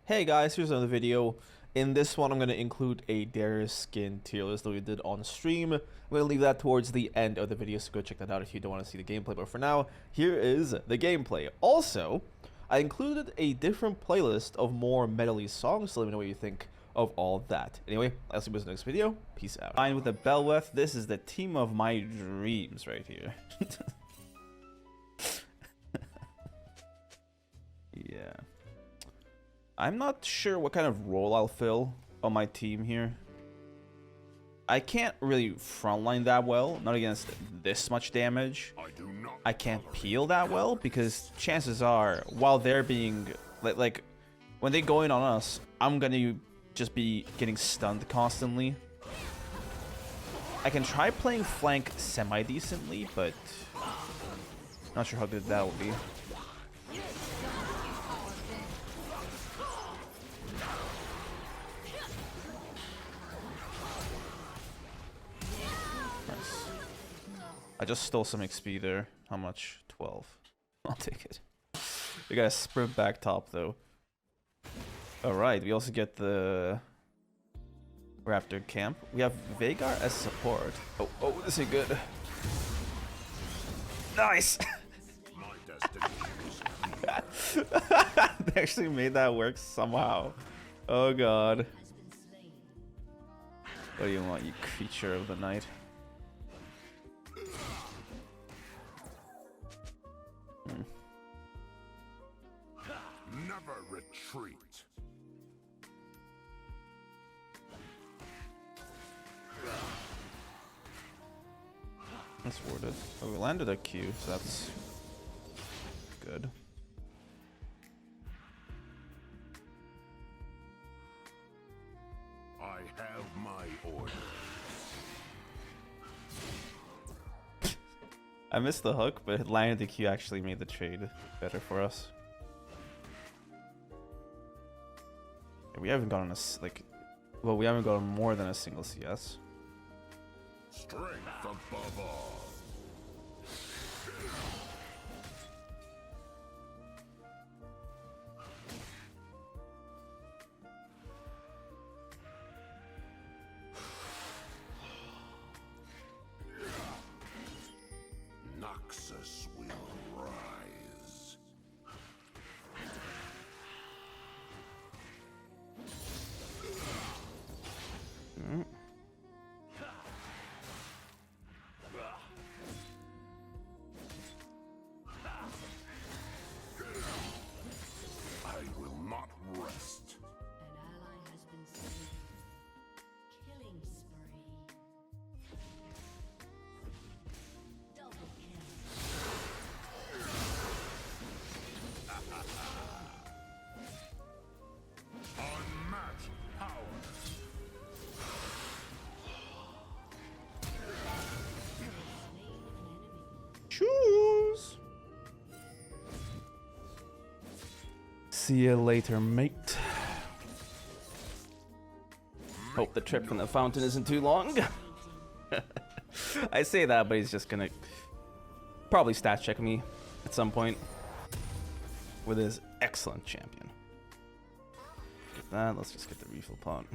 Hey guys, here's another video. In this one, I'm going to include a Darius skin tier list that we did on stream. I'm going to leave that towards the end of the video, so go check that out if you don't want to see the gameplay. But for now, here is the gameplay. Also, I included a different playlist of more medley songs, so let me know what you think of all that. Anyway, I'll see you in the next video. Peace out. Fine with the Belweth, this is the team of my dreams right here. Yeah. I'm not sure what kind of role I'll fill on my team here. I can't really frontline that well, not against this much damage. I can't peel that well because chances are, while they're being like when they go in on us, I'm gonna just be getting stunned constantly. I can try playing flank semi-decently, but not sure how good that will be. I just stole some XP there. How much? 12. I'll take it. We gotta sprint back top though. Alright, we also get the Raptor camp. We have Veigar as support. Oh, this is good. Nice! They actually made that work somehow. Oh god. What do you want, you creature of the night? Never retreat. That's warded. Oh, we landed a Q, so that's good. I have my orders. I missed the hook, but landing the Q actually made the trade better for us. We haven't gotten a we haven't gotten more than a single CS. Strength above all. Noxus will rise. I will not rest. An ally has been slain. Killing spree. Double kill. Unmatched power. Choose. See you later, mate. Hope the trip from the fountain isn't too long. I say that, but he's just gonna probably stat check me at some point with his excellent champion. Get that. Let's just get the refill pot.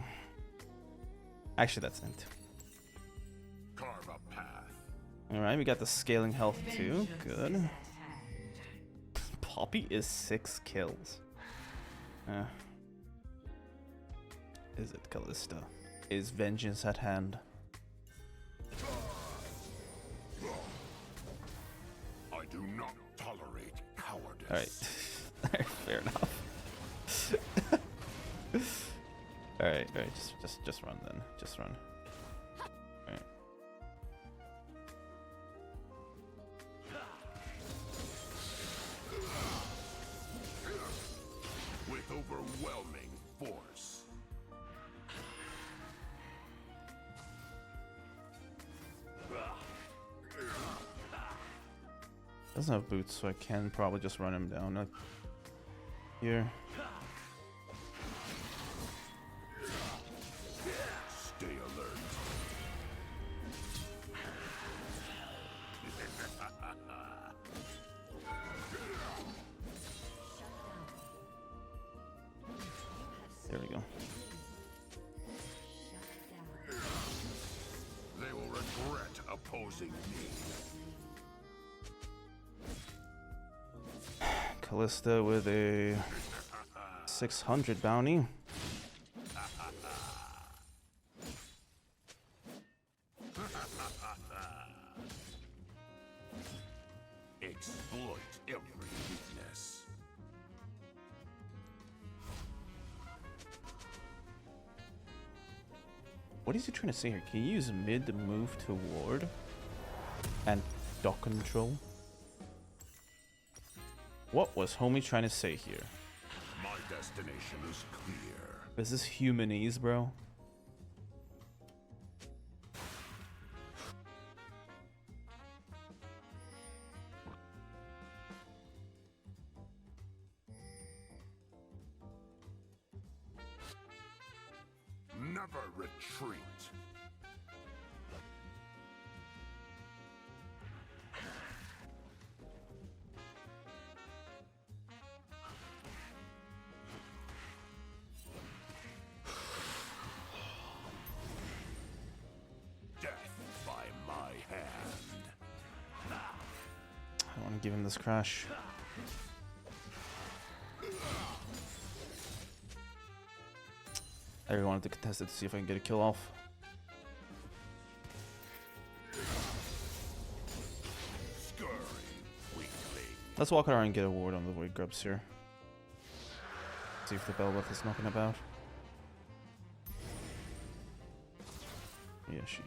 Actually, that's int. Carve a path. All right, we got the scaling health too. Good. Poppy is 6 kills. Is it Callista? Is vengeance at hand? I do not tolerate cowardice. All right, fair enough. All right, just run then. Just run. All right. With overwhelming force. Doesn't have boots, so I can probably just run him down here. Stay alert. There we go. They will regret opposing me. Callista with a 600 bounty. Exploit every weakness. What is he trying to say here? Can you use mid move to ward and dock control? What was homie trying to say here? My destination is clear. Is this humanese, bro? Never retreat. Death by my hand. I want to give him this crash. I really wanted to contest it to see if I can get a kill off. Scurry, weakling. Let's walk around and get a ward on the void grubs here. See if the Belbeth is knocking about. Yeah, she is.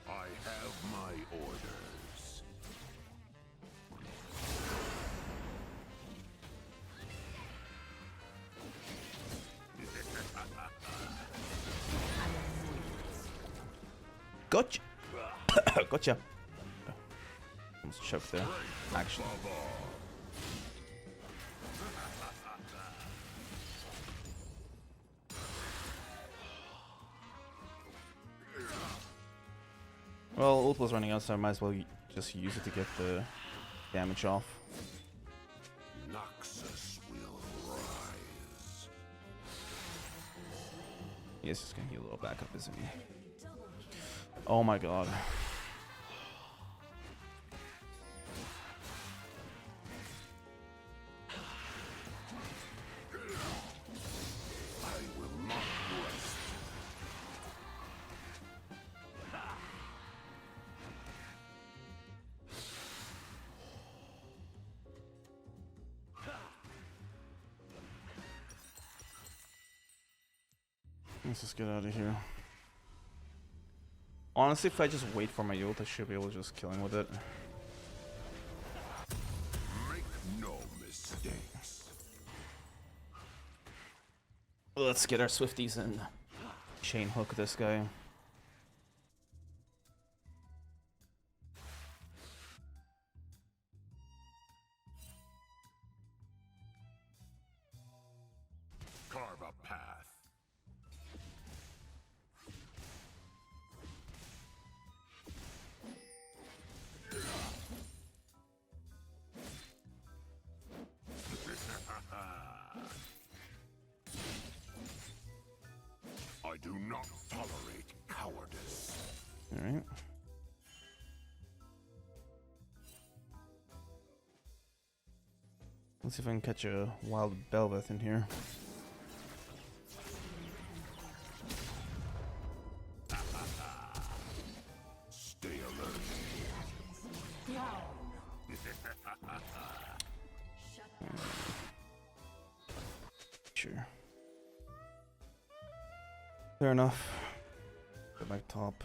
I have my orders. Gotcha! Gotcha! Almost choked there. Actually. Well, ult was running out, so I might as well just use it to get the damage off. Noxus will rise. He's just gonna heal a little backup, isn't he? Oh my god. I will not rest. Let's just get out of here. Honestly, if I just wait for my ult, I should be able to just kill him with it. Make no mistakes. Let's get our Swifties and chain hook this guy. Carve a path. I do not tolerate cowardice. Alright. Let's see if I can catch a wild Belveth in here. Stay alert. Sure. Fair enough. Go back top.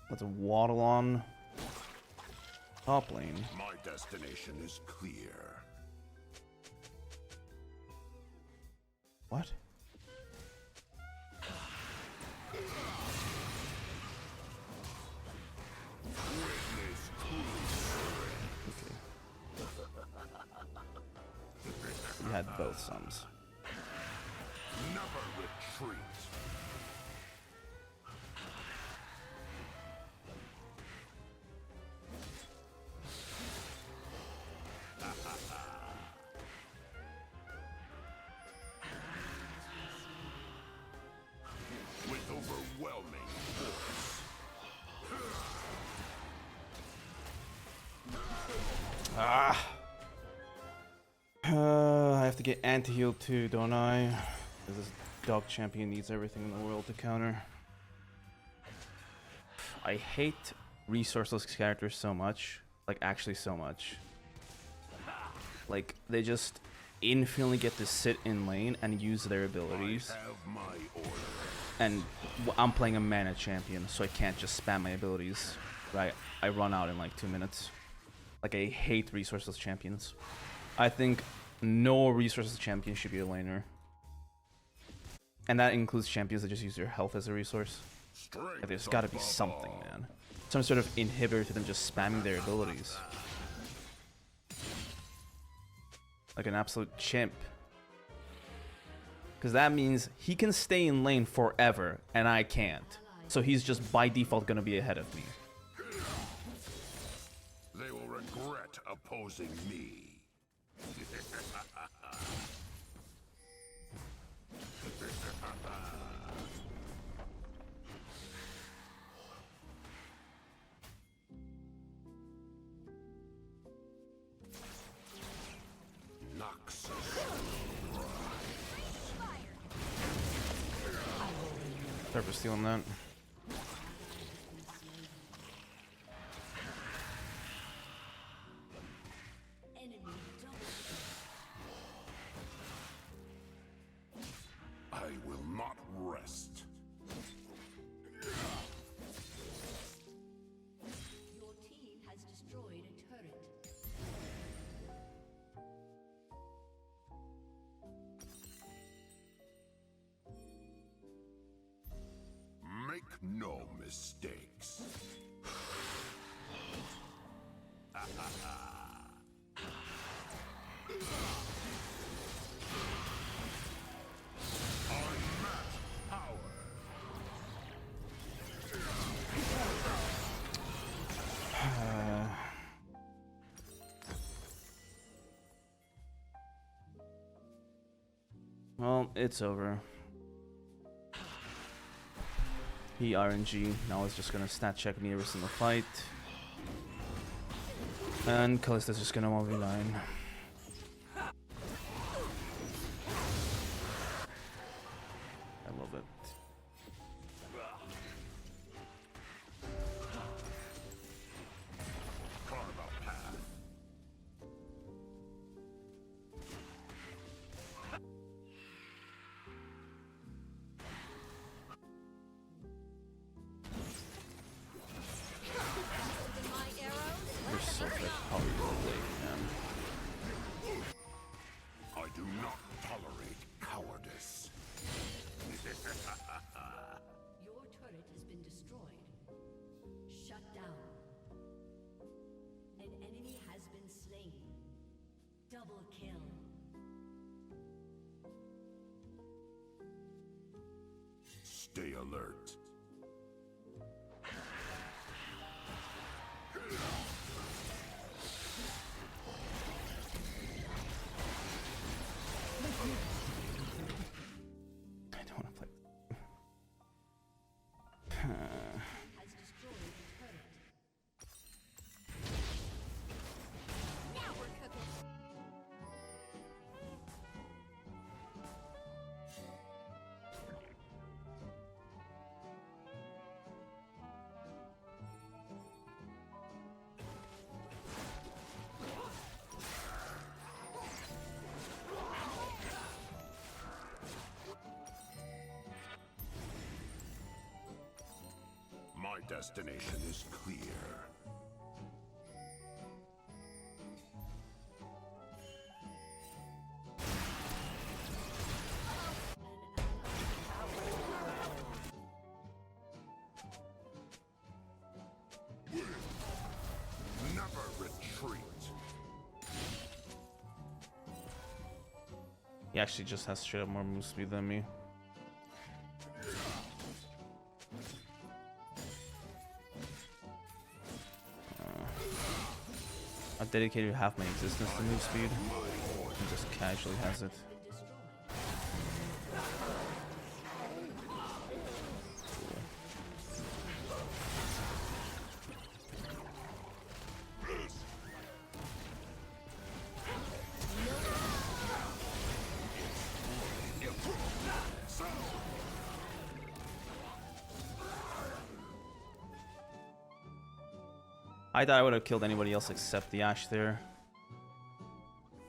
Let's waddle on top lane. My destination is clear. What? Witness Okay. You had both sums. never retreat. Ah. I have to get anti-heal too, don't I? Because this dog champion needs everything in the world to counter. I hate resourceless characters so much. Like, actually so much. Like, they just infinitely get to sit in lane and use their abilities. And I'm playing a mana champion, so I can't just spam my abilities. Right? I run out in like 2 minutes. Like, I hate resourceless champions. I think no resourceless champion should be a laner. And that includes champions that just use their health as a resource. Like, there's gotta be something, man. Some sort of inhibitor to them just spamming their abilities. Like an absolute chimp. Because that means he can stay in lane forever, and I can't. So he's just by default gonna be ahead of me. They will regret opposing me. Sorry for stealing that. I will not rest. Your team has destroyed a turret. Make no mistakes. Unmatched power. Well, it's over. He RNG. Now it's just gonna stat check me every single fight. And Kallista's just gonna 1v9. I love it. Karma path. You're so good. How are you playing, man? I do not tolerate cowardice. Your turret has been destroyed. Shut down. An enemy has been slain. Double kill. Stay alert. I don't want to play. Has destroyed a turret. Now we're cooking. My destination is clear. Never retreat. He actually just has straight up more move speed than me. I've dedicated half my existence to move speed. He just casually has it. I thought I would have killed anybody else except the Ashe there.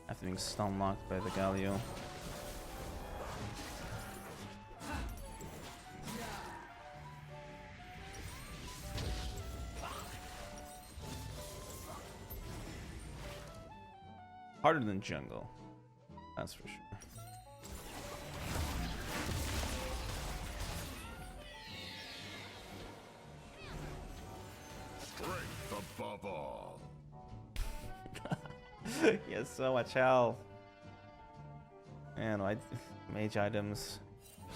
After being stun locked by the Galio. Harder than jungle, that's for sure. Strength above all. He has so much health. And mage items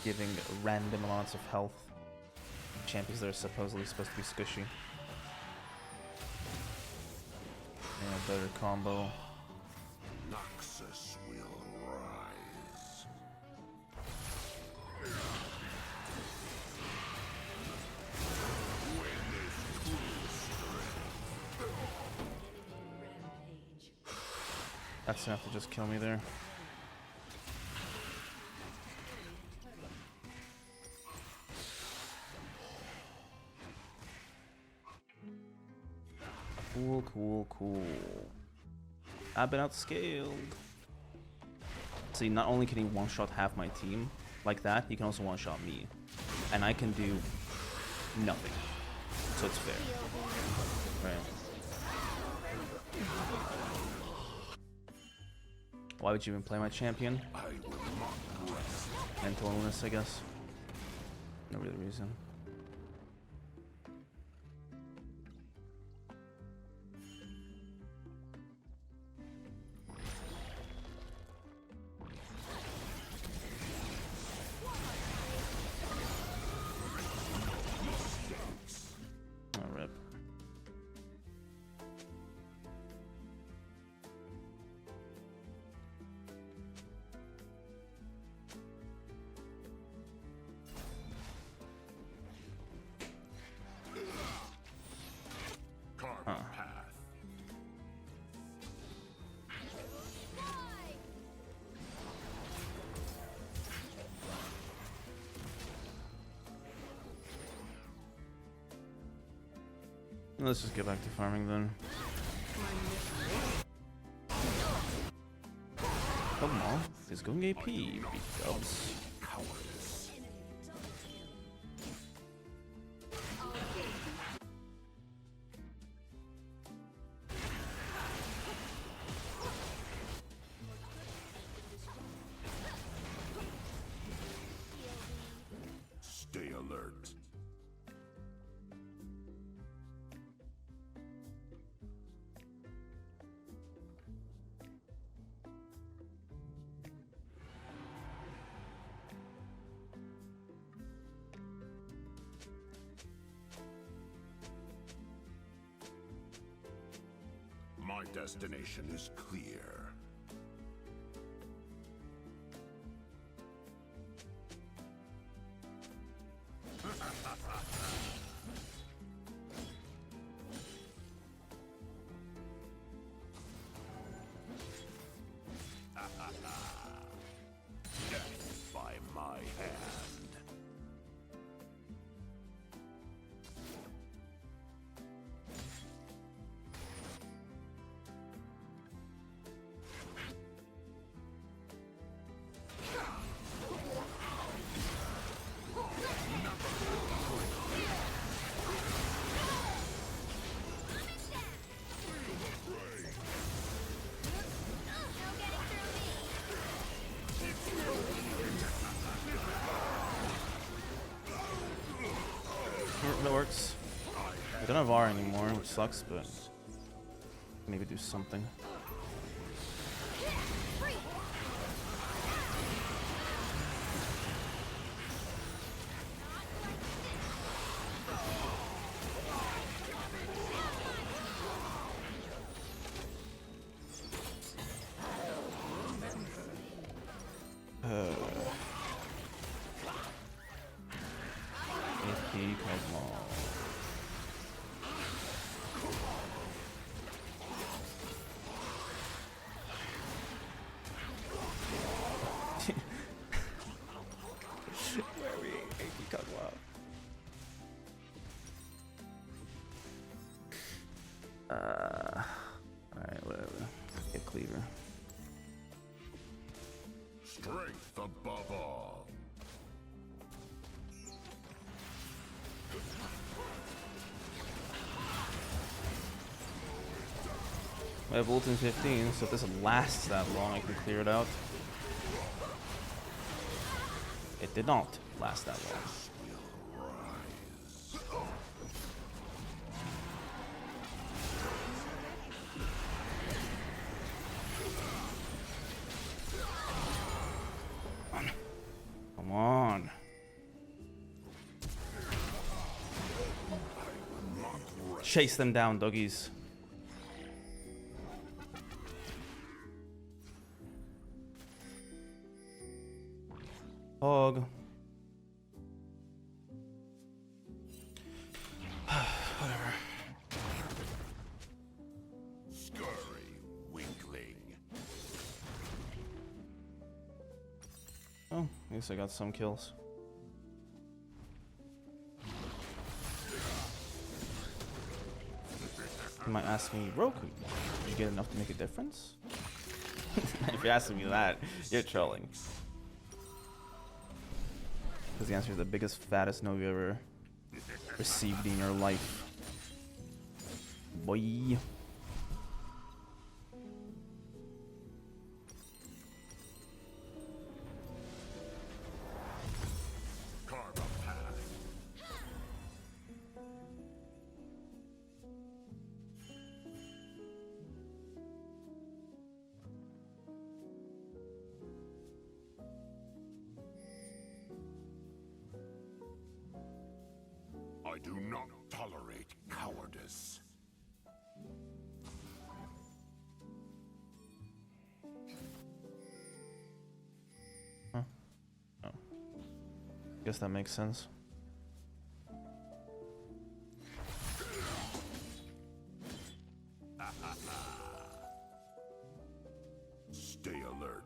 giving random amounts of health. Champions that are supposedly supposed to be squishy. And a better combo. Noxus will rise. Rampage. That's enough to just kill me there. Cool, cool, cool. I've been outscaled. See, not only can he one-shot half my team like that, he can also one-shot me. And I can do nothing. So it's fair. Right. Why would you even play my champion? I will not rest. Mental illness, I guess. No real reason. Oh, rip. Carve Huh. a path. Let's just get back to farming then. Come on, he's going AP. Big dubs. Cowardice. Stay alert. My destination is clear. Death by my hand. That works. I don't have R anymore, which sucks, but maybe do something. AP Cosmo. cleaver. Strength above all. I have ult in 15, so if this lasts that long, I can clear it out. It did not last that long. Come on. Chase them down, doggies. Hog. Whatever. Scurry, weakling. Oh, at least I got some kills. You might ask me, Roku, did you get enough to make a difference? If you're asking me that, you're trolling. Because the answer is the biggest, fattest no you ever received in your life. Boy. Carve a path. I do not tolerate cowardice. Huh. Oh. Guess that makes sense. Stay alert.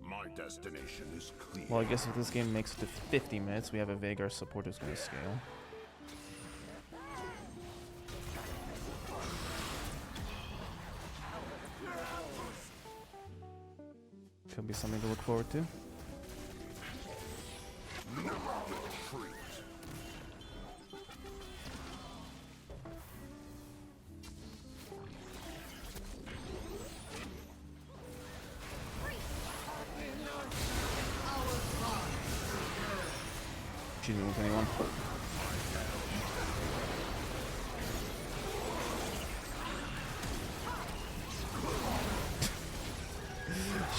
My destination is clear. Well, I guess if this game makes it to 50 minutes, we have a Veigar support who's going to scale. Could be something to look forward to. Never retreat. Shooting with anyone.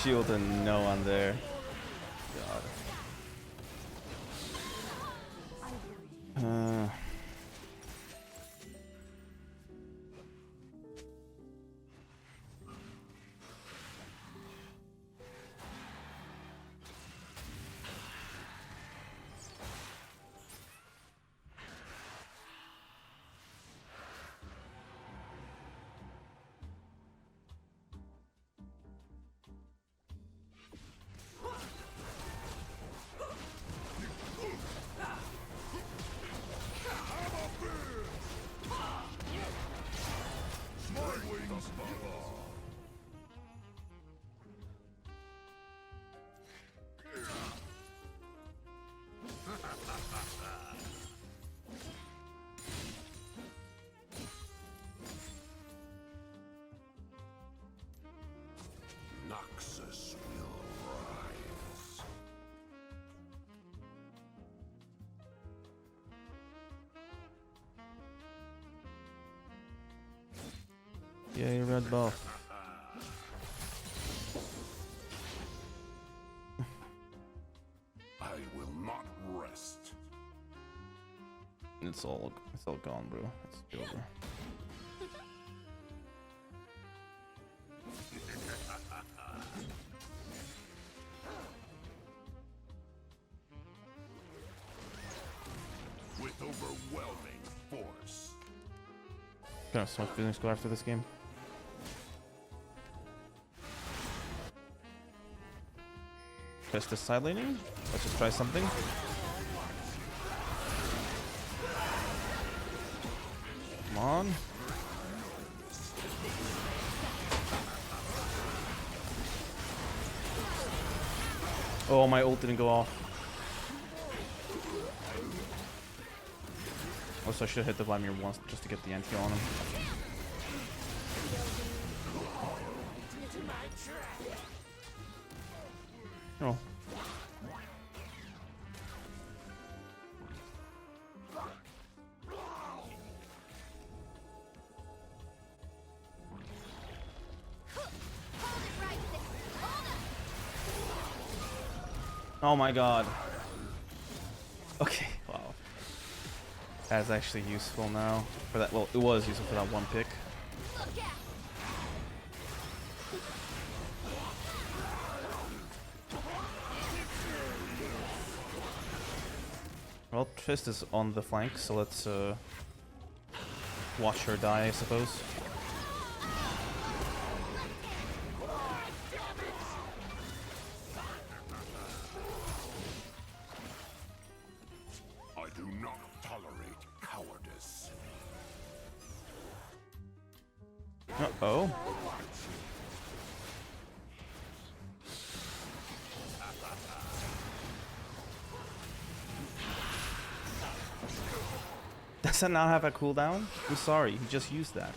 Shield and no one there. God. Noxus will rise. Yay, red buff. I will not rest. It's all gone, bro. It's over. With overwhelming force. Gonna swap feelings go after this game. Press the side laning. Let's just try something. Come on. Oh, my ult didn't go off. Also, I should have hit the Vladimir once just to get the end kill on him. Oh. Oh my god. Okay, wow. That's actually useful now. For that, well, it was useful for that one pick. Well, Trist is on the flank, so let's watch her die, I suppose. I do not tolerate cowardice. Uh-oh. Does that not have a cooldown? I'm sorry, he just used that.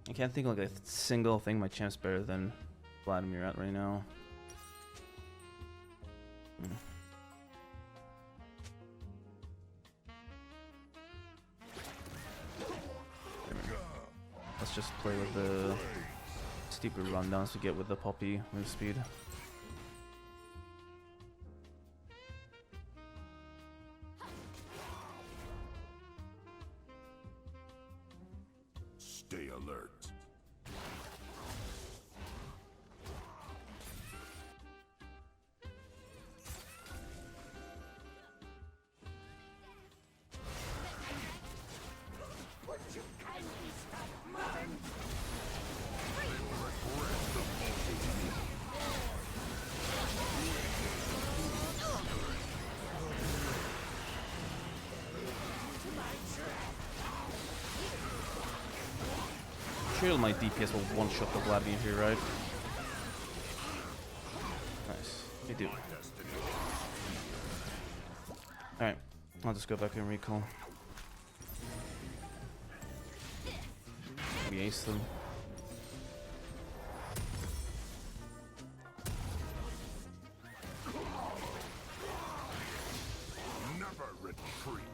I can't think of like a single thing my champ's better than Vladimir at right now. Let's just play with the stupid rundowns we get with the Poppy move speed. Stay alert. Sure, my DPS will one-shot the Vladimir here, right? Nice. You do. Alright, I'll just go back and recall. We ace them. Never retreat.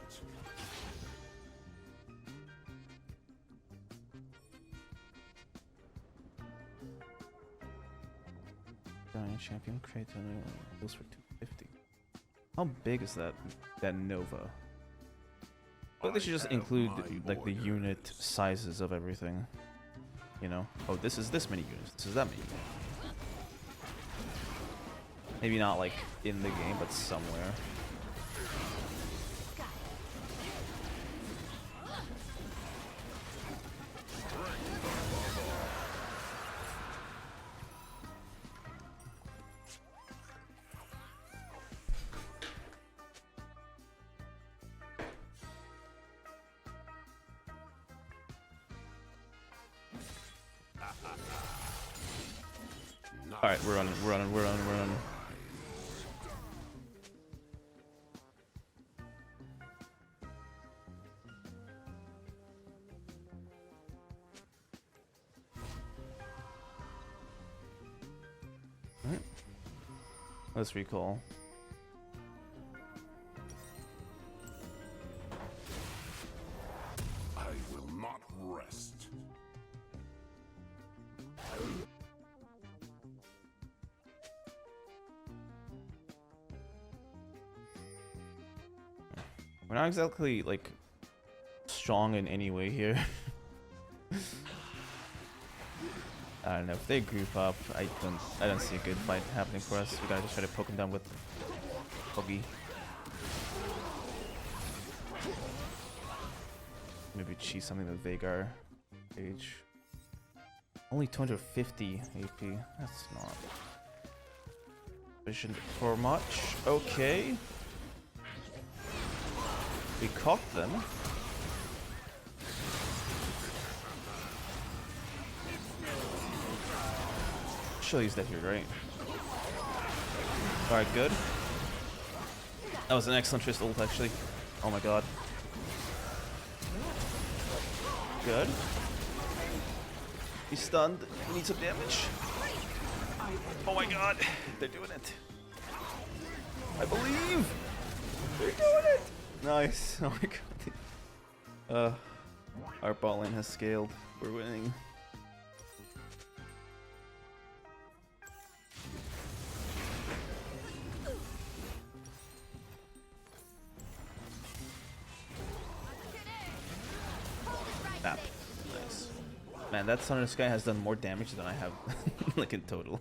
Giant champion create goes for 250. How big is that Nova? I think they should just include like the unit sizes of everything. You know? Oh, this is this many units. This is that many units. Maybe not like in the game, but somewhere. Alright, we're running. Alright. Let's recall. I will not rest. We're not exactly like strong in any way here. I don't know, if they group up, I don't see a good fight happening for us. We gotta just try to poke them down with buggy. Maybe cheese something with Veigar age. Only 250 AP. That's not sufficient for much. Okay. We caught them. Surely he's dead here, right? Alright, good. That was an excellent Trist ult, actually. Oh my god. Good. He's stunned. We need some damage. Oh my god. They're doing it. I believe. They're doing it. Nice. Oh my god. Our bot lane has scaled. We're winning. Ah, nice. Man, that Sun in the Sky has done more damage than I have, like in total.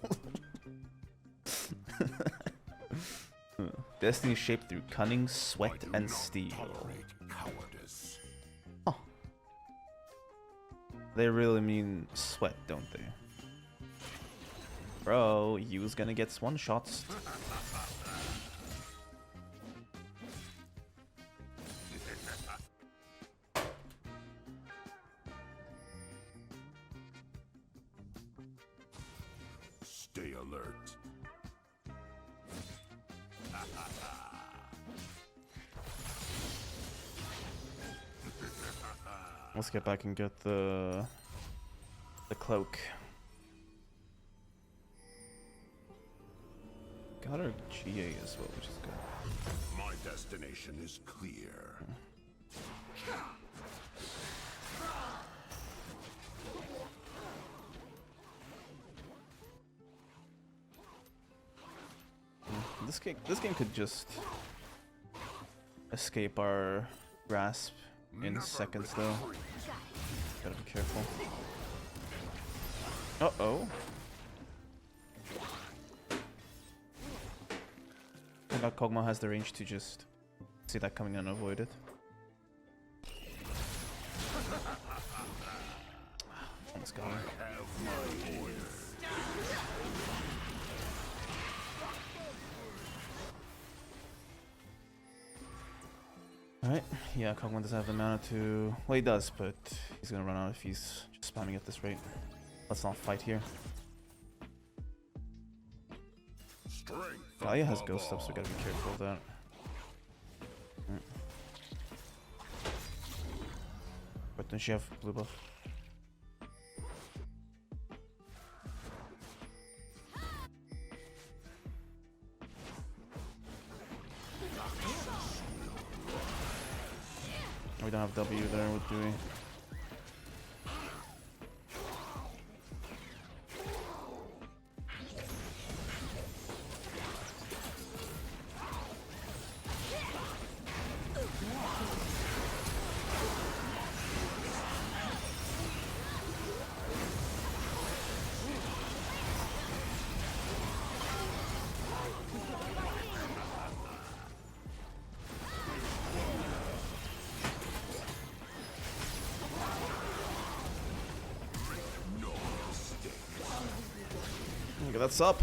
Destiny shaped through cunning, sweat, and steel. Oh. They really mean sweat, don't they? Bro, Yu's gonna get one-shots. Stay alert. Let's get back and get the cloak. Got our GA as well, which is good. My destination is clear. This game could just escape our grasp in seconds, though. Gotta be careful. Uh-oh. I thought Kog'Maw has the range to just see that coming and avoid it. Thanks, God. Alright, yeah, Kog'Maw doesn't have the mana to... Well, he does, but he's gonna run out if he's just spamming at this rate. Let's not fight here. Gaia has ghost up, so we gotta be careful of that. But doesn't she have blue buff? We don't have W there, what do we? Okay, that's up.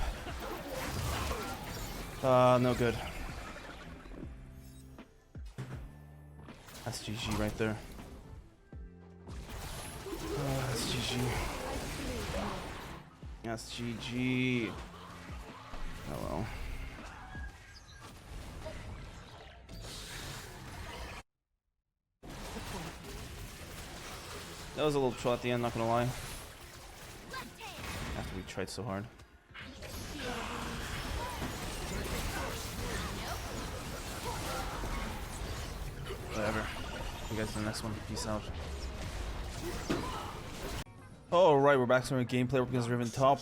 No good. That's GG right there. That's GG. That's GG. Oh well. That was a little troll at the end, not gonna lie. After we tried so hard. Whatever. See you guys in the next one. Peace out. Alright, we're back to our gameplay. We're against Riven top.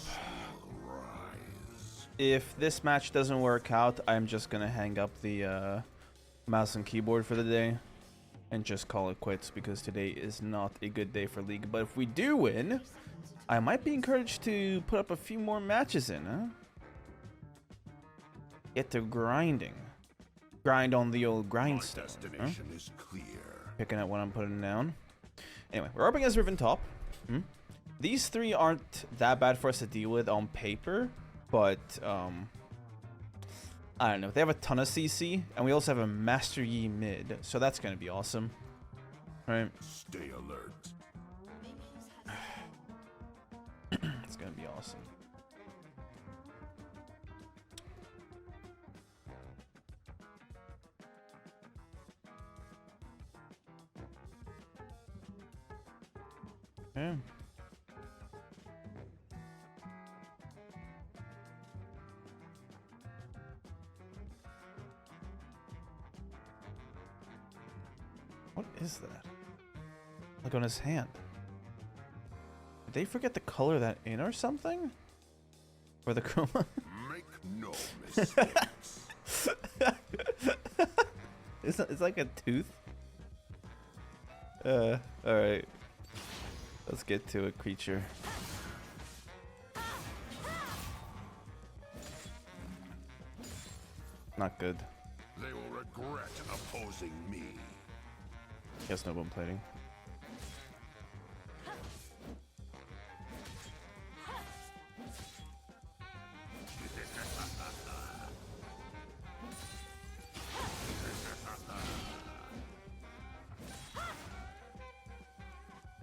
If this match doesn't work out, I'm just gonna hang up the mouse and keyboard for the day and just call it quits, because today is not a good day for League. But if we do win, I might be encouraged to put up a few more matches in, huh? Get to grinding. grind on the old My grindstone. Huh? destination is clear. Picking up what I'm putting down. Anyway, we're up against Riven top. These three aren't that bad for us to deal with on paper, but I don't know. They have a ton of CC, and we also have a Master Yi mid, so that's gonna be awesome, right? Stay alert. It's gonna be awesome. Yeah. What is that? Like on his hand. Did they forget to color that in or something? Or the chroma? Make no mistakes. It's like a tooth. Alright. Let's get to it, creature. Not good. They will regret opposing me. He has no bone plating.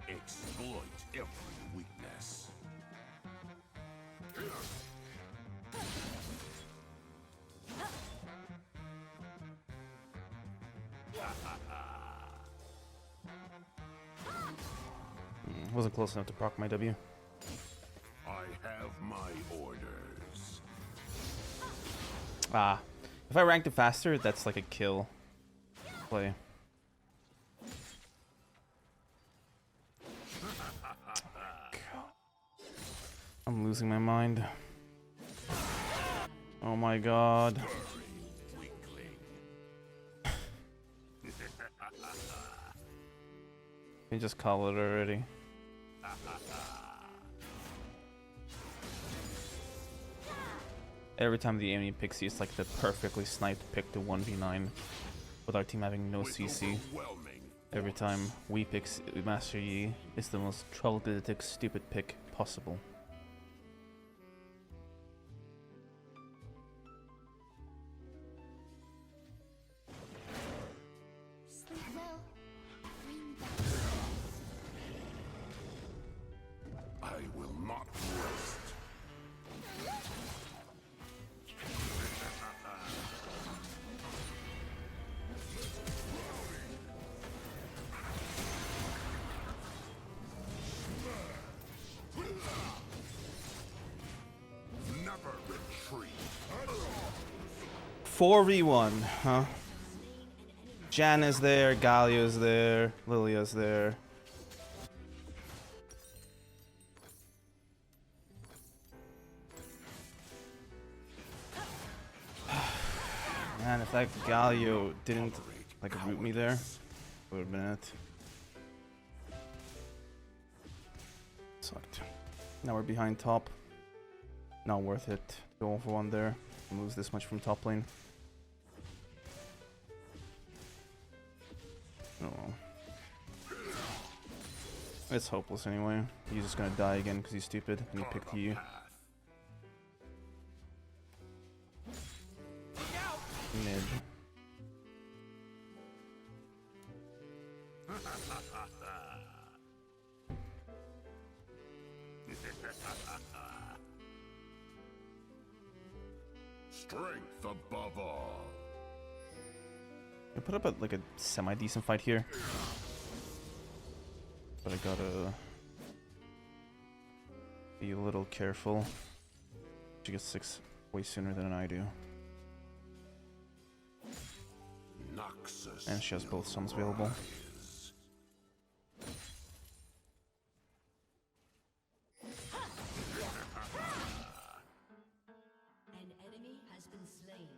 Exploit every weakness. Wasn't close enough to proc my W. I have my orders. Ah. If I ranked it faster, that's like a kill play. I'm losing my mind. Oh my god. You just call it already. Every time the enemy picks you, it's like the perfectly sniped pick to 1v9 with our team having no CC. Every time we pick Master Yi, it's the most troglodytic stupid pick possible. I will not rest. Never retreat. 4v1, huh? Jan is there, Galio's there, Lilia's there. Man, if that Galio didn't like root me there, would have been it. Sucked. Now we're behind top. Not worth it. Go for one there. Lose this much from top lane. Oh well. It's hopeless anyway. He's just gonna die again because he's stupid and he picked you. Mid. Strength above all. I put up like a semi-decent fight here, but I gotta be a little careful. She gets 6 way sooner than I do, Noxus and she has both summons available. rise. An enemy has been slain.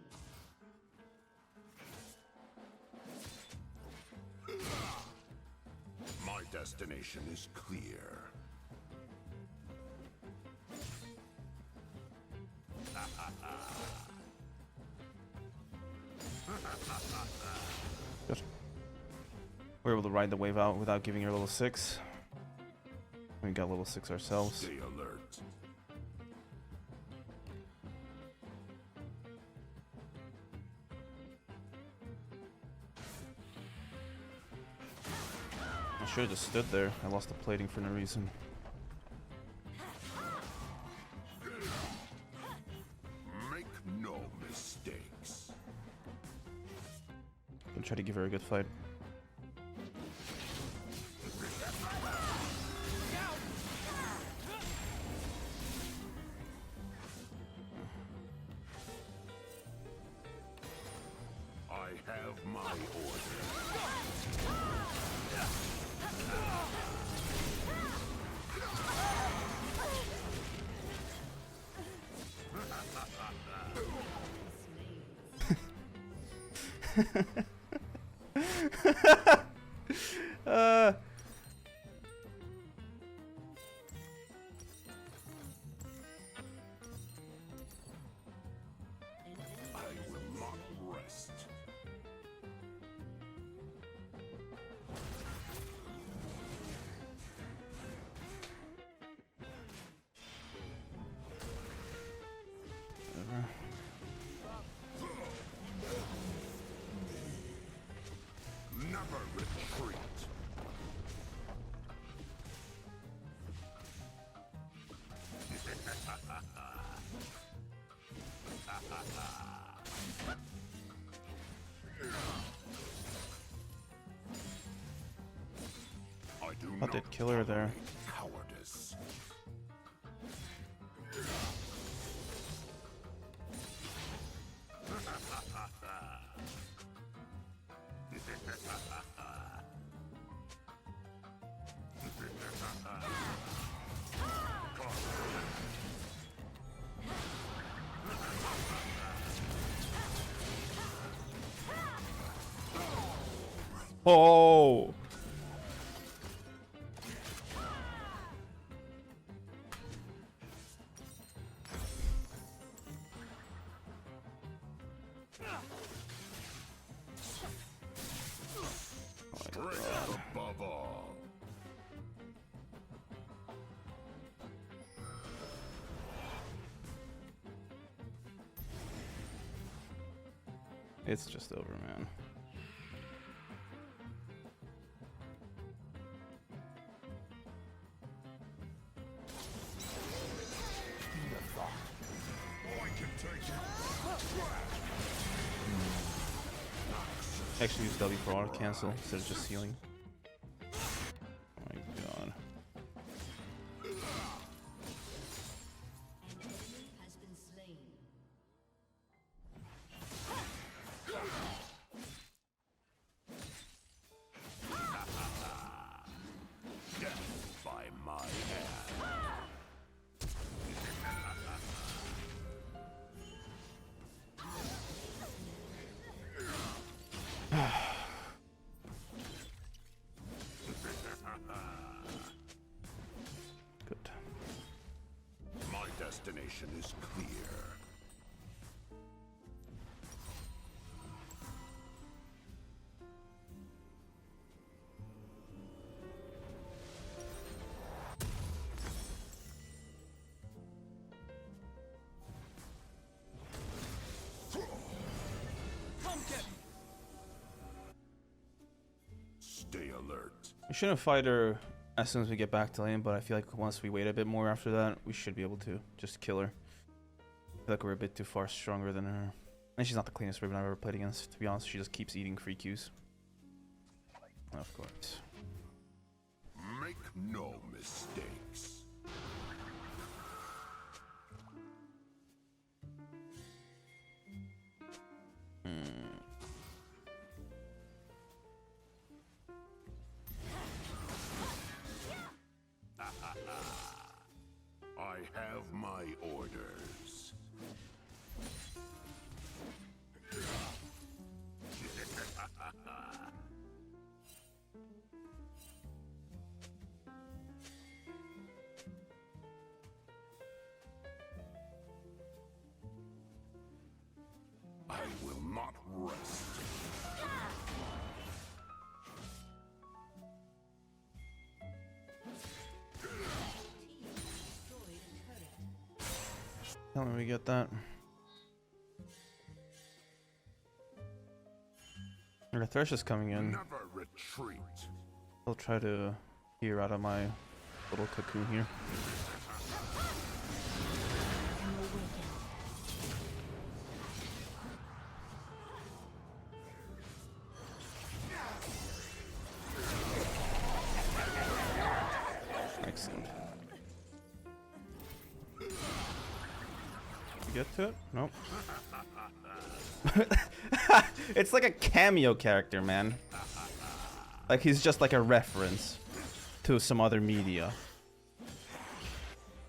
My destination is clear. We're able to ride the wave out without giving her level 6. We got level 6 ourselves. Stay alert. I should have just stood there. I lost the plating for no reason. Make no mistakes. I'm try to give her a good fight. I have my order. I will not rest. Never retreat. I do I not did kill her there. tolerate cowardice. Oh! Strength above all. It's just over, man. I can take it. Actually use W for auto cancel instead of just healing. Oh my god. An enemy has been slain. Death by my hand. Good. My destination is clear. Stay alert. We shouldn't fight her as soon as we get back to lane, but I feel like once we wait a bit more after that, we should be able to just kill her. I feel like we're a bit too far stronger than her. And she's not the cleanest Riven I've ever played against, to be honest. She just keeps eating free Qs. Of course. Make no mistakes. I have my orders. I will not rest. Tell me we get that. The Thresh is coming in. Never retreat. I'll try to peer out of my little cocoon here. Excellent. Get to it? Nope. It's like a cameo character, man. Like he's just like a reference to some other media.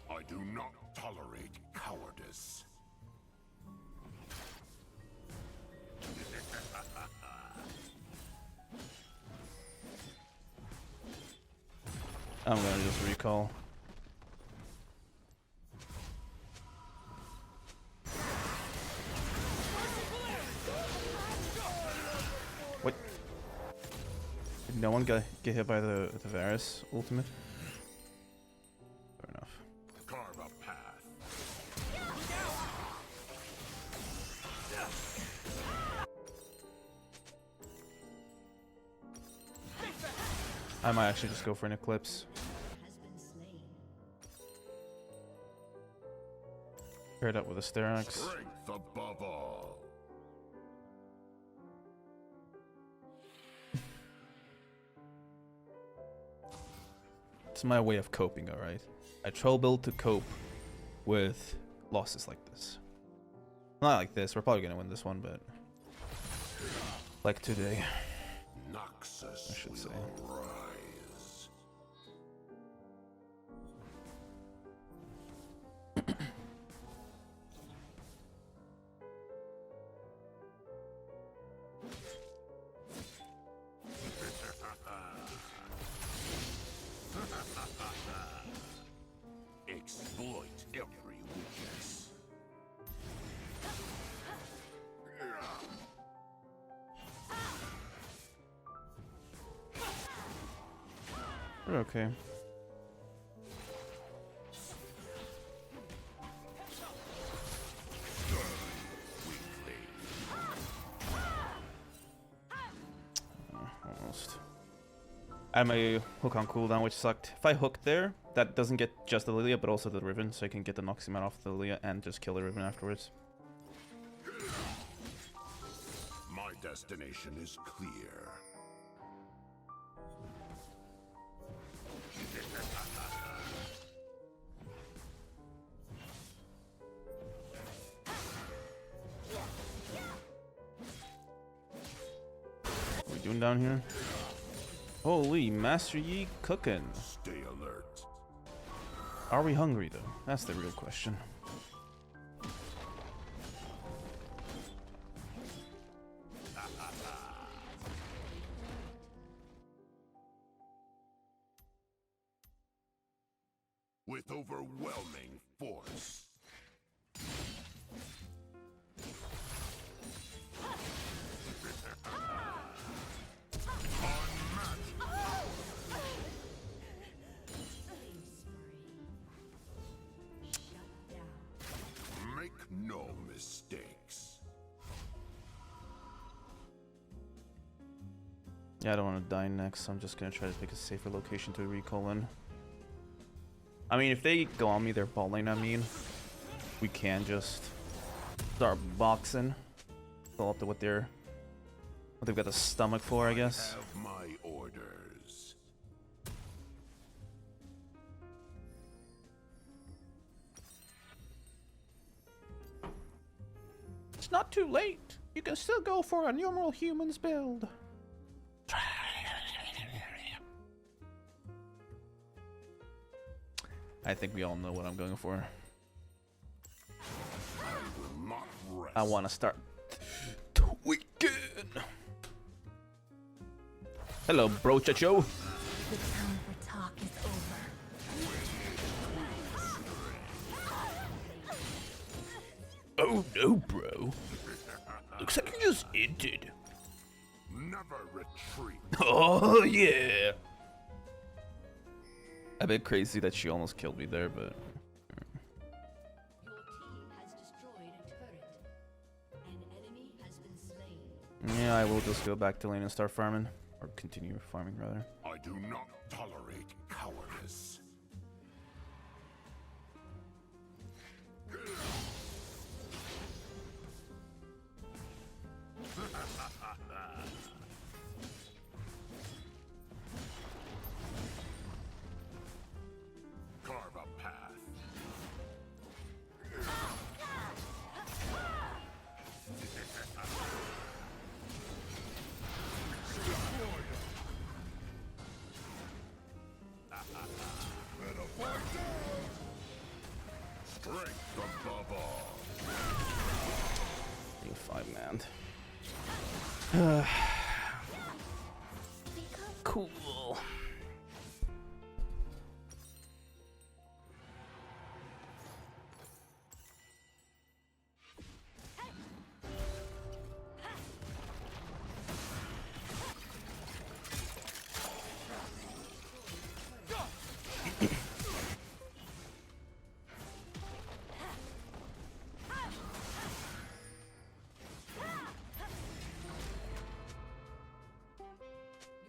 I do not tolerate cowardice. I'm gonna just recall. What? Did no one get hit by the Varus ultimate? Fair enough. Carve a path. I might actually just go for an Eclipse. Has been slain. Paired up with a Styrax. Strength above all. It's my way of coping, alright? I troll build to cope with losses like this. Not like this, we're probably gonna win this one, but like today, Noxus I should say. will rise. Exploit every weakness. We're okay. Almost. I had my hook on cooldown, which sucked. If I hook there, that doesn't get just the Lilia, but also the Riven, so I can get the Noxymon off the Lilia and just kill the Riven afterwards. My destination is clear. What are we doing down here? Holy, Master Yi cooking. Stay alert. Are we hungry though? That's the real question. With overwhelming force. Make no mistakes. Yeah, I don't want to die next, so I'm just gonna try to pick a safer location to recall in. I mean, if they go on me, they're ball lane, I mean, we can just start boxing. Go up to what they've got the stomach for, I guess. Have my orders. It's not too late. You can still go for a normal humans build. I think we all know what I'm going for. I will not rest. I want to start tweaking. Hello, bro chacho. The time for talk is over. Oh no, bro. Looks like you just entered. Never retreat. Oh yeah. A bit crazy that she almost killed me there, but Your team has Yeah, I will just go back to lane and start farming. Or continue farming, rather. I do not tolerate cowardice. Carve a path. Strength above all. Being 5-man. Cool.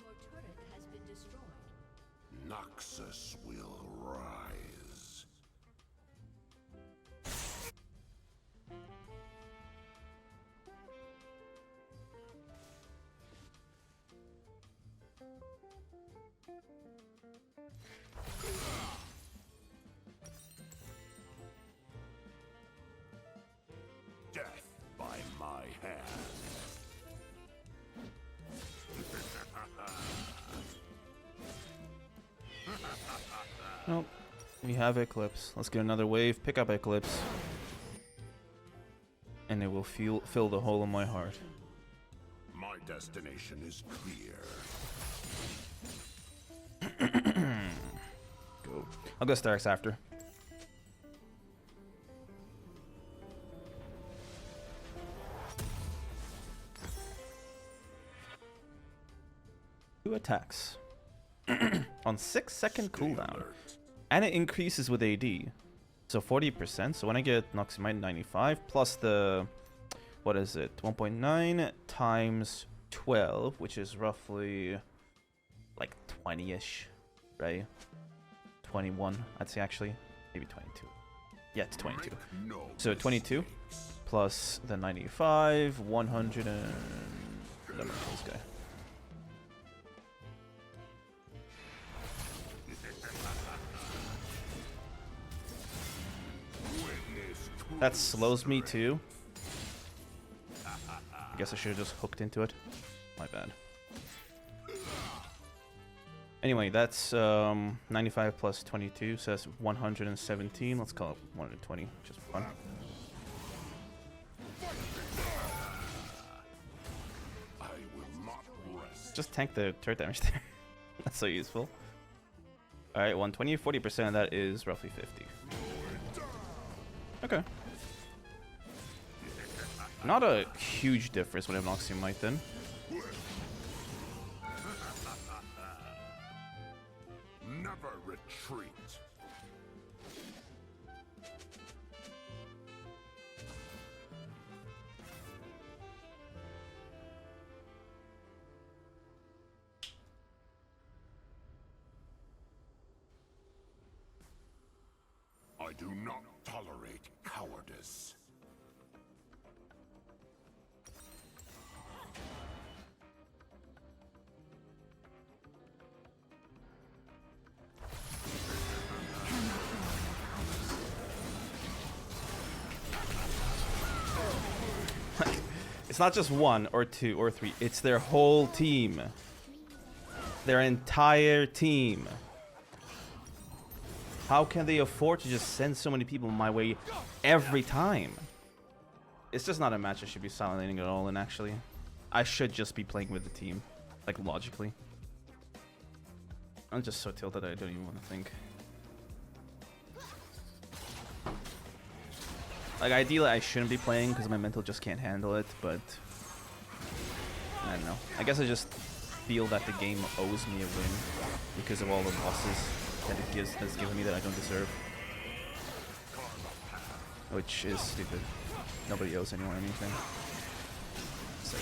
Your turret has been destroyed. Noxus will rise. Death by my hand. Nope. We have Eclipse. Let's get another wave. Pick up Eclipse. And it will fill the hole in my heart. My destination is clear. Go. I'll go Starks after. Two attacks. On 6-second cooldown. And it increases with AD. So 40%. So when I get Noxymite 95 plus the... What is it? 1.9 times 12, which is roughly like 20-ish, right? 21, I'd say actually. Maybe 22. Yeah, it's 22. So 22 plus the 95, 100 and... Let me kill this guy. That slows me too. I guess I should have just hooked into it. My bad. Anyway, that's 95 plus 22, so that's 117. Let's call it 120, just for fun. I will not rest. Just tank the turret damage there. That's so useful. Alright, 120, 40% of that is roughly 50. Okay. Not a huge difference when I have Noxymite then. Never retreat. I do not tolerate cowardice. It's not just one or two or three, it's their whole team. Their entire team. How can they afford to just send so many people my way every time? It's just not a match I should be silent laning at all, and actually, I should just be playing with the team, like logically. I'm just so tilted I don't even want to think. Like, ideally I shouldn't be playing because my mental just can't handle it, but I don't know. I guess I just feel that the game owes me a win because of all the losses that it has given me that I don't deserve. Which is stupid. Nobody owes anyone anything. So.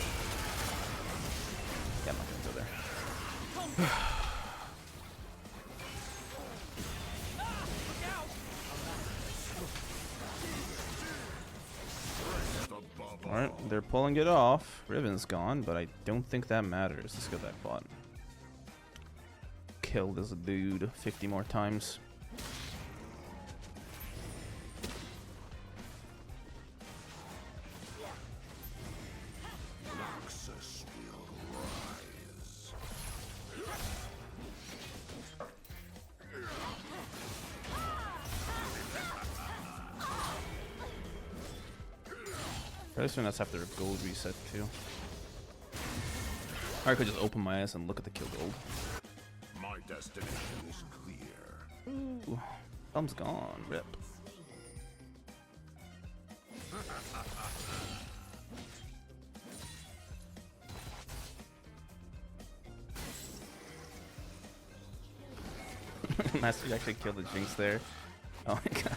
Alright, they're pulling it off. Riven's gone, but I don't think that matters. Let's get that bot. Kill this dude 50 more times. I assume that's after a gold reset too. Or I could just open my eyes and look at the kill gold. My destination is clear. Ooh, thumb's gone. Rip. Master actually killed the Jinx there. Oh my god.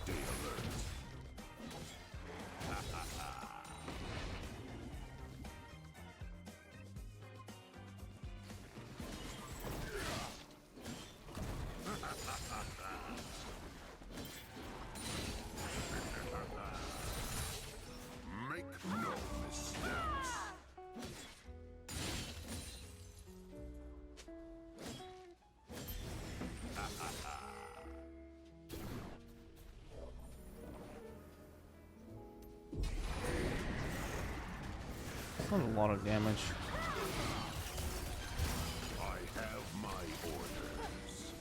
Stay alert. Make no mistakes. That's a lot of damage. I have my orders.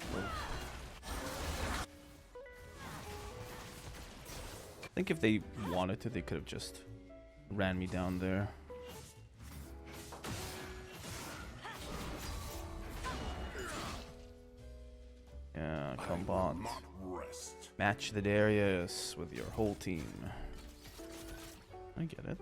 I think if they wanted to, they could have just ran me down there. Yeah, come on. Not rest. Match the Darius with your whole team. I get it.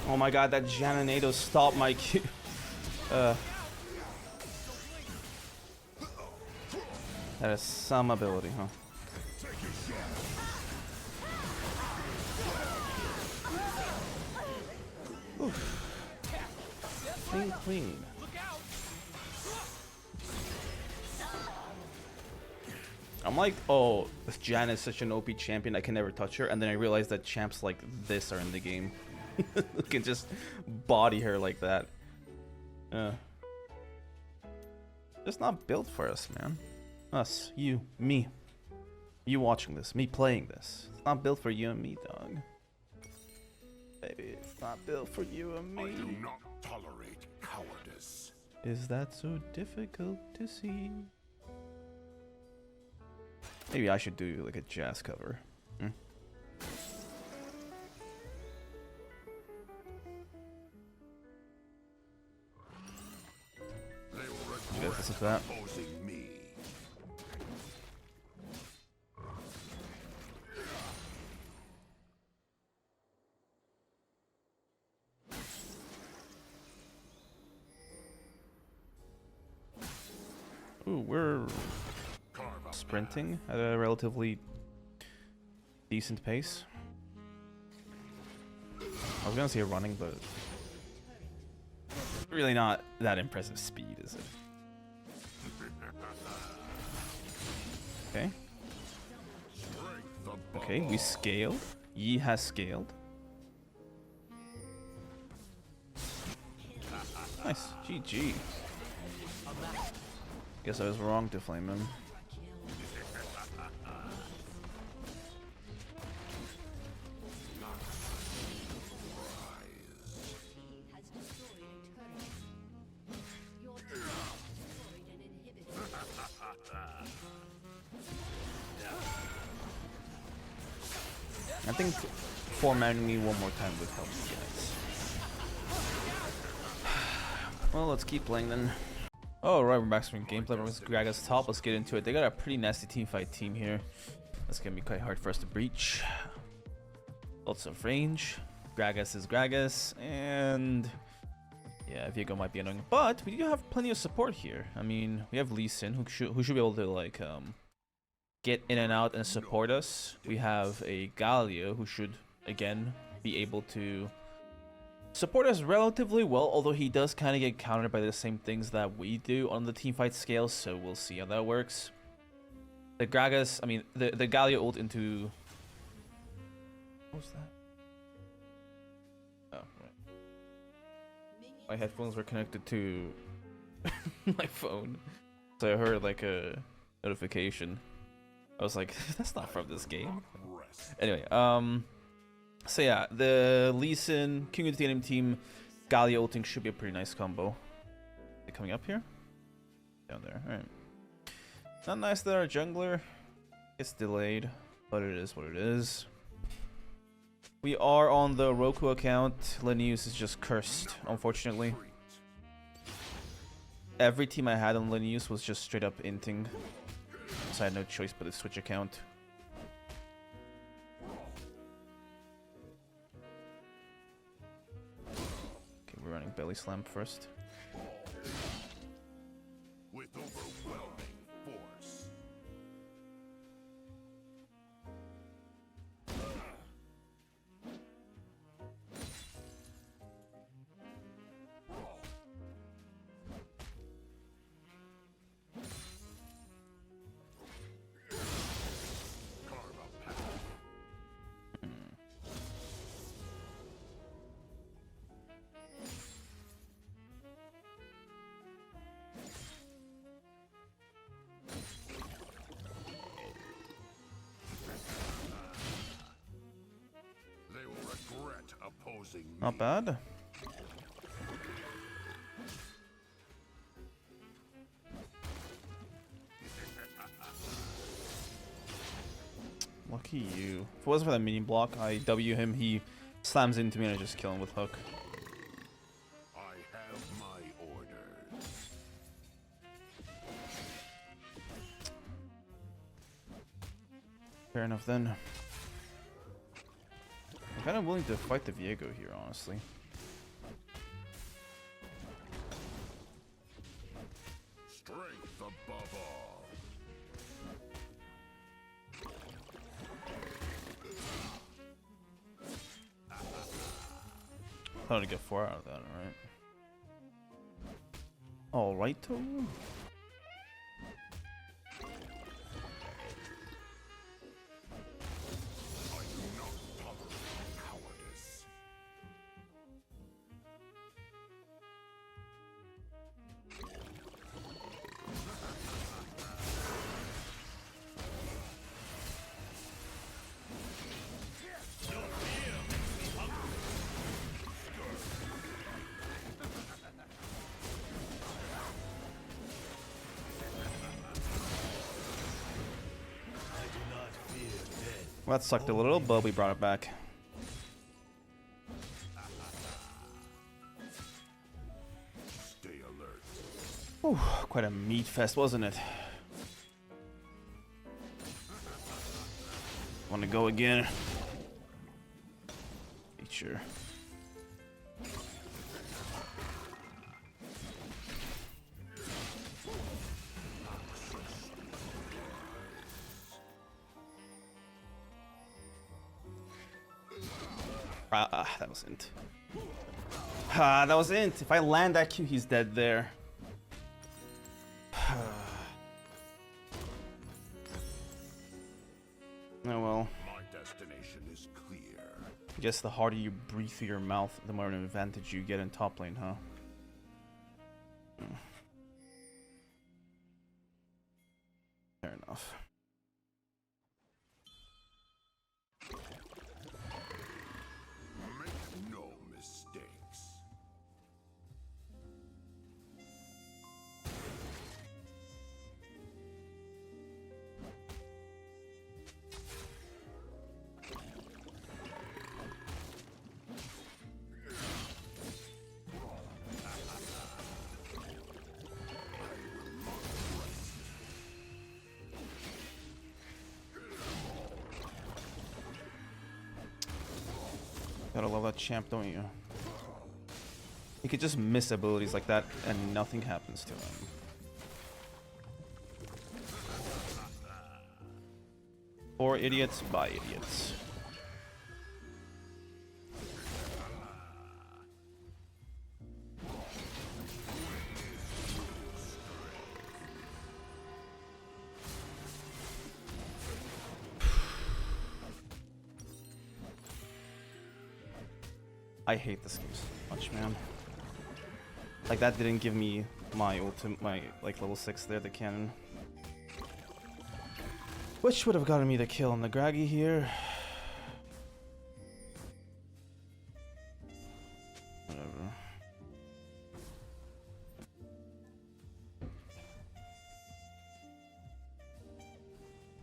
Oh my god, that Janonado stopped my Q. That is some ability, huh? Oof. Clean, clean. I'm like, oh, this Jan is such an OP champion, I can never touch her. And then I realized that champs like this are in the game. You can just body her like that. It's not built for us, man. Us, you, me. You watching this, me playing this. It's not built for you and me, dog. Baby, it's not built for you and I do me. not tolerate cowardice. Is that so difficult to see? Maybe I should do like a jazz cover. Hmm? They will You guys regret listen to that? opposing me. Ooh, we're Carve a sprinting at a relatively decent pace. I was gonna say running, but really not that impressive speed, is it? Okay. Okay, we scaled. Yi has scaled. Nice. GG. Guess I was wrong to flame him. Has destroyed a turret. Your team has destroyed an inhibitor. I think formatting me one more time would help you guys. Well, let's keep playing then. Alright, we're back from gameplay. We're Gragas top. Let's get into it. They got a pretty nasty teamfight team here. That's gonna be quite hard for us to breach. Lots of range. Gragas is Gragas, and yeah, Viego might be annoying, but we do have plenty of support here. I mean, we have Lee Sin, who should be able to like get in and out and support us. We have a Galio, who should again be able to support us relatively well, although he does kind of get countered by the same things that we do on the teamfight scale, so we'll see how that works. The Gragas, I mean, the Galio ult into... What was that? Oh, right. My headphones were connected to my phone, so I heard like a notification. I was like, that's not from this game. Anyway, so yeah, the Lee Sin, King of the enemy team, Galio ulting should be a pretty nice combo. They coming up here? Down there, alright. Not nice that our jungler gets delayed, but it is what it is. We are on the Roku account. Linus is just cursed, unfortunately. Every team I had on Linus was just straight up inting, so I had no choice but to switch account. Okay, we're running belly slam first. With overwhelming force. They will regret opposing me. Not bad. Lucky you. If it wasn't for that mini block, I W him, he slams into me and I just kill him with hook. I have my orders. Fair enough then. I'm kind of willing to fight the Viego here, honestly. Strength above all. Thought I'd get 4 out of that, alright. Alright. I do not tolerate cowardice. Well, that sucked a little, but we brought it back. Stay alert. Whew, quite a meat fest, wasn't it? Want to go again? Sure. That was int. That was int. If I land that Q, he's dead there. Oh well. My destination is clear. I guess the harder you breathe through your mouth, the more of an advantage you get in top lane, huh? Fair enough. Make no mistakes. Gotta love that champ, don't you? He could just miss abilities like that and nothing happens to him. For idiots, by idiots. I hate this game so much, man. Like, that didn't give me my ultimate, my, like, level 6 there, the cannon. Which would have gotten me the kill on the Graggy here. Whatever.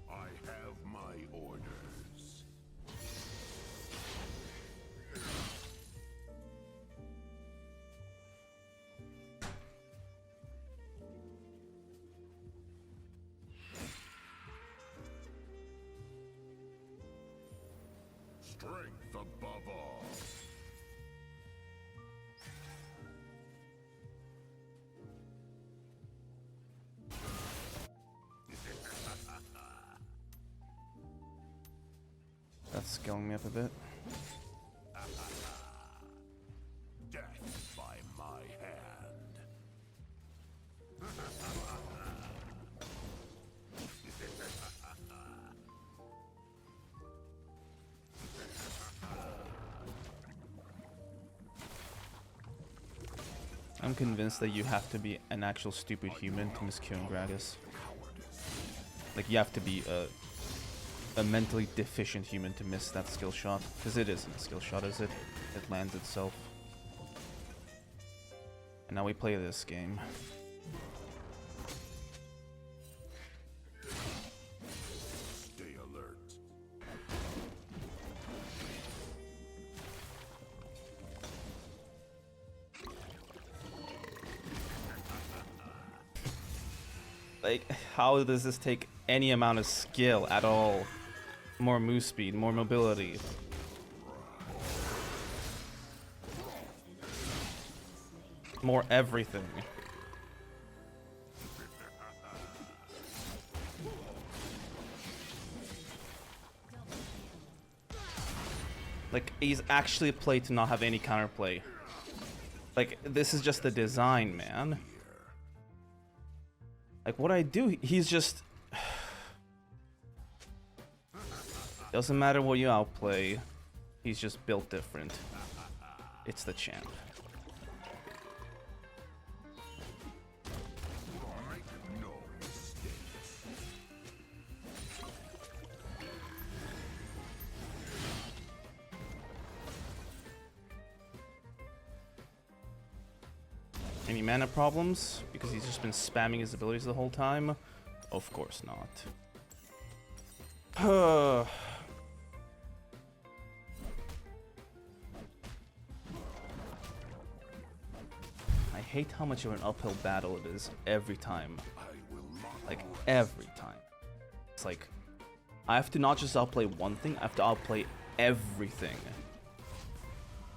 I have my orders. Strength above all. That's scaling me up a bit. Death by my hand. I'm convinced that you have to be an actual stupid human to miss killing Gragas. Like, you have to be a mentally deficient human to miss that skill shot. Because it isn't a skill shot, is it? It lands itself. And now we play this game. Stay alert. Like, how does this take any amount of skill at all? More move speed, more mobility. More everything. Like, he's actually played to not have any counterplay. Like, this is just the design, man. Like, what I do, he's just... Doesn't matter what you outplay, he's just built different. It's the champ. Make no mistakes. Any mana problems? Because he's just been spamming his abilities the whole time? Of course not. I hate how much of an uphill battle it is every time. I will not. Like, every time. It's like, I have to not just outplay one thing, I have to outplay everything.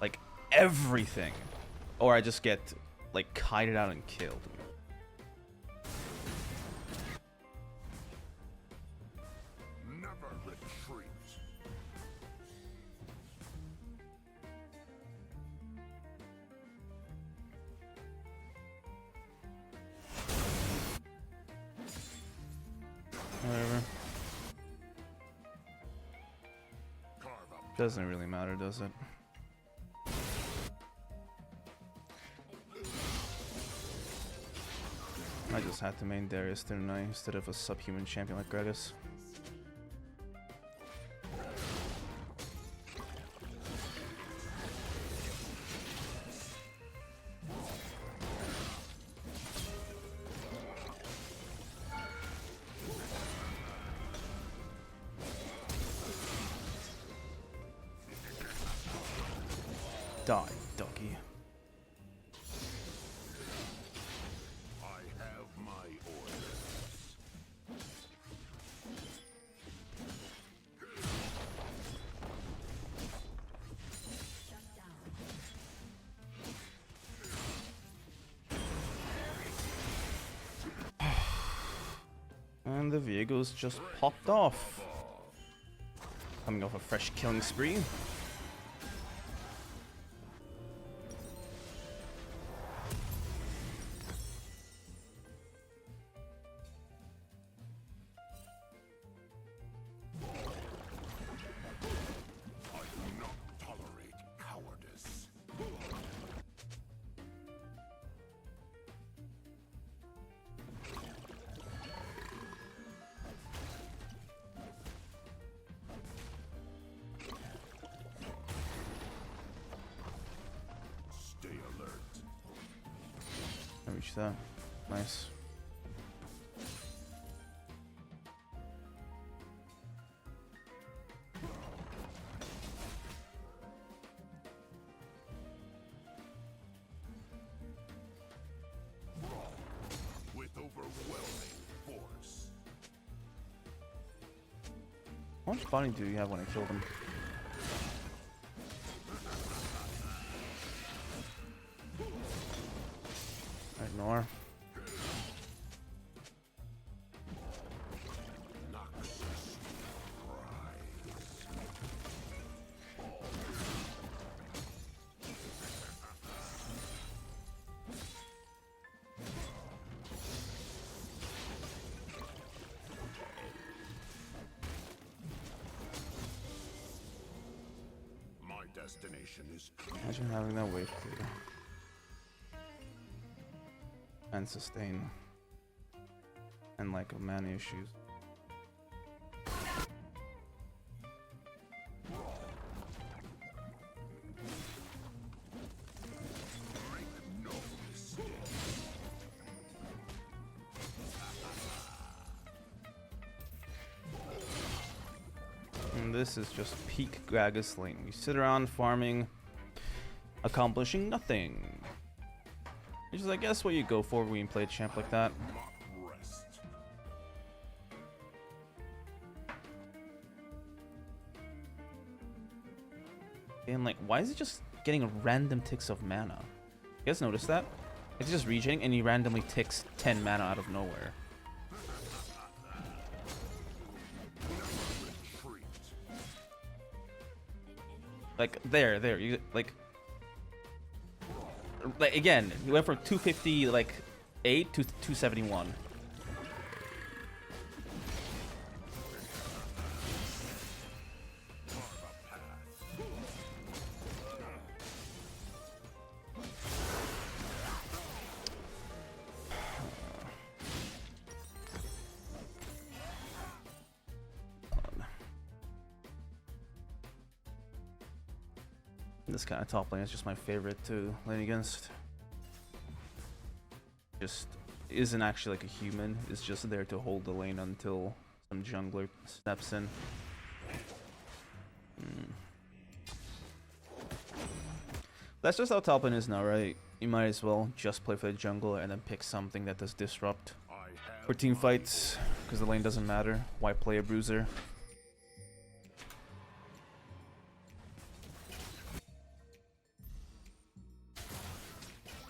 Like, everything. Or I just get, like, kited out and killed. Never retreat. Whatever. Carve up. Doesn't really matter, does it? I just had to main Darius, didn't I? Instead of a subhuman champion like Gragas. Die, doggy. I have my orders. And the Viego's just popped off. Coming off a fresh killing spree. I reached that. Nice. With overwhelming force. How much body do you have when I killed him? Ignore. My destination is Imagine having that wave clear. And sustain. And like a mana issues. no mistake. And this is just peak Gragas lane. We sit around farming, accomplishing nothing. Which is, I guess, what you go for when you play a champ like that. Not rest. And like, why is it just getting random ticks of mana? You guys notice that? It's just regenerating and he randomly ticks 10 mana out of nowhere. Retreat. Like, there, you, like again, he went from 250, like, 8 to 271. This kind of top lane is just my favorite to lane against. Just isn't actually like a human. It's just there to hold the lane until some jungler steps in. That's just how top lane is now, right? You might as well just play for the jungler and then pick something that does disrupt for team fights, because the lane doesn't matter. Why play a bruiser?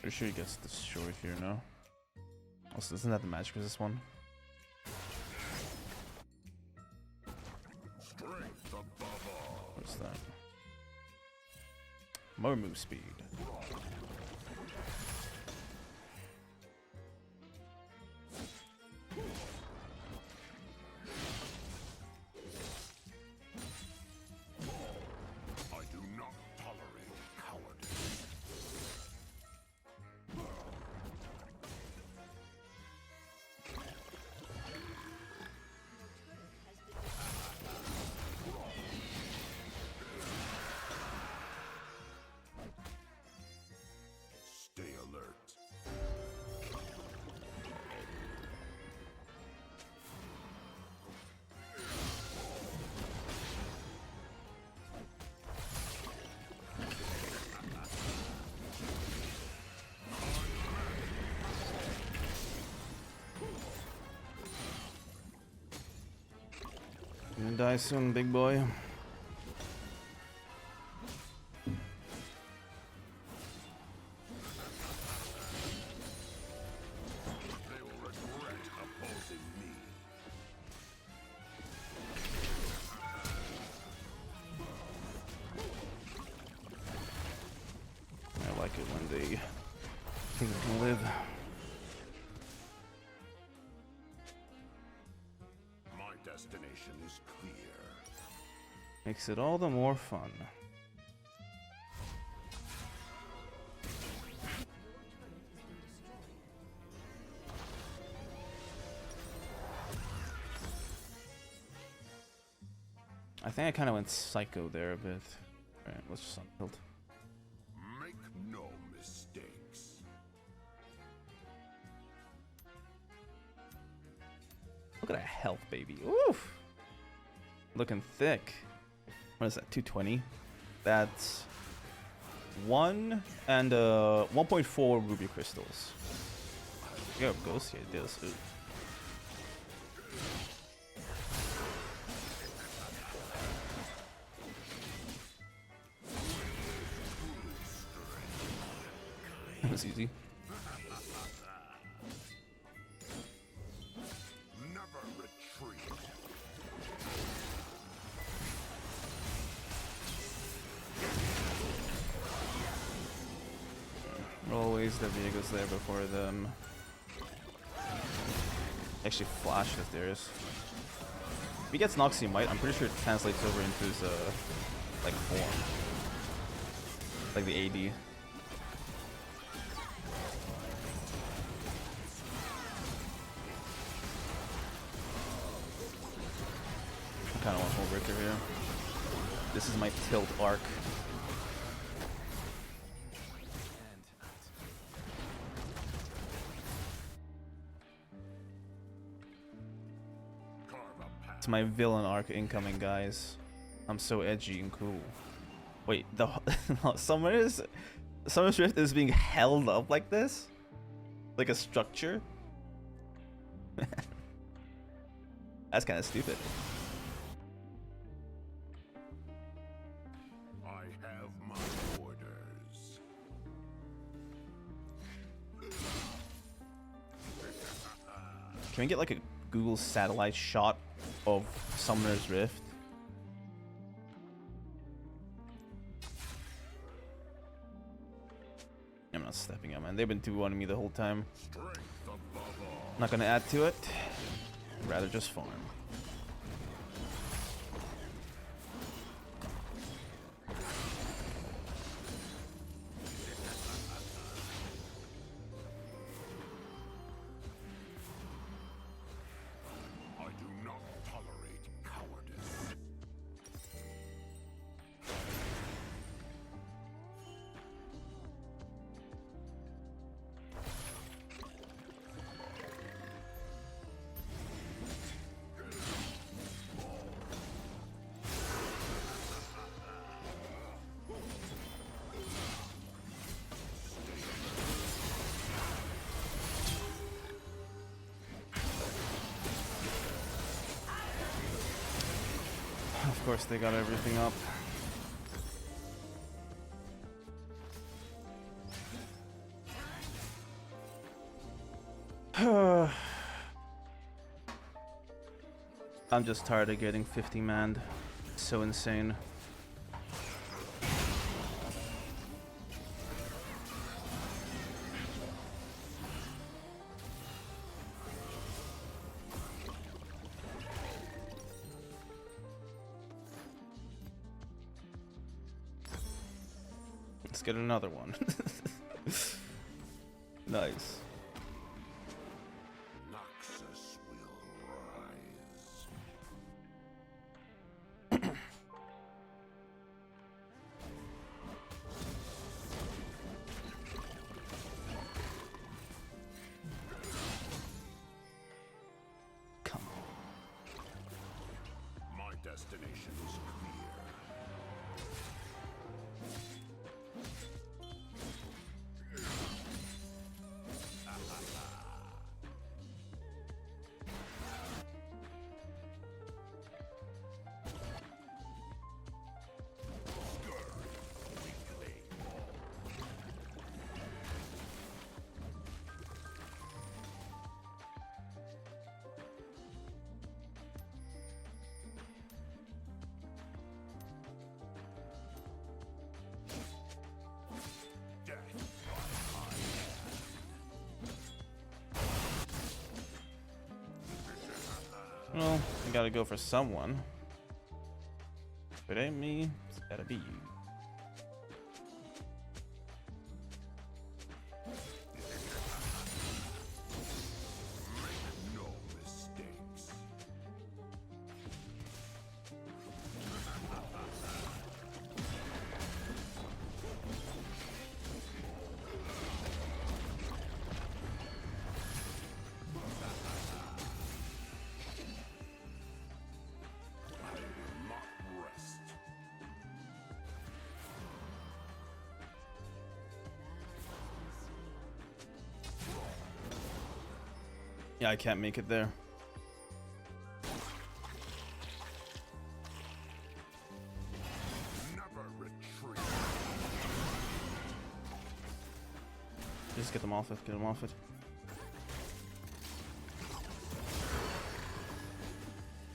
Pretty sure he gets destroyed here, no? Also, isn't that the magic of this one? Strength above all. What's that? More move speed. I do not tolerate cowardice. Stay alert. You're gonna die soon, big boy. They will regret opposing me. destination is clear. Makes it all the more fun. I think I kind of went psycho there a bit. Alright, let's just unbuild. Make no mistakes. Look at that health, baby. Oof! Looking thick. What is that, 220? That's 1 and 1.4 ruby crystals. You got a ghost here, this. Ooh. That was easy. Never retreat. Always the Viego's there before them. Actually, Flash if there is. If he gets Noxie Might, I'm pretty sure it translates over into his like form, like the AD. I kind of want more breaker here. This is my tilt arc. It's my villain arc incoming, guys. I'm so edgy and cool. Wait, the Summoner's Rift is being held up like this? Like a structure? That's kind of stupid. I have my orders. Can we get like a Google satellite shot of Summoner's Rift? I'm not stepping up, man. They've been 2-1 me the whole time. Strength above all. Not gonna add to it. Rather just farm. I do not tolerate cowardice. Of course, they got everything up. I'm just tired of getting 50 manned. It's so insane. Let's get another one. Nice. Noxus will rise. Come on. My destination is clear. Well, I gotta go for someone. If it ain't me, it's gotta be you. No mistakes. I will not rest. Yeah, I can't make it there. Never retreat. Just get them off it. Get them off it.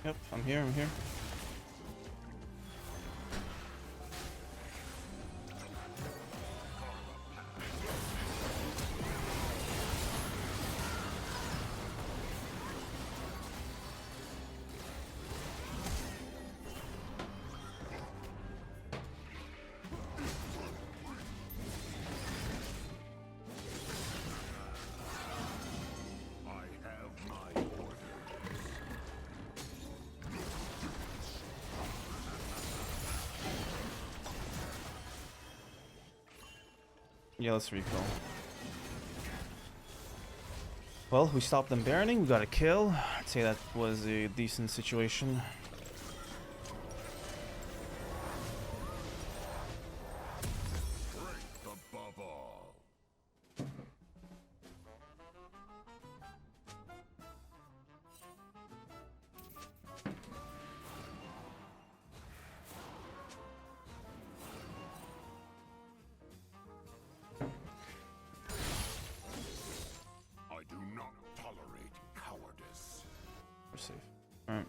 Yep, I'm here. I'm here. I have my orders. Yeah, let's recall. Well, we stopped them baroning. We got a kill. I'd say that was a decent situation. Strength above all. I do not tolerate cowardice. We're safe. Alright.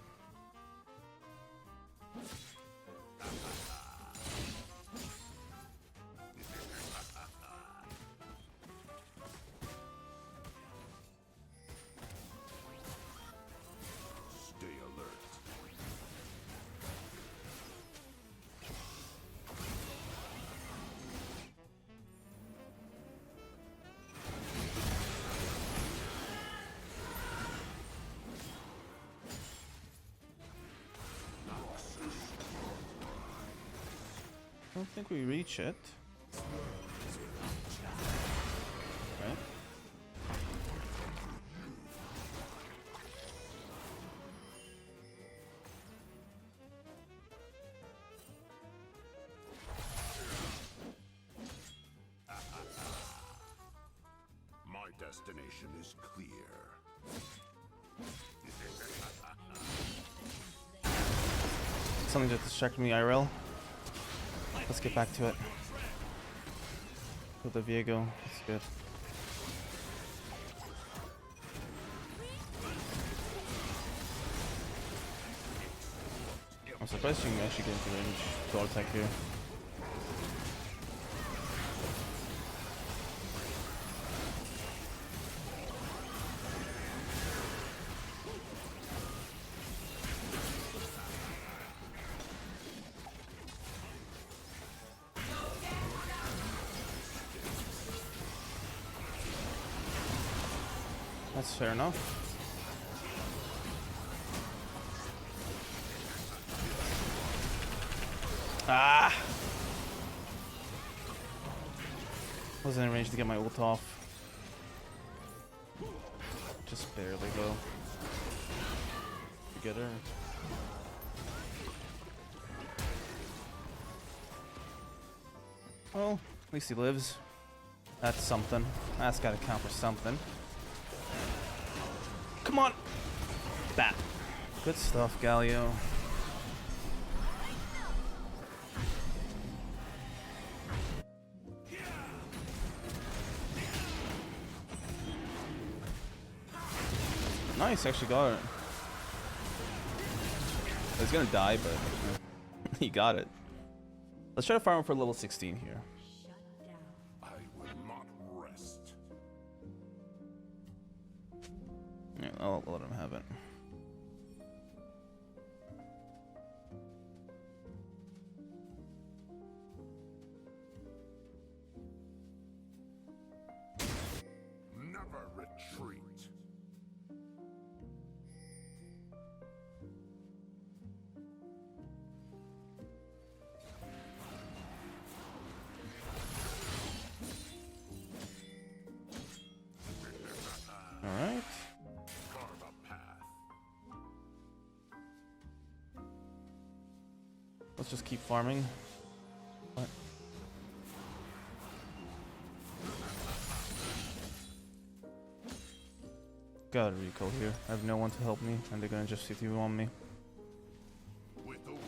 Stay alert. I don't think we reach it. Right. My destination is clear. Something that distracted me, IRL. Let's get back to it. With the Viego, it's good. I'm surprised you can actually get into range to attack here. That's fair enough. Ah! Wasn't in range to get my ult off. Just barely though. Get her. Well, at least he lives. That's something. That's gotta count for something. Come on! Bat. Good stuff, Galio. Nice, actually got it. I was gonna die, but he got it. Let's try to farm for level 16 here. Shut down. I will not rest. Yeah, I'll let him have it. Let's just keep farming. What? Gotta recall here. I have no one to help me, and they're gonna just sit you on me. With the world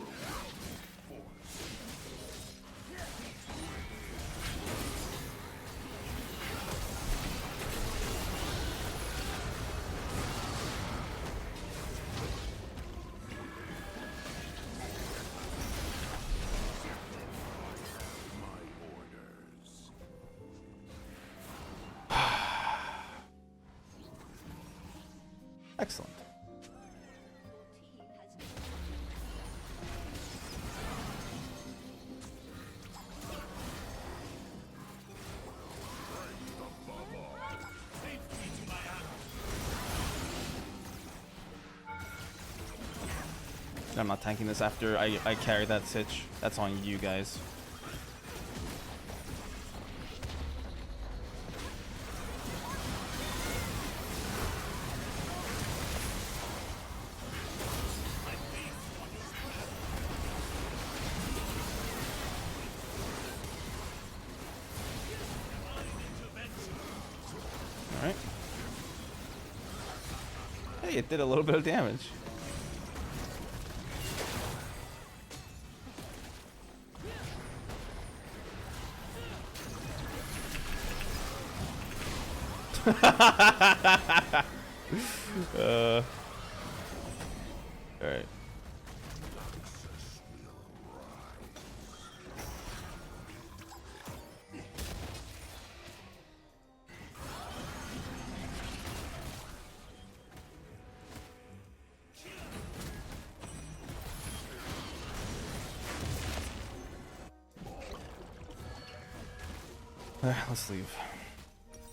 Excellent. I'm not tanking this after I carry that sitch. That's on you guys. Alright. Hey, it did a little bit of damage. Alright. Let's leave.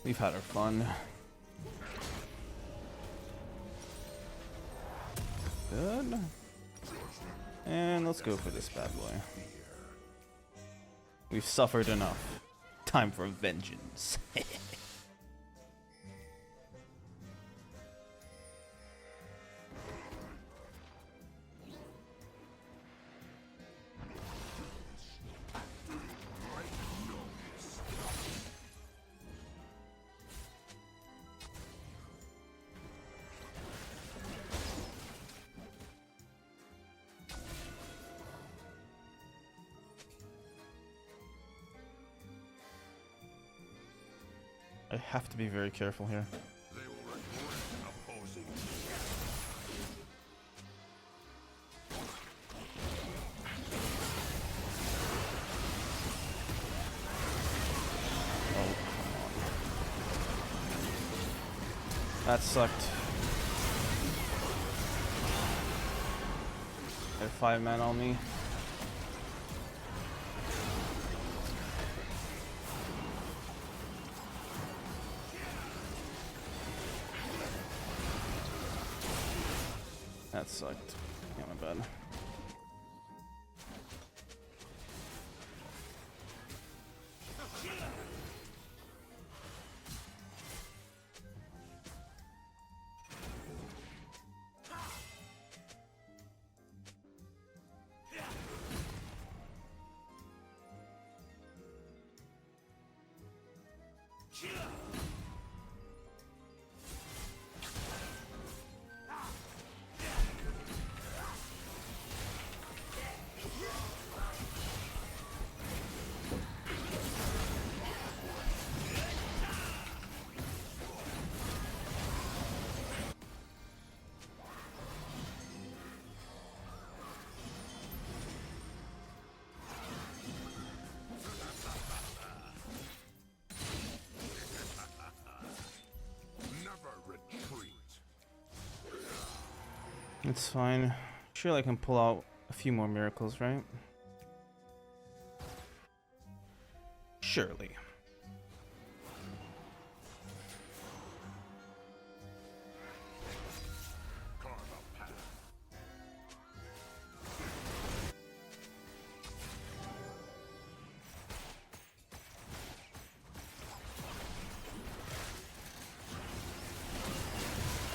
We've had our fun. Good. And let's go for this bad boy. We've suffered enough. Time for vengeance. I have to be very careful here. they will regret opposing me. Oh, come on. That sucked. They have 5 men on me. That sucked. Yeah, my bad. Never retreat. It's fine. Surely I can pull out a few more miracles, right? Surely. Karma path.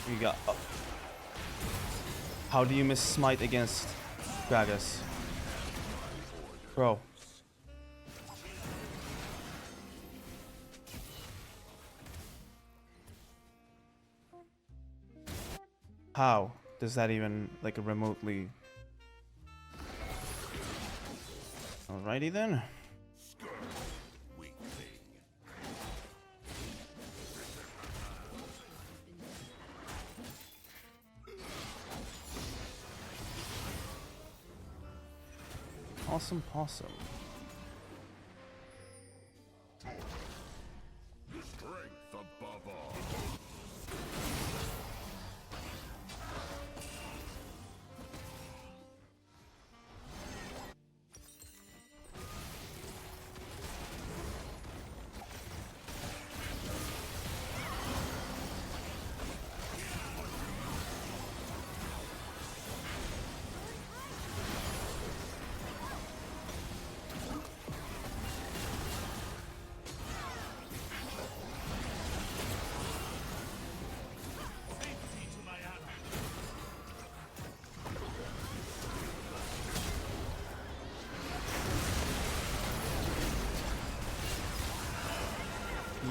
You got. Oh. How do you miss smite against Gragas? Bro. How does that even, like, remotely... Alrighty then. Awesome possum. Strength above all.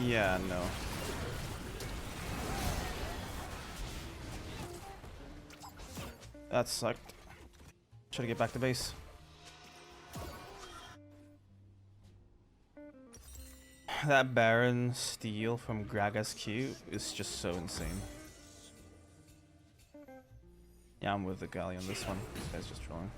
Yeah, no. That sucked. Try to get back to base. That Baron steal from Gragas Q is just so insane. Yeah, I'm with the Akali on this one. This guy's just trolling.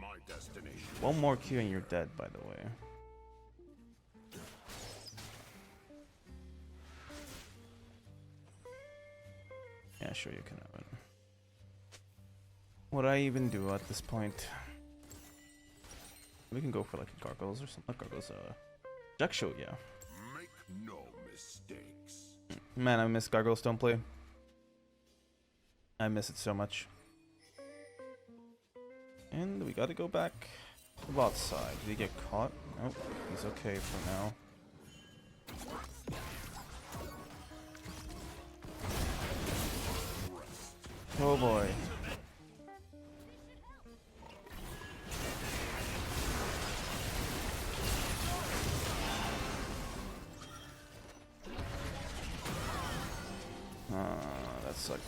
My destination. One more Q and you're dead, by the way. Yeah, sure you can have it. What I even do at this point? We can go for like gargoyles or something. Not gargoyles, Jack show, yeah. Make no mistakes. Man, I miss gargoyles don't play. I miss it so much. And we gotta go back to the bot side. Did he get caught? Nope, he's okay for now. Oh boy. That sucked.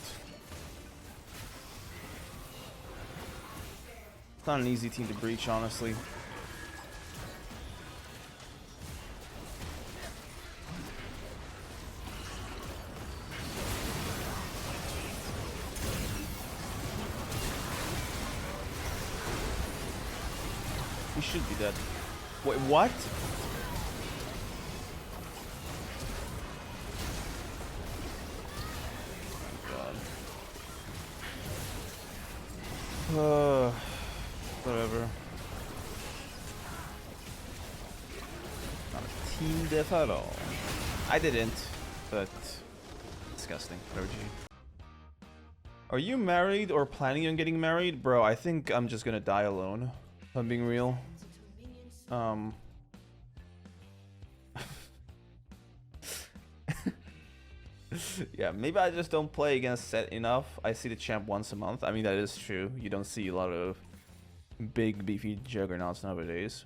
It's not an easy team to breach, honestly. He should be dead. Wait, what? Whatever. Not a team death at all. I didn't, but disgusting. Whatever, G. Are you married or planning on getting married? Bro, I think I'm just gonna die alone, if I'm being real. Yeah, maybe I just don't play against Set enough. I see the champ once a month. I mean, that is true. You don't see a lot of big, beefy juggernauts nowadays.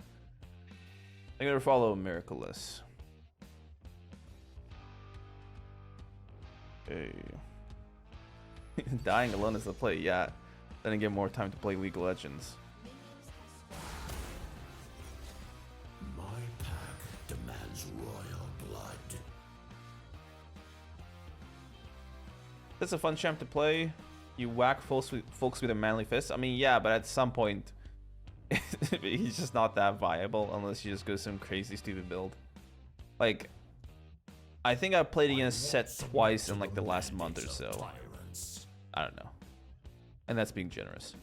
I'm gonna follow Miraculous. Okay. Dying alone is the play, yeah. Then I get more time to play League of Legends. My pack demands royal blood. That's a fun champ to play. You whack folks with a manly fist. I mean, yeah, but at some point, he's just not that viable unless you just go some crazy stupid build. Like, I think I played against Set twice in like the last month or so. I don't know. And that's being generous.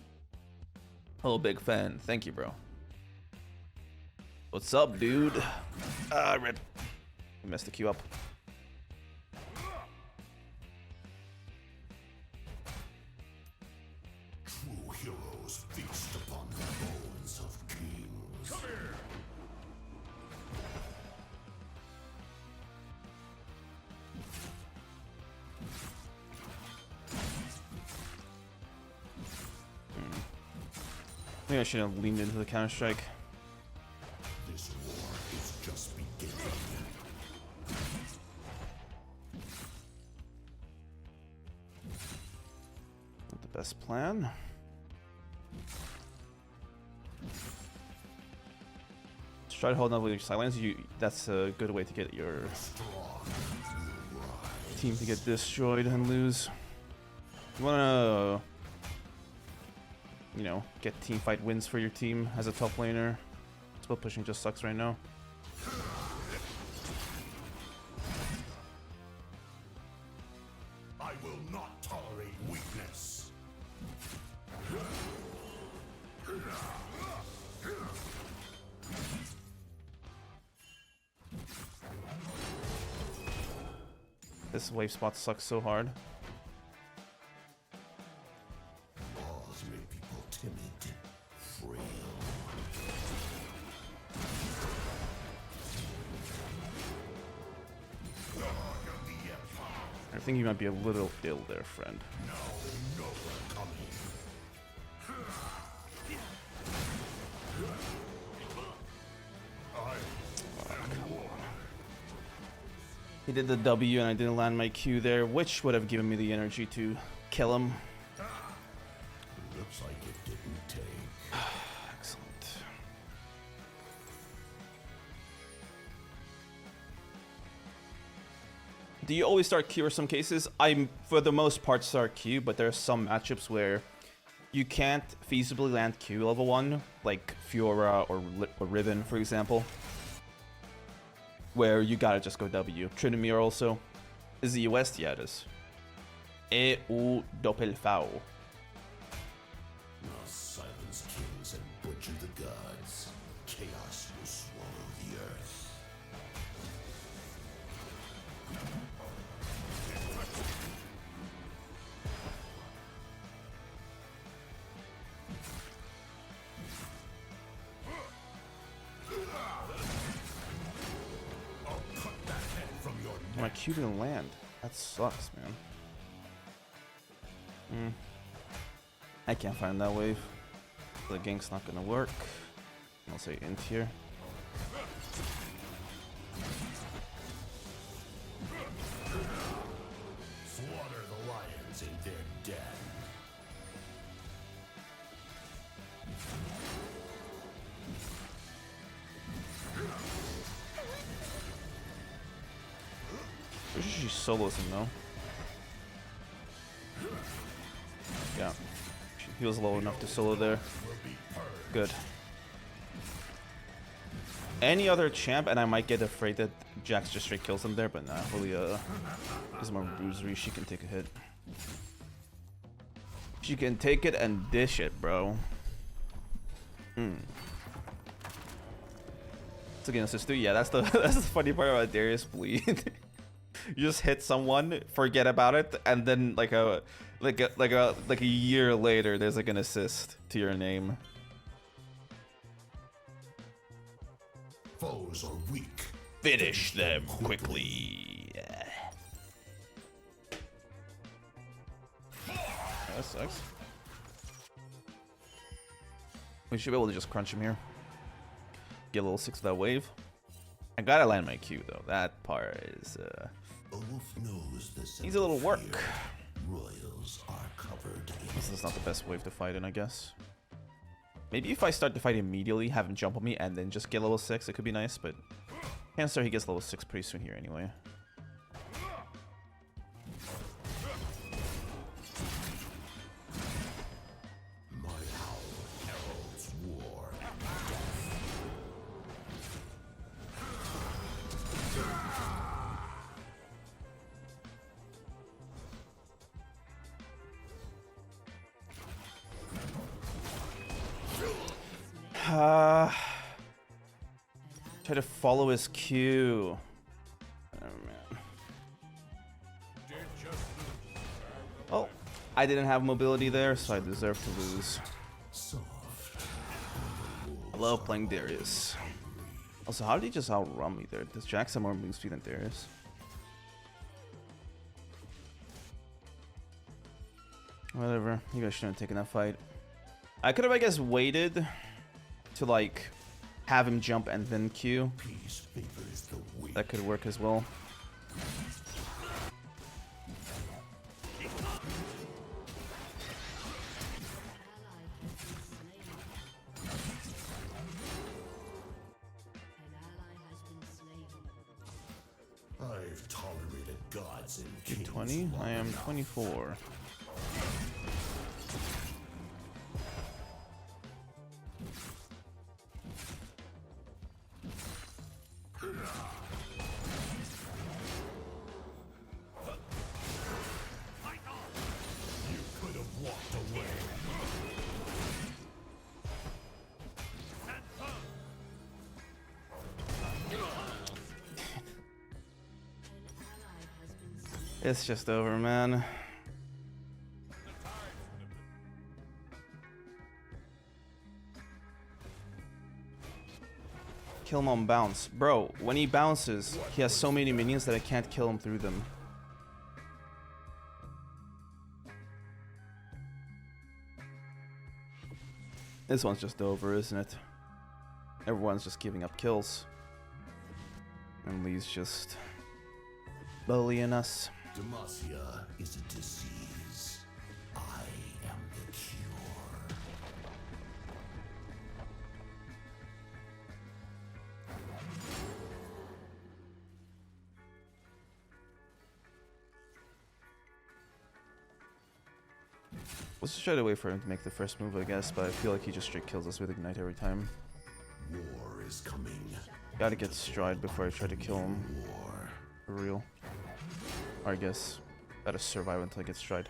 Hello, big fan. Thank you, bro. What's up, dude? Rip. I messed the queue up. True heroes feast upon the bones of kings. Come here. Maybe I should have leaned into the counter strike. This war is just beginning. Not the best plan. Just try to hold on with your silence. That's a good way to get your team to get destroyed and lose. You wanna, you know, get team fight wins for your team as a top laner. Split pushing just sucks right now. I will not tolerate weakness. This wave spot sucks so hard. Laws make people timid, frail. I think you might be a little ill there, friend. No one coming. He did the W and I didn't land my Q there, which would have given me the energy to kill him. Looks like it didn't take. Excellent. Do you always start Q or some cases? I'm, for the most part, start Q, but there are some matchups where you can't feasibly land Q level 1, like Fiora or Riven, for example, where you gotta just go W. Trinimir also. Is the US? Yeah, it is. EU Doppelfau. I'll silence kings and butcher the gods. Chaos will swallow the earth. I'll cut that head from your neck. My Q didn't land. That sucks, man. I can't find that wave. The gank's not gonna work. I'll say int here. Slaughter the lions in their den. Pretty sure she solos him though. Yeah. He was low enough to solo there. Good. Any other champ and I might get afraid that Jax just straight kills him there, but nah, hopefully is more bruisery, she can take a hit. She can take it and dish it, bro. It's again assist 2. Yeah, that's the that's the funny part about Darius bleed. You just hit someone, forget about it, and then like a year later, there's like an assist to your name. Foes are weak. Finish them quickly. Yeah. That sucks. We should be able to just crunch him here. Get a little 6 of that wave. I gotta land my Q though. That part is A wolf knows the needs a little work. Royals are covered in This is not the best wave to fight in, I guess. Maybe if I start the fight immediately, have him jump on me, and then just get level 6, it could be nice, but chances are he gets level 6 pretty soon here anyway. my howl heralds war. Try to follow his cue. Oh man. Oh, I didn't have mobility there, so I deserve to lose. Soft. I love playing Darius. Also, how did he just outrun me there? Does Jax have more move speed than Darius? Whatever. Maybe I shouldn't have taken that fight. I could have, I guess, waited to like have him jump and then Q. Peace favors the weak. That could work as well. I've tolerated gods and kings. 20. I am 24. You could have walked away. It's just over, man. Kill him on bounce. Bro, when he bounces, he has so many minions that I can't kill him through them. This one's just over, isn't it? Everyone's just giving up kills. And Lee's just bullying us. Demacia is a disease. I am the cure. Let's just try to wait for him to make the first move, I guess, but I feel like he just straight kills us with Ignite every time. War is coming. Gotta get Stride before I try to kill him. War. For real. Or I guess, gotta survive until I get Stride.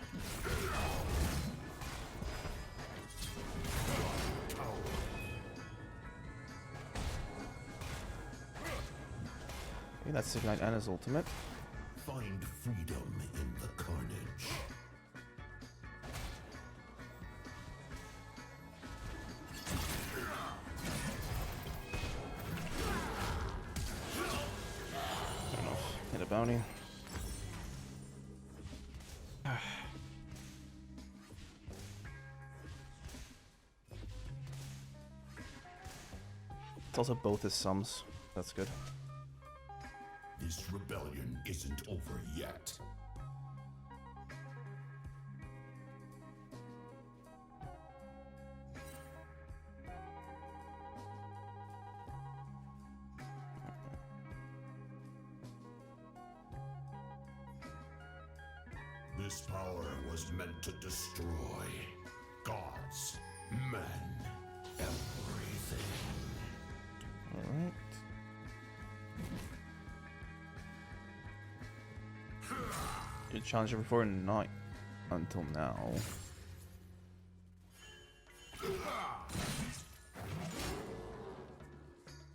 I think that's Ignite and his ultimate. Find freedom in the carnage. Hit a bounty. It's also both his sums. That's good. This rebellion isn't over yet. This power was meant to destroy gods, men, everything. Alright. You challenged her before? Not until now.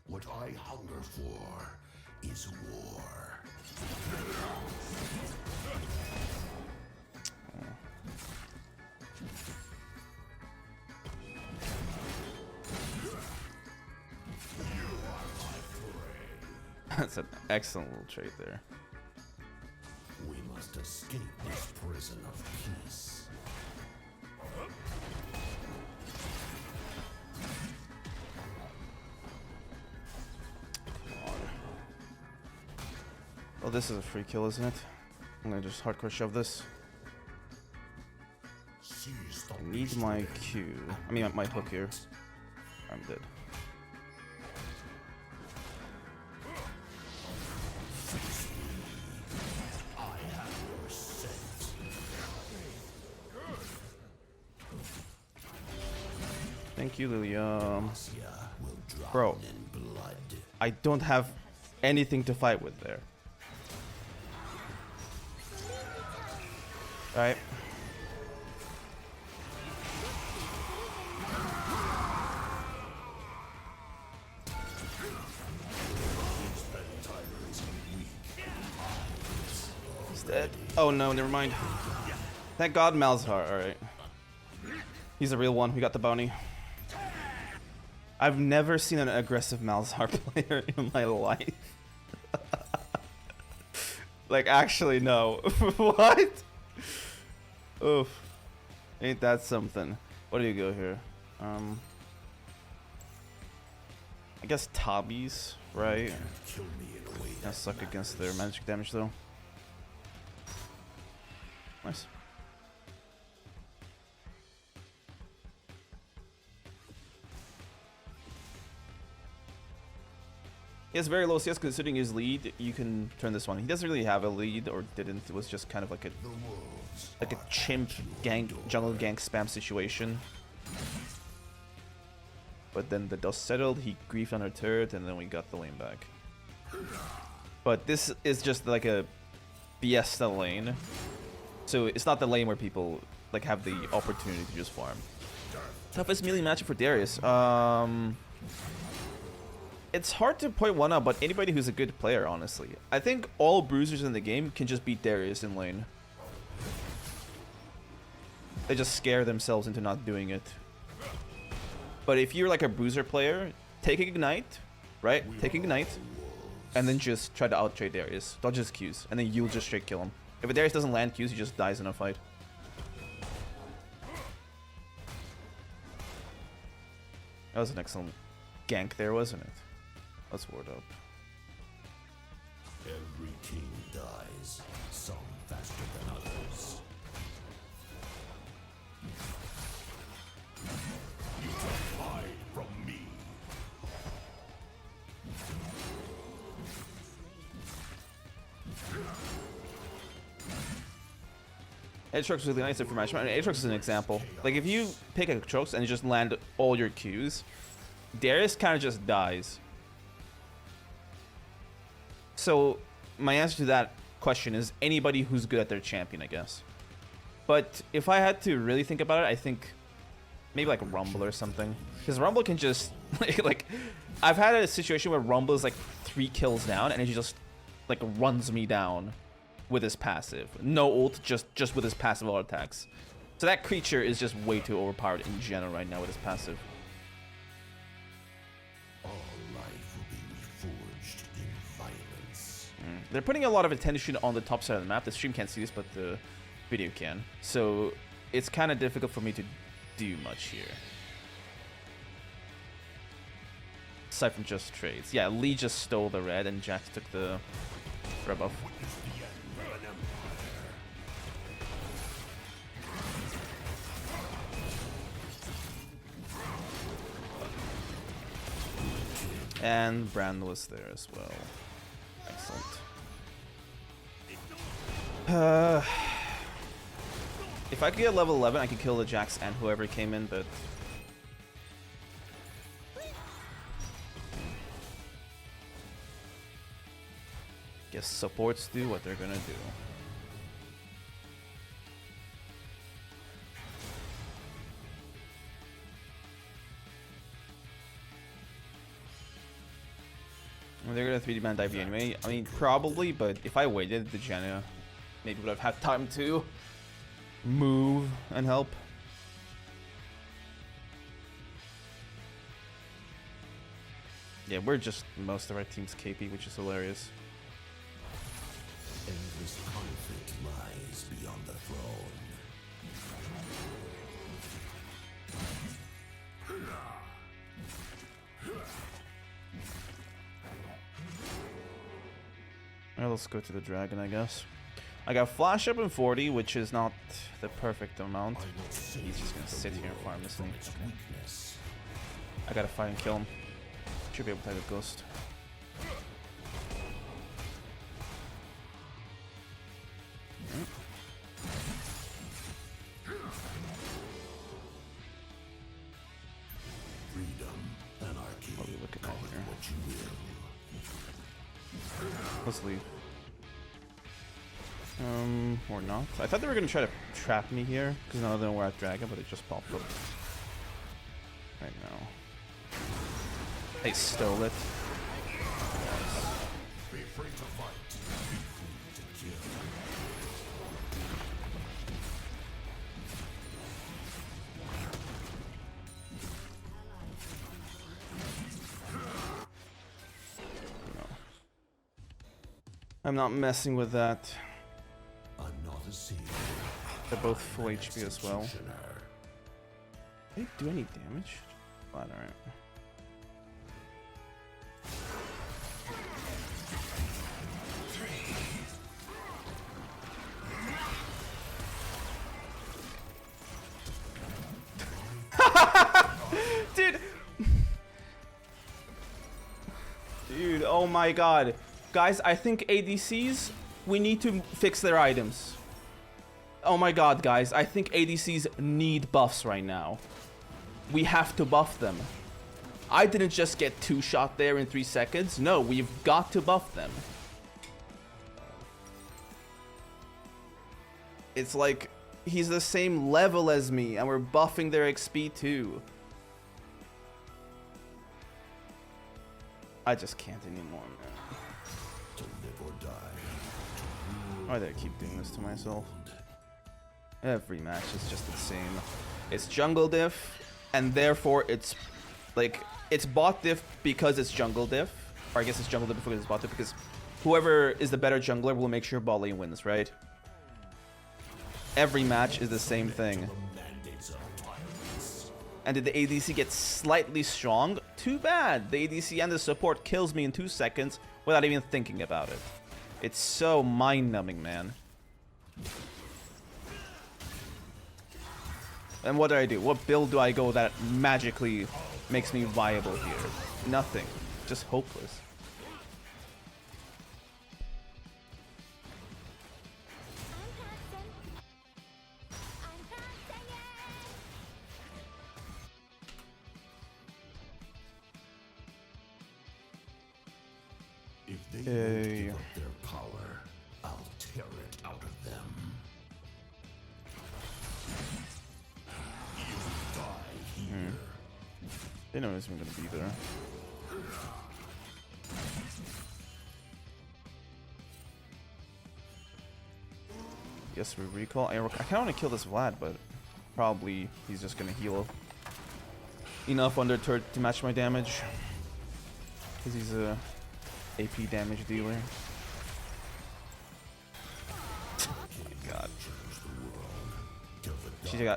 What I hunger for is war. That's an excellent little trait there. We must escape this prison of peace. Oh, this is a free kill, isn't it? I'm gonna just hardcore shove this. Seize the I need beast my within Q. and I mean, my hook hunt. here. I'm dead. I have your scent. Thank you, Lilia. Demacia will drown Bro. in blood. I don't have anything to fight with there. Alright. He's dead. Oh no, never mind. Thank God Malzahar, alright. He's a real one, we got the bounty. I've never seen an aggressive Malzahar player in my life. Like, actually, no. What? Oof. Ain't that something? What do you go here? I guess Tabis, right? Kill me in a way Gonna suck against their magic damage though. Nice. He has very low CS considering his lead. You can turn this one. He doesn't really have a lead, or didn't. It was just kind of like a chimp gank, jungle gank spam situation. But then the dust settled. He griefed on her turret, and then we got the lane back. But this is just like a Fiesta lane, so it's not the lane where people like have the opportunity to just farm. Toughest melee matchup for Darius. It's hard to point one out, but anybody who's a good player, honestly. I think all bruisers in the game can just beat Darius in lane. They just scare themselves into not doing it. But if you're like a bruiser player, take Ignite, right? Take Ignite, and then just try to out-trade Darius. Dodge his Qs, and then you'll just straight kill him. If a Darius doesn't land Qs, he just dies in a fight. That was an excellent gank there, wasn't it? Let's ward up. Every king dies, some faster than others. You can hide from me. Aatrox is really nice information. And Aatrox is an example. Like if you pick Aatrox and you just land all your Qs, Darius kind of just dies. So my answer to that question is anybody who's good at their champion, I guess. But if I had to really think about it, I think maybe like Rumble or something. Because Rumble can just like I've had a situation where Rumble is like 3 kills down and he just like runs me down with his passive. No ult, just with his passive all attacks. So that creature is just way too overpowered in general right now with his passive. All life will be reforged in violence. They're putting a lot of attention on the top side of the map. The stream can't see this, but the video can. So it's kind of difficult for me to do much here. Aside from just trades. Yeah, Lee just stole the red and Jax took the red buff. And Brand was there as well. Excellent. If I could get level 11, I could kill the Jax and whoever came in, but... guess supports do what they're gonna do. They're gonna 3D man dive anyway. I mean, probably, but if I waited, the Janna maybe would have had time to move and help. Yeah, we're just most of our team's KP, which is hilarious. Endless conflict lies beyond the throne. Well, let's go to the dragon, I guess. I got flash up in 40, which is not the perfect amount. He's just gonna sit here and farm this thing. Okay. I gotta fight and kill him. Should be able to have a ghost. Freedom, anarchy. What are we looking at Call it here? what you will. Let's leave. Or not. I thought they were gonna try to trap me here, because none of them were at dragon, but it just popped up. Right now. They stole it. Be free to fight. Be free to kill. No. I'm not messing with that. I'm not a seer. They're both full HP as well. Executioner. Did they do any damage? Fine, alright. Dude! Dude, oh my god. Guys, I think ADCs, we need to fix their items. Oh my god, guys, I think ADCs need buffs right now. We have to buff them. I didn't just get 2-shot there in 3 seconds. No, we've got to buff them. It's like he's the same level as me and we're buffing their XP too. I just can't anymore, man. To live or die. Why do I keep doing this to myself? Every match is just the same. It's jungle diff, and therefore it's like it's bot diff because it's jungle diff, or I guess it's jungle diff because it's bot diff because whoever is the better jungler will make sure bot lane wins, right? Every match is the same thing. And did the ADC get slightly strong? Too bad. The ADC and the support kills me in 2 seconds without even thinking about it. It's so mind-numbing, man. And what do I do? What build do I go that magically makes me viable here? Nothing. Just hopeless. If they Hey. give up their power, I'll tear it out of them. You die here. They know it's even gonna be there. Yes, we recall. I kind of want to kill this Vlad, but probably he's just gonna heal enough under turret to match my damage. Because he's a AP damage dealer. Oh my god.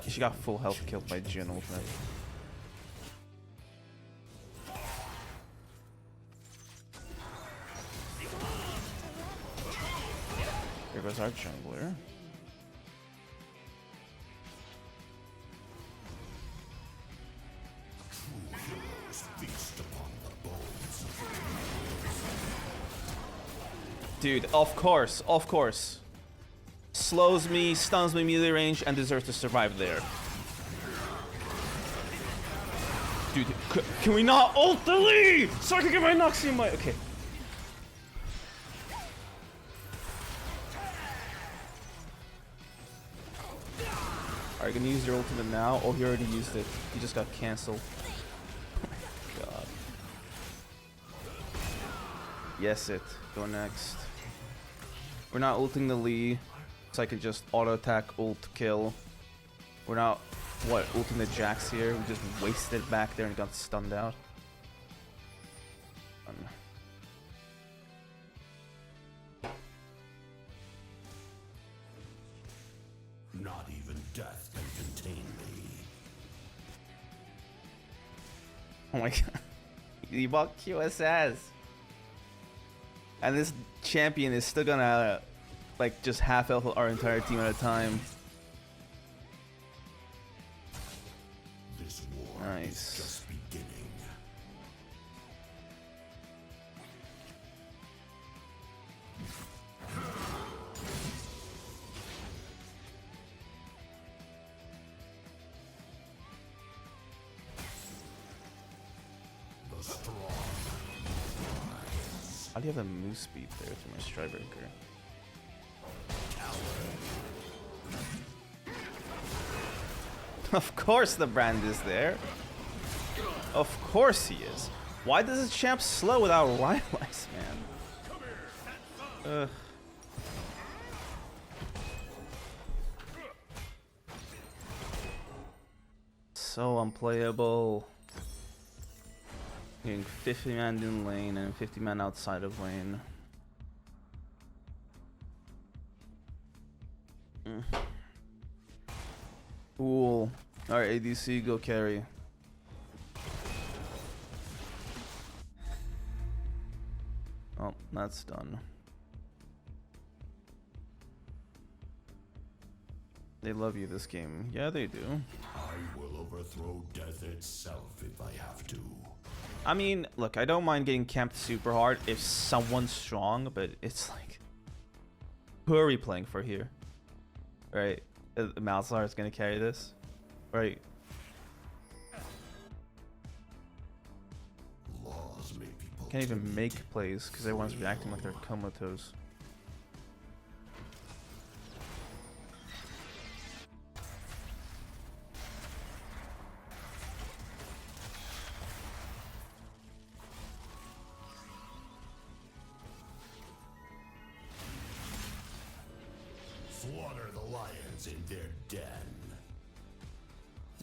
She got full health killed by Jhin ultimate. Here goes our jungler. Dude, of course. Slows me, stuns me melee range, and deserves to survive there. Dude, can we not ult the Lee so I can get my Noxie in my... Okay. Alright, gonna use your ultimate now. Oh, he already used it. He just got cancelled. Oh my god. Yes, it. Go next. We're not ulting the Lee, so I can just auto attack, ult, kill. We're not, what, ulting the Jax here? We just wasted it back there and got stunned out. Not even death can contain me. Oh my god. He bought QSS. And this champion is still gonna, like, just half health our entire team at a time. This war Nice. is just beginning. The strong. How do you have a move speed there through my Strybreaker? Of course the brand is there. Of course he is. Why does this champ slow without Rhylice, man? Ugh. So unplayable. Getting 50 man in lane and 50 man outside of lane. Cool. Alright, ADC, go carry. Oh, that's done. They love you this game. Yeah, they do. I will overthrow death itself if I have to. I mean, look, I don't mind getting camped super hard if someone's strong, but it's like, who are we playing for here? Right? Malzahar is going to carry this. Right? Laws make people Can't even make plays because everyone's reacting like they're comatose. slaughter the lions in their den.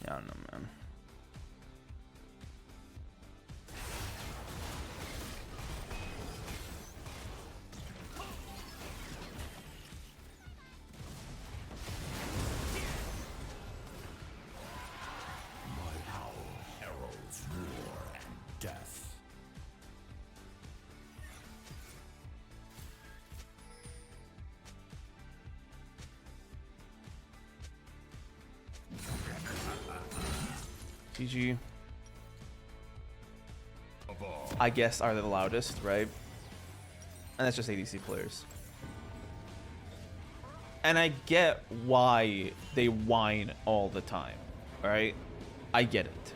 Yeah, I don't know, man. My howl heralds war and death. GG. I guess are the loudest, right? And that's just ADC players. And I get why they whine all the time, alright? I get it.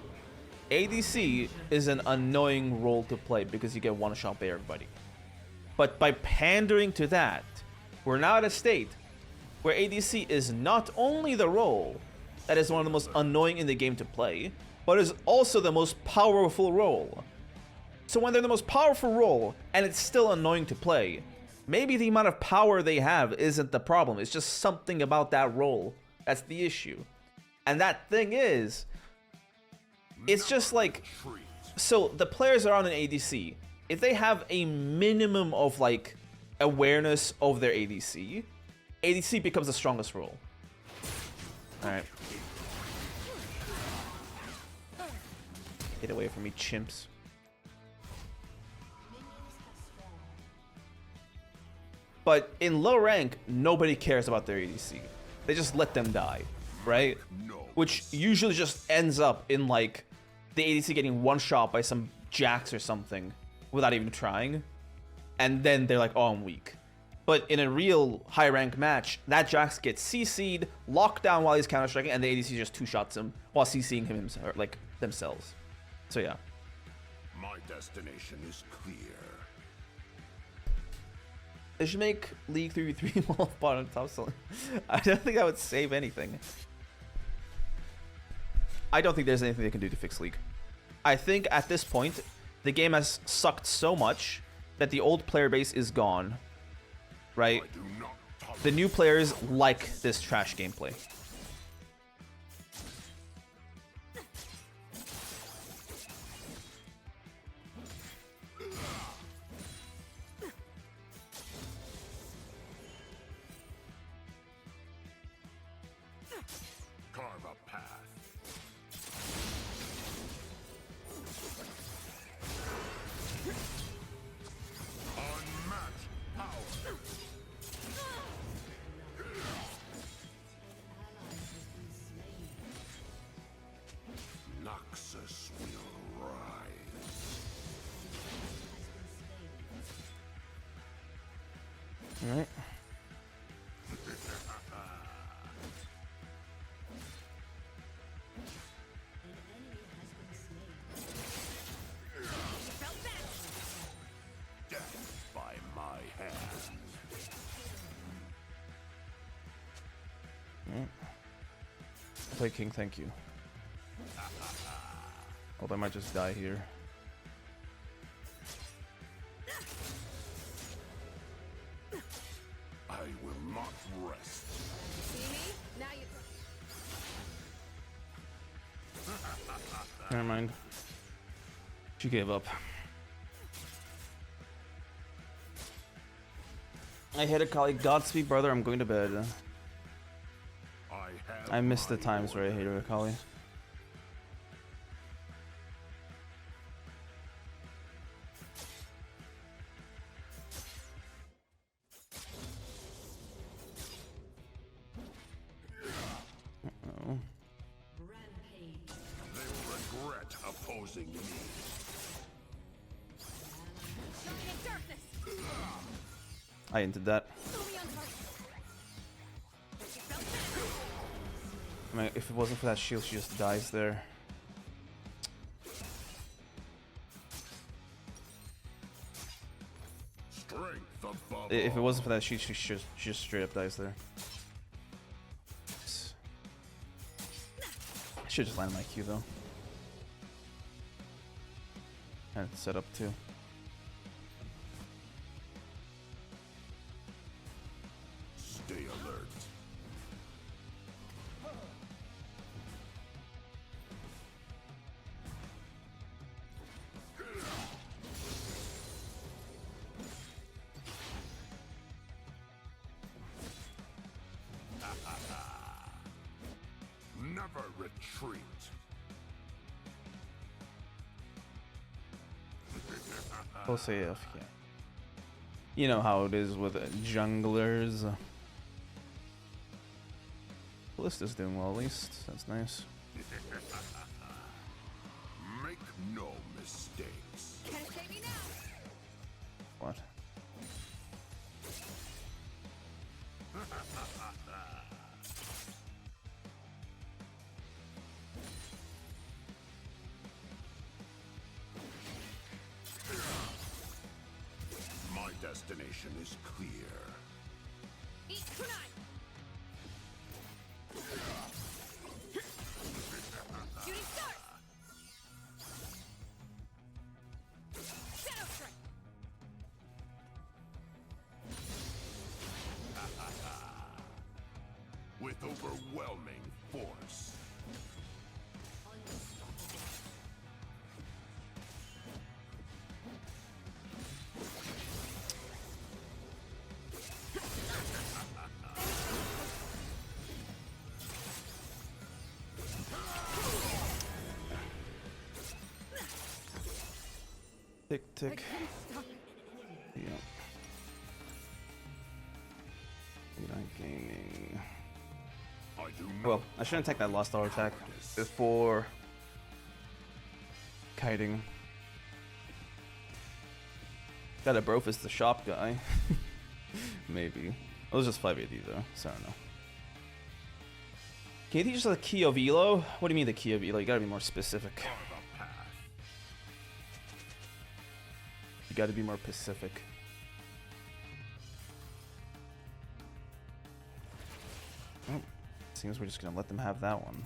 ADC is an annoying role to play because you get one shot by everybody. But by pandering to that, we're now at a state where ADC is not only the role that is one of the most annoying in the game to play, but is also the most powerful role. So when they're the most powerful role and it's still annoying to play, maybe the amount of power they have isn't the problem. It's just something about that role that's the issue. And that thing is, it's just like, so the players are on an ADC. If they have a minimum of like awareness of their ADC, ADC becomes the strongest role. Alright. Get away from me, chimps. But in low rank, nobody cares about their ADC. They just let them die, right? Which usually just ends up in like the ADC getting one shot by some Jax or something without even trying. And then they're like, oh, I'm weak. But in a real high rank match, that Jax gets CC'd, locked down while he's counter striking, and the ADC just two shots him while CCing him or like themselves. So yeah. My destination is clear. They should make League 3v3 more bottom top selling. I don't think that would save anything. I don't think there's anything they can do to fix League. I think at this point, the game has sucked so much that the old player base is gone. Right? The new players like this trash gameplay. Carve a path. Unmatched power. Noxus will rise. All right. Death by my hand. Play King, thank you. Although I might just die here. I will not rest. See me? Now you. Never mind. She gave up. I hit Akali. Godspeed, brother. I'm going to bed. I have I miss the my times where I hated orders. Akali. I entered that. Fully on target. I mean, if it wasn't for that shield, she just dies there. Strength above If it all. wasn't for that shield, she just straight up dies there. I should just land my Q though. And it's set up too. Stay alert. Never retreat. Close AF, yeah. You know how it is with junglers. Ballista's doing well at least. That's nice. Make no mistakes. Can't save me now. What? My destination is clear. Eat kunai. Shooting stars. Shadow strike. With overwhelming force. Tick I tick. couldn't stop it. Yeah. Gaming. I do not Well, I shouldn't take that lost auto attack before kiting. Got a Brofist the shop guy. Maybe. It was just 5AD though, so I don't know. Can you teach us the key of Elo? What do you mean the key of Elo? You gotta be more specific. follow the path. You gotta be more specific. Oh, seems we're just gonna let them have that one.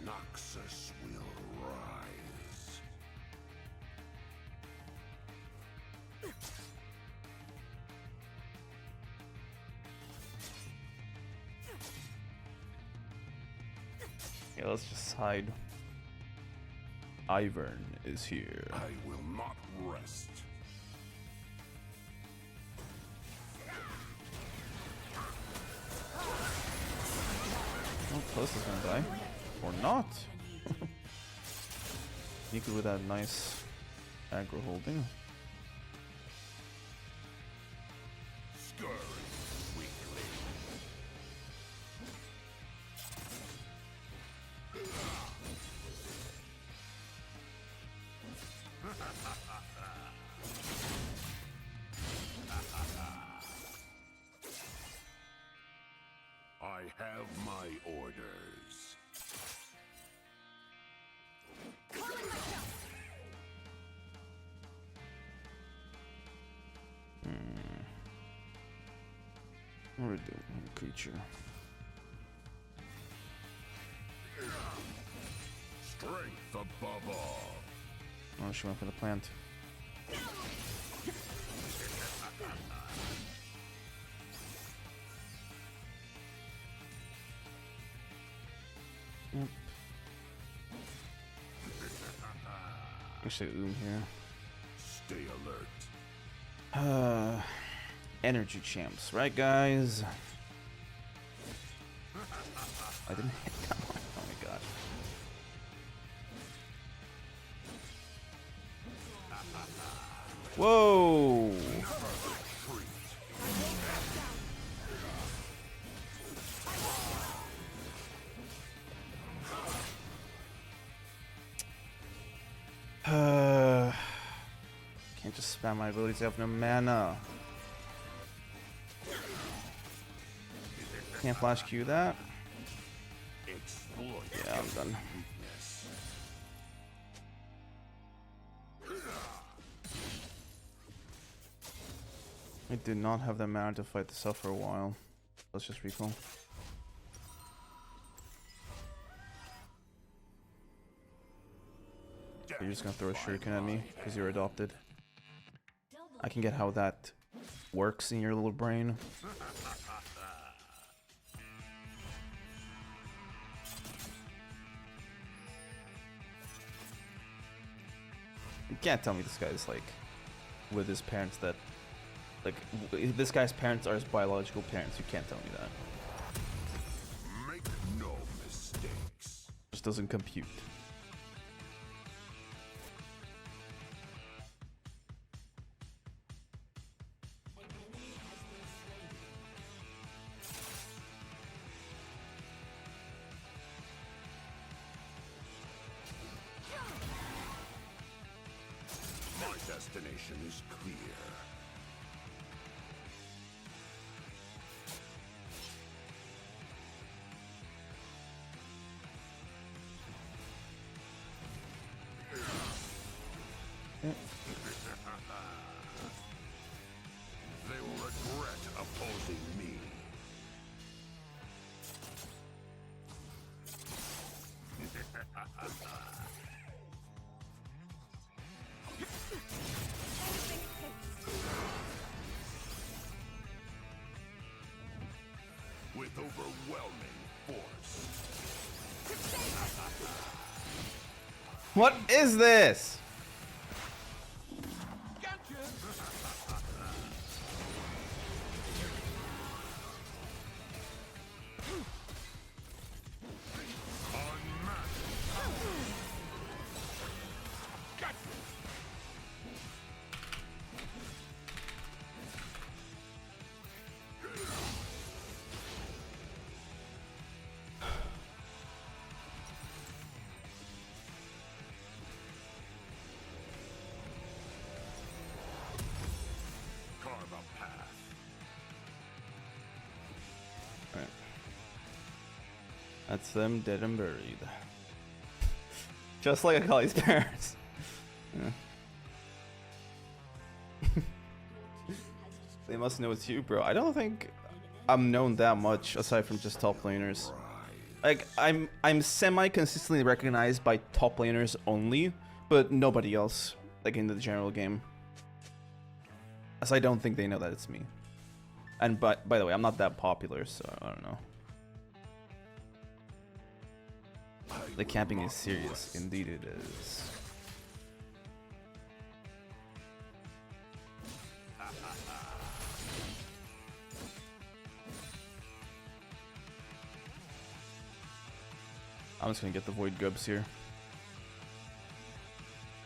Noxus will rise. Yeah, let's just hide. Ivern is here. I will not rest. Oh, close is gonna die. Or not. Niku with that nice aggro holding. Scurry weakly. I have my orders. Calling myself. What are we doing? Creature. Strength above all. Oh, she went for the plant. Yep. Actually, here. Stay alert. Energy champs, right, guys? I didn't hit that one. Oh my god. Whoa! can't just spam my abilities. I have no mana. Can't flash Q that. Yeah, I'm done. I did not have the mana to fight this off for a while. Let's just recall. You're just gonna throw a shuriken at me because you're adopted. I can get how that works in your little brain. You can't tell me this guy's like with his parents that like this guy's parents are his biological parents. You can't tell me that. Make no mistakes. Just doesn't compute. My destination is clear. They will regret opposing me. With overwhelming force. What is this? Carve a path. Alright. That's them dead and buried. Just like Akali's parents. Yeah. They must know it's you, bro. I don't think I'm known that much aside from just top laners. Like I'm semi-consistently recognized by top laners only, but nobody else, like in the general game. As I don't think they know that it's me. And by the way, I'm not that popular, so I don't know. The camping is serious. Indeed it is. I'm just gonna get the void gubs here.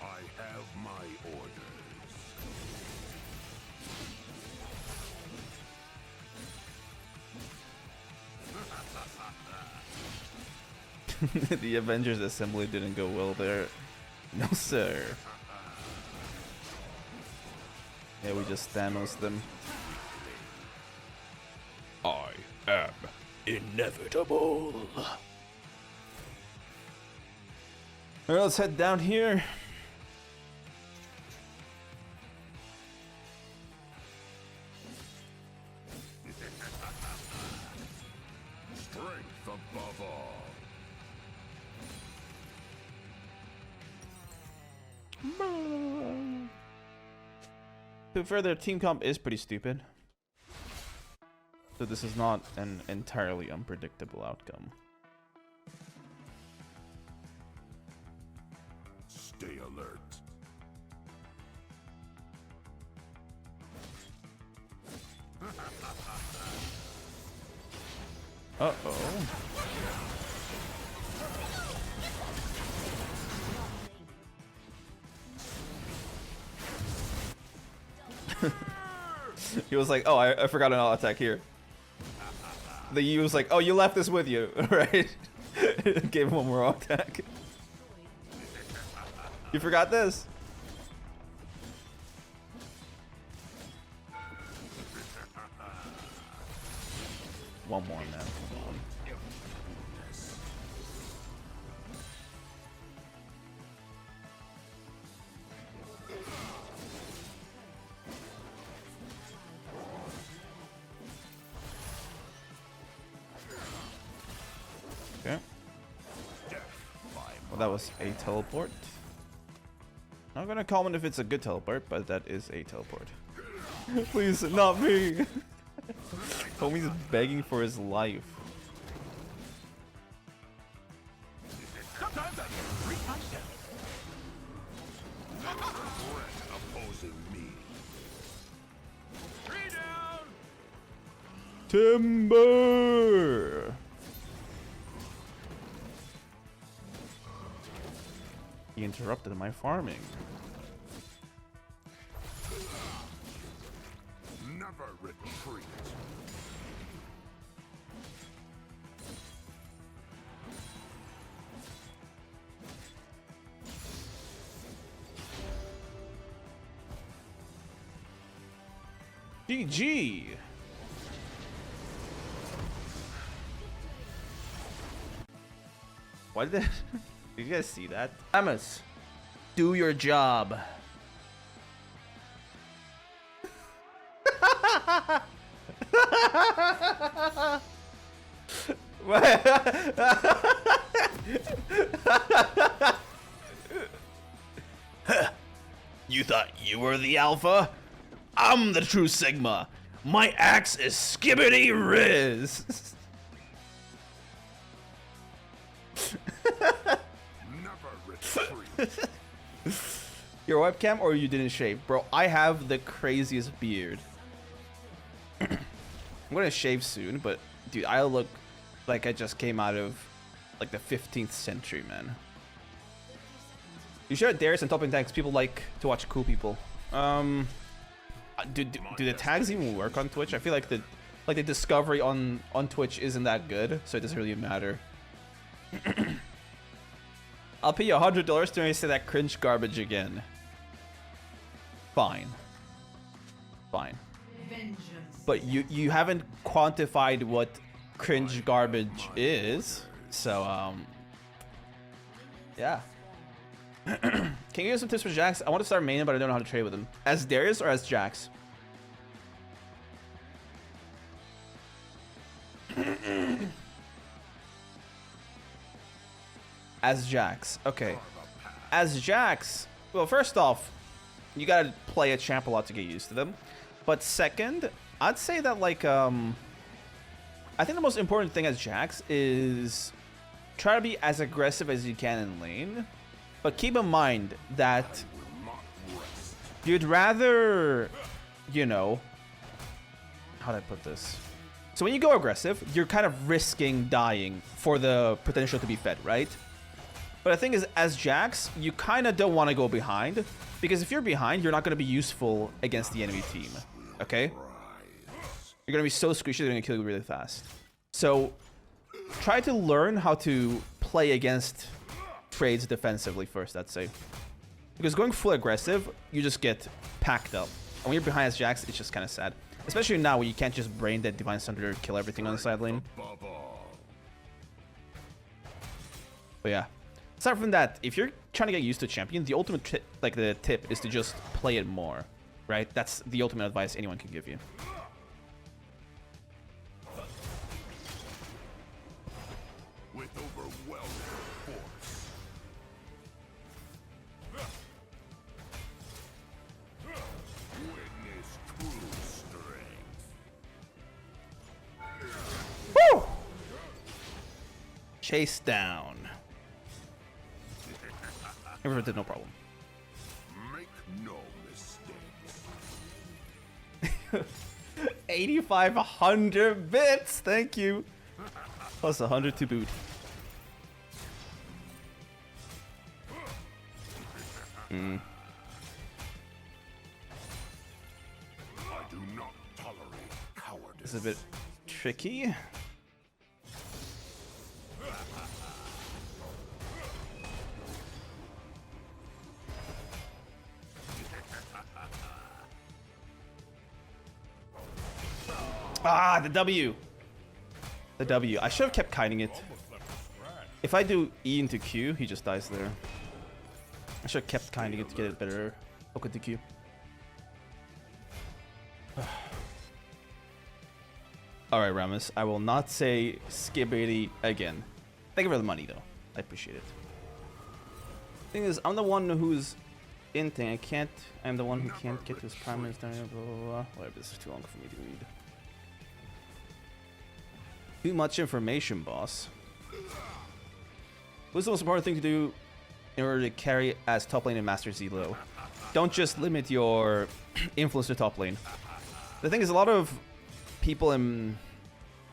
I have my orders. The Avengers assembly didn't go well there. No sir. Yeah, we just Thanos them. I am inevitable. Alright, let's head down here. Strength above all. To be fair, their team comp is pretty stupid. So this is not an entirely unpredictable outcome. Stay alert. Uh-oh. He was like, oh, I forgot an auto attack here. The U was like, oh, you left this with you, right? Gave him one more auto attack. You forgot this? one more, man. Come on. Okay. Well, that was a teleport. I'm not gonna comment if it's a good teleport, but that is a teleport. Please, not me! Homie's begging for his life. Sometimes I get 3 touchdowns. Opposing me. 3 down. Timber! He interrupted my farming. Never retreat. GG! Why did that? Did you guys see that? Amos, do your job. You thought you were the alpha? I'm the true Sigma. My axe is skibbity riz. Never retreat. Your webcam or you didn't shave? Bro, I have the craziest beard. I'm gonna shave soon, but dude, I look like I just came out of like the 15th century, man. You should have Darius and topping tags. People like to watch cool people. Do the tags even work on Twitch? I feel like the discovery on Twitch isn't that good, so it doesn't really matter. I'll pay you $100 to say that cringe garbage again. Fine. Fine. But you haven't quantified what cringe garbage is, so yeah. Can you give some tips for Jax? I want to start maining, but I don't know how to trade with him. As Darius or as Jax? As Jax. Okay. As Jax, well, first off, you gotta play a champ a lot to get used to them. But second, I'd say that, like, I think the most important thing as Jax is try to be as aggressive as you can in lane. But keep in mind that you'd rather, you know, how'd I put this? So when you go aggressive, you're kind of risking dying for the potential to be fed, right? But the thing is, as Jax, you kind of don't want to go behind, because if you're behind, you're not going to be useful against the enemy team, okay? You're going to be so squishy, they're going to kill you really fast. So try to learn how to play against trades defensively first, I'd say. Because going full aggressive, you just get packed up. And when you're behind as Jax, it's just kind of sad. Especially now when you can't just brain that Divine Thunder kill everything on the side lane. But yeah. Aside from that, if you're trying to get used to a champion, the ultimate the tip is to just play it more, right? That's the ultimate advice anyone can give you. With overwhelming force. Witness true strength. Woo! Chase down. Everyone did no problem. Make no mistakes. 8,500 bits. Thank you. Plus 100 to boot. I do not tolerate cowardice. It's a bit tricky. Ah, the W. The W. I should have kept kiting it. If I do E into Q, he just dies there. I should have kept kiting it to get it better. Hook into Q. Alright, Ramus. I will not say Skibidi again. Thank you for the money, though. I appreciate it. Thing is, I'm the one who's inting. I'm the one who can't get to his primary. Blah, blah, blah. Whatever, this is too long for me to read. Too much information, boss. What's the most important thing to do in order to carry as top lane in Masters Elo? Don't just limit your influence to top lane. The thing is, a lot of people in,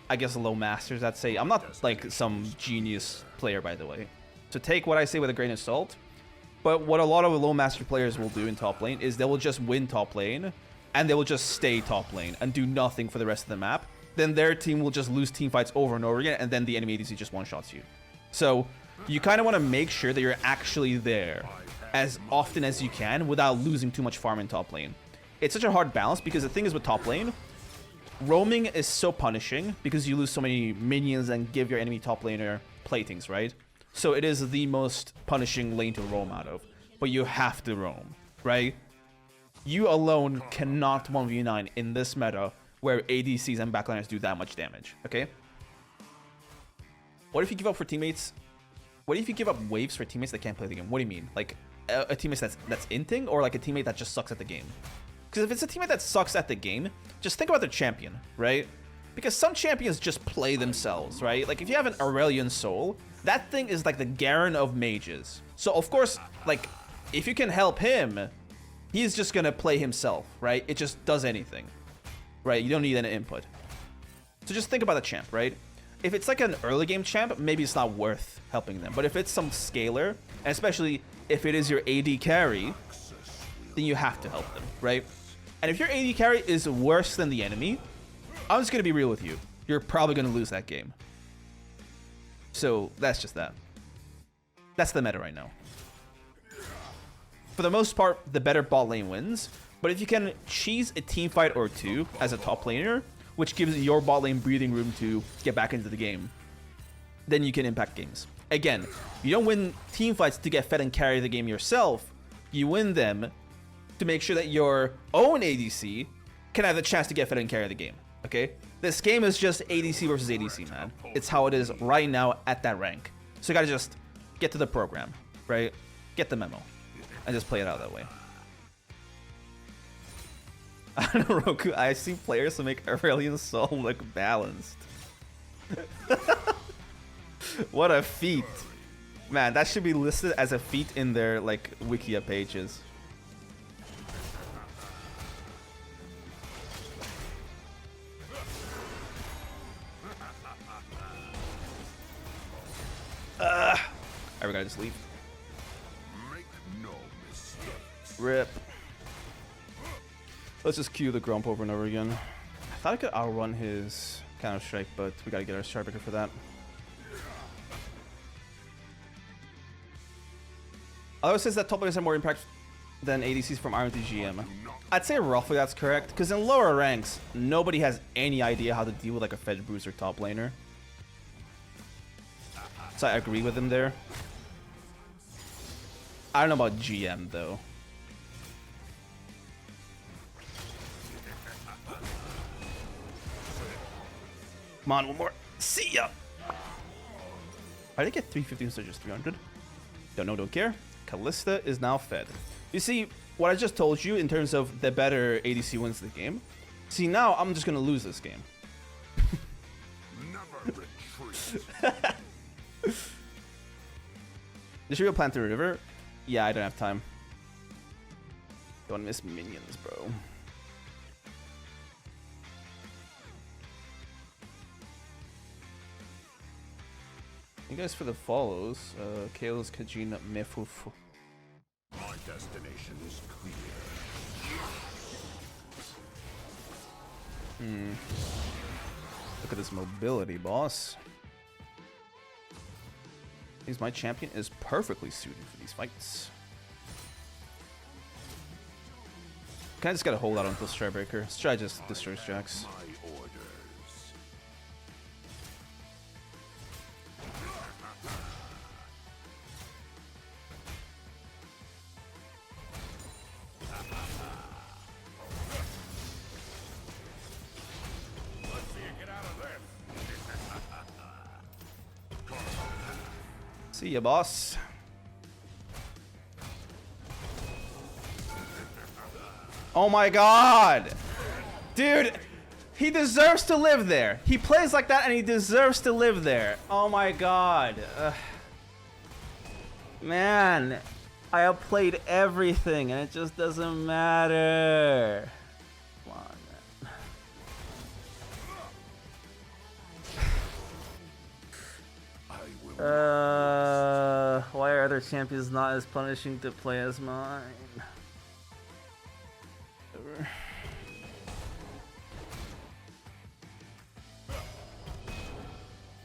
I guess, low Masters that say, I'm not like some genius player, by the way. So take what I say with a grain of salt. But what a lot of low Master players will do in top lane is they will just win top lane and they will just stay top lane and do nothing for the rest of the map. Then their team will just lose team fights over and over again, and then the enemy ADC just one-shots you. So you kind of want to make sure that you're actually there as often as you can without losing too much farm in top lane. It's such a hard balance because the thing is with top lane, roaming is so punishing because you lose so many minions and give your enemy top laner playthings, right? So it is the most punishing lane to roam out of. But you have to roam, right? You alone cannot 1v9 in this meta where ADCs and backliners do that much damage, okay? What if you give up for teammates? What if you give up waves for teammates that can't play the game? What do you mean? Like a teammate that's inting, or like a teammate that just sucks at the game? Because if it's a teammate that sucks at the game, just think about their champion, right? Because some champions just play themselves, right? Like if you have an Aurelion Soul, that thing is like the Garen of mages. So of course, like if you can help him, he's just gonna play himself, right? It just does anything, right? You don't need any input. So just think about the champ, right? If it's like an early game champ, maybe it's not worth helping them. But if it's some scaler, and especially if it is your AD carry, then you have to help them, right? And if your AD carry is worse than the enemy, I'm just gonna be real with you. You're probably gonna lose that game. So that's just that. That's the meta right now. For the most part, the better bot lane wins. But if you can cheese a team fight or two as a top laner, which gives your bot lane breathing room to get back into the game, then you can impact games. Again, you don't win team fights to get fed and carry the game yourself. You win them to make sure that your own ADC can have the chance to get fed and carry the game. Okay? This game is just ADC versus ADC, man. It's how it is right now at that rank. So you gotta just get to the program, right? Get the memo. And just play it out that way. I don't know, Roku. I see players who make Aurelion Soul look balanced. What a feat. Man, that should be listed as a feat in their, like, Wikia pages. Alright, we gotta just leave. Make no mistakes. Rip. Let's just queue the Grump over and over again. I thought I could outrun his counter strike, but we gotta get our Starbreaker for that. Although it says that top laners have more impact than ADCs from Iron to GM. I'd say roughly that's correct, because in lower ranks, nobody has any idea how to deal with like a Fed Bruiser top laner. So I agree with him there. I don't know about GM though. Come on, one more. See ya! How did I get 350 instead of just 300? Don't know, don't care. Callista is now fed. You see, what I just told you in terms of the better ADC wins the game. See, now I'm just gonna lose this game. Never retreat. Should we go plant the river? Yeah, I don't have time. Don't miss minions, bro. You guys for the follows. Kale's Kajina Mefufu. My destination is clear. Look at this mobility, boss. Because my champion is perfectly suited for these fights. Kinda just gotta hold out until Starbreaker. Stry just destroys Jax. My orders. See ya, boss. Oh my god! Dude, he deserves to live there. He plays like that and he deserves to live there. Oh my god. Man, I outplayed everything and it just doesn't matter. Come on, man. Why are other champions not as punishing to play as mine?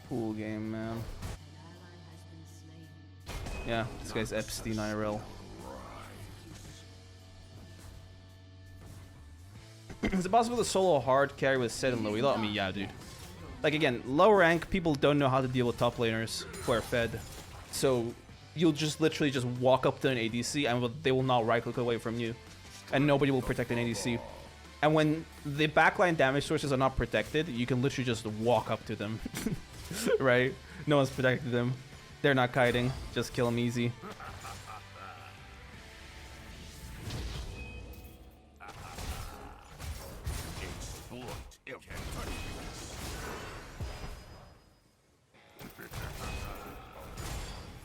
Cool game, man. Yeah, this guy's Epstein IRL. Is it possible to solo hard carry with Set and low elo? I mean, yeah, dude. Like, again, low rank, people don't know how to deal with top laners who are fed. So, you'll just literally just walk up to an ADC and they will not right click away from you. And nobody will protect an ADC. And when the backline damage sources are not protected, you can literally just walk up to them. Right? No one's protected them. They're not kiting. Just kill them easy.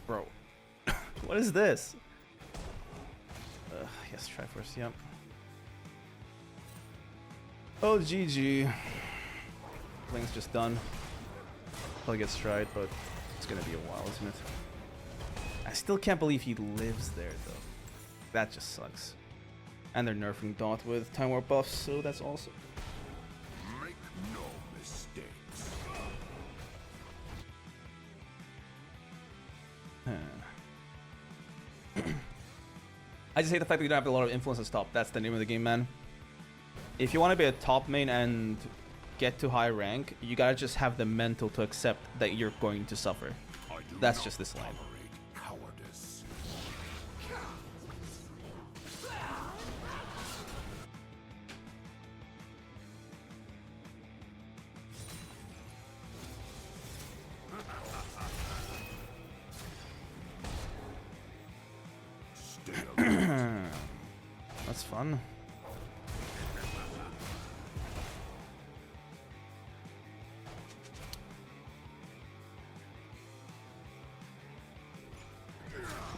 Bro. What is this? Yes, try first, yep. Oh, GG. Link's just done. Probably get stride, but it's gonna be a while, isn't it? I still can't believe he lives there, though. That just sucks. And they're nerfing Dot with Time Warp buffs, so that's awesome. Make no mistakes. I just hate the fact that you don't have a lot of influence on top. That's the name of the game, man. If you want to be a top main and get to high rank, you gotta just have the mental to accept that you're going to suffer. That's just this line. Cowardice. That's fun.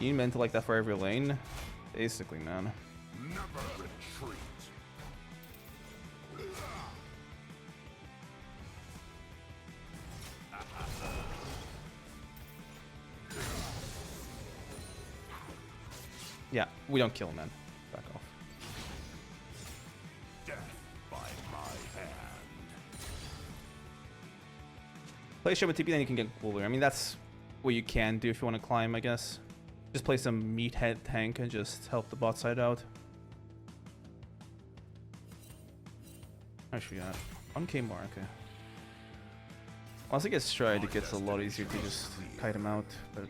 You meant to like that for every lane? Basically, man. Never retreat. Yeah, we don't kill, man. Back off. Death by my hand. Play shit with TP, then you can get cooler. I mean, that's what you can do if you want to climb, I guess. Just play some meathead tank and just help the bot side out. Actually, yeah. 1k more, okay. Once it gets stride, it gets a lot easier to just kite him out. But,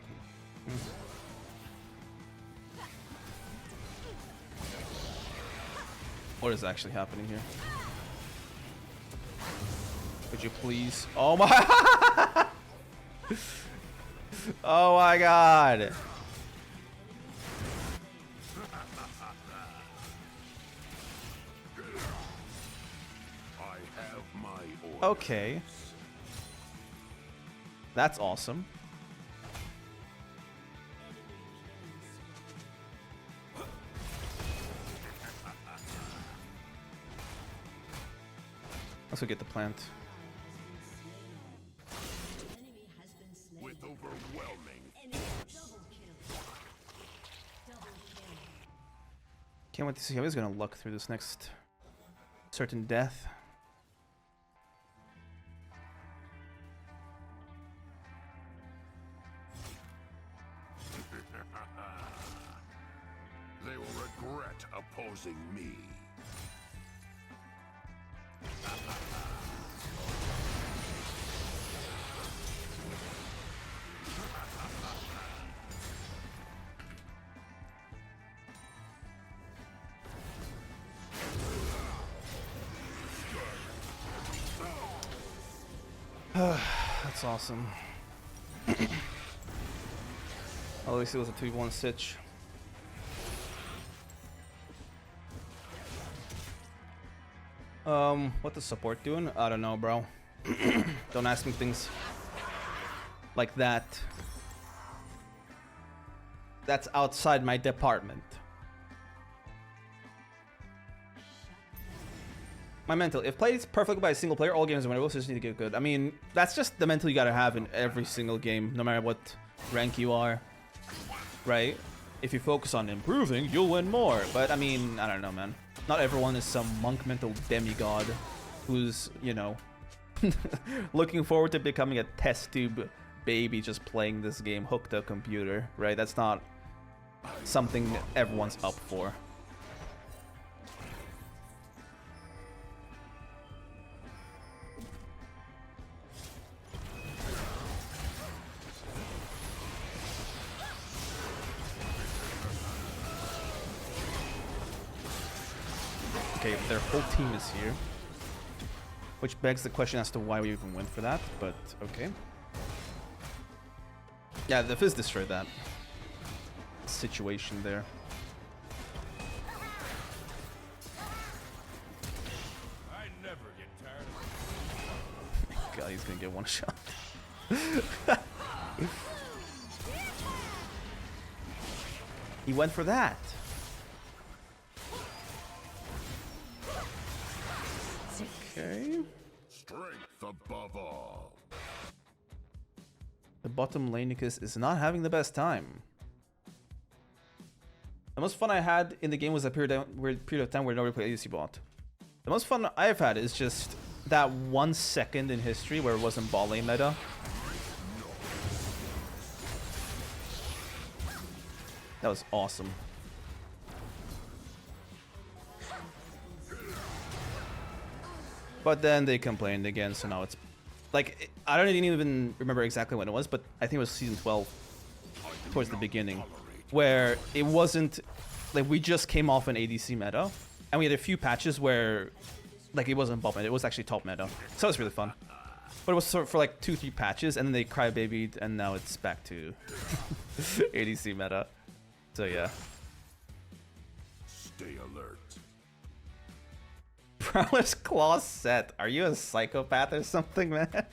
What is actually happening here? Could you please? Oh my! Oh my god! I have my orders. Okay. That's awesome. Let's go get the plant. Enemy has been slain. With overwhelming. Enemy double kill. Double kill. Can't wait to see how he's gonna luck through this next certain death. They will regret opposing me. That's awesome. At least it was a 2v1 sitch. What the support doing? I don't know, bro. Don't ask me things like that. That's outside my department. My mental. If played perfectly by a single player, all games are winnable, so just need to get good. I mean, that's just the mental you gotta have in every single game, no matter what rank you are. Right? If you focus on improving, you'll win more. But I mean, I don't know, man. Not everyone is some monk mental demigod who's, you know, looking forward to becoming a test tube baby just playing this game hooked to a computer, right? That's not something everyone's up for. Okay, their whole team is here. Which begs the question as to why we even went for that, but okay. Yeah, the Fizz destroyed that situation there. I never get tired of God, he's gonna get one shot. He went for that. Okay. strength above all. The bottom lanicus is not having the best time. The most fun I had in the game was a period of time where nobody played ADC bot. The most fun I've had is just that 1 second in history where it wasn't bot lane meta. That was awesome. But then they complained again, so now it's like, I don't even remember exactly when it was, but I think it was season 12 towards the beginning, where it wasn't like we just came off an ADC meta, and we had a few patches where like it wasn't bot meta, it was actually top meta, so it was really fun. But it was for like 2-3 patches, and then they crybabied, and now it's back to ADC meta. So yeah. Stay alert. Prowler's Claw set. Are you a psychopath or something, man?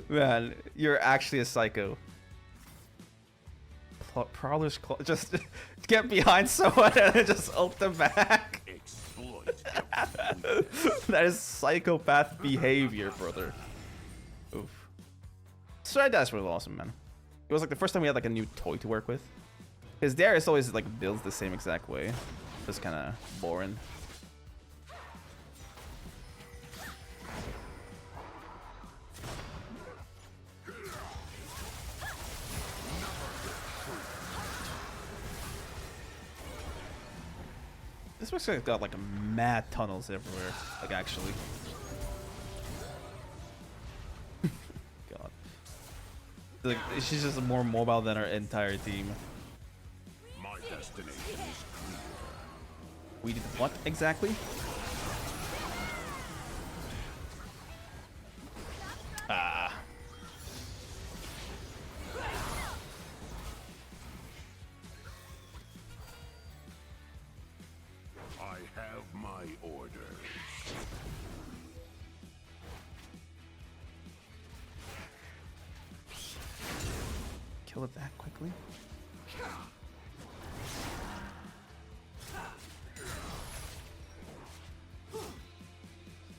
Man, you're actually a psycho. Prowler's Claw. Just get behind someone and just ult them back. Exploit. That is psychopath behavior, brother. Oof. So that's really awesome, man. It was like the first time we had like a new toy to work with. Because Darius always like builds the same exact way. It's kind of boring. This looks like it's got like mad tunnels everywhere. Like actually. God. Like she's just more mobile than our entire team. My destination is clear. We did what exactly? Ah. I have my orders. Kill it that quickly.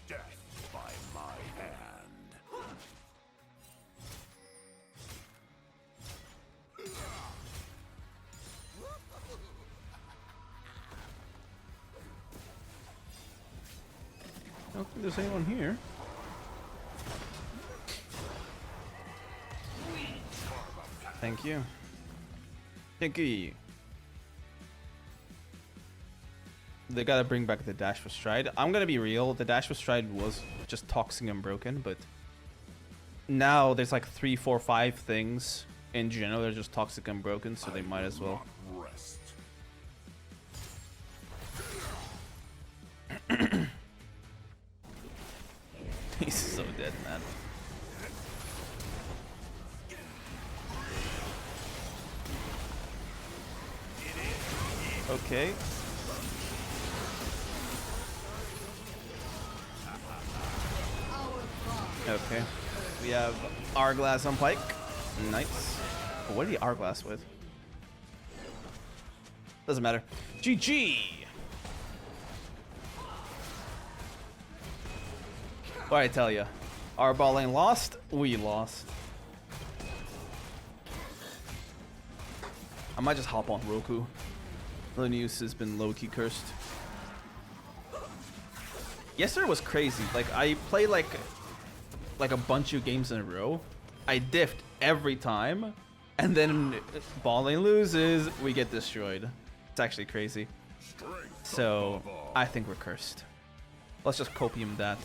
Death by my hand. I don't think there's anyone here. Thank you. Thank you. They gotta bring back the dash for stride. I'm gonna be real, the dash for stride was just toxic and broken, but now there's like 3, 4, 5 things in general that are just toxic and broken, so they might as well. Rest. He's so dead, man. Okay. Okay. We have Hourglass on Pike. Nice. Oh, what did he Hourglass with? Doesn't matter. GG! What I tell ya? Our ball lane lost, we lost. I might just hop on Roku. Linus has been low-key cursed. Yesterday was crazy. Like, I played like a bunch of games in a row. I diffed every time, and then ball lane loses, we get destroyed. It's actually crazy. So I think we're cursed. Let's just copium that.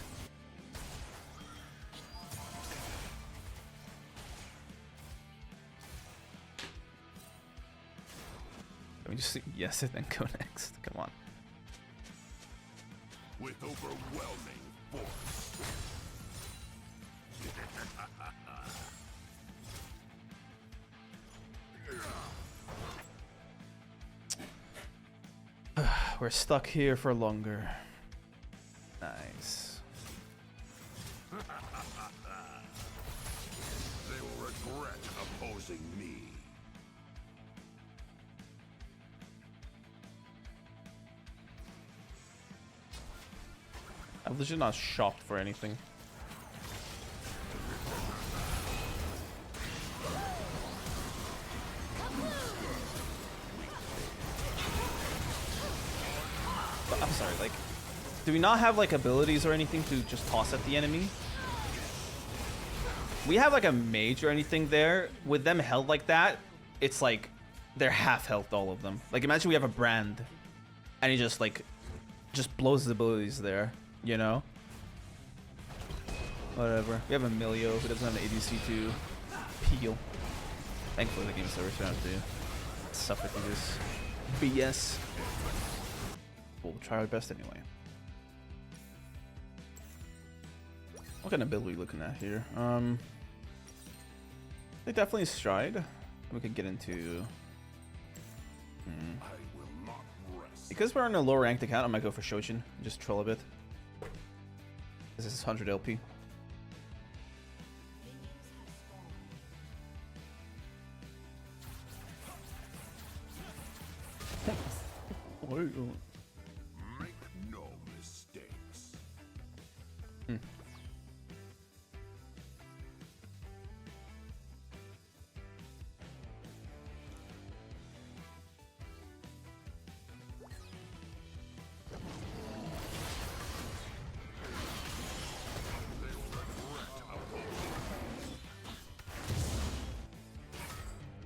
Let me just see yes and then go next. Come on. With overwhelming force. We're stuck here for longer. Nice. They will regret opposing me. I'm legit not shocked for anything. But I'm sorry, like, do we not have like abilities or anything to just toss at the enemy? We have like a mage or anything there. With them held like that, it's like they're half health, all of them. Like, imagine we have a brand and he just like blows his abilities there, you know? Whatever. We have Emilio who doesn't have an ADC to peel. Thankfully the game's over, so I don't have to suffer through this BS. We'll try our best anyway. What kind of build are we looking at here? I think definitely Stride. We could get into. I will not rest. Because we're on a lower ranked account, I might go for Shojin and just troll a bit. This is 100 LP. Make no mistakes.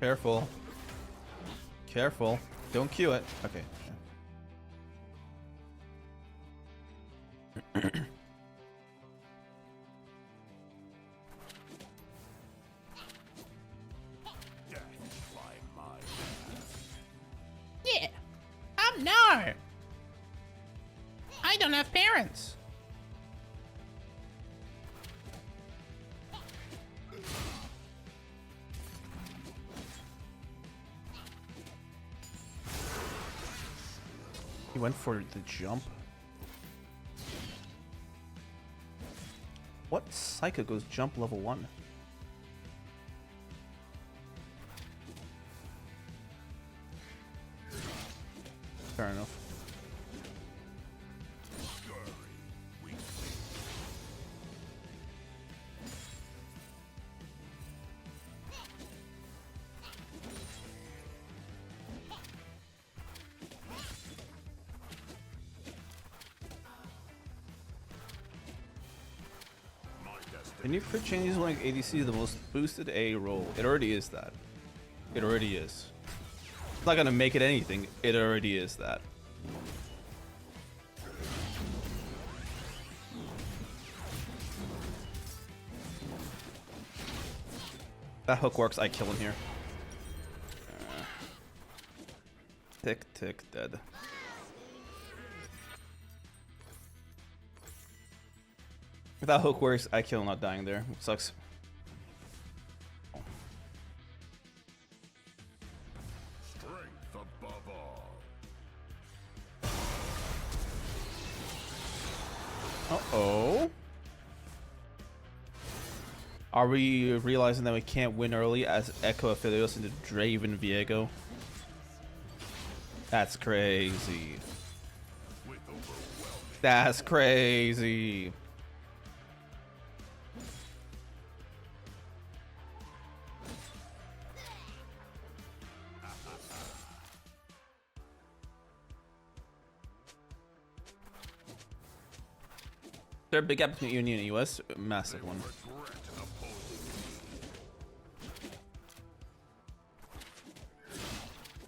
Careful. Careful. Don't Q it. Okay. Death by my Yeah. I'm Gnar. I don't have parents. He went for the jump. What Psycho goes jump level 1? Fair enough. The new crit changes when ADC is the most boosted A roll. It already is that. It already is. It's not gonna make it anything. It already is that. That hook works. I kill him here. Tick, tick, dead. If that hook works, I kill him not dying there. Sucks. strength above all. Uh-oh. Are we realizing that we can't win early as Echo affiliates into Draven Viego? That's crazy. That's crazy. There a big gap between Union and US? Massive one.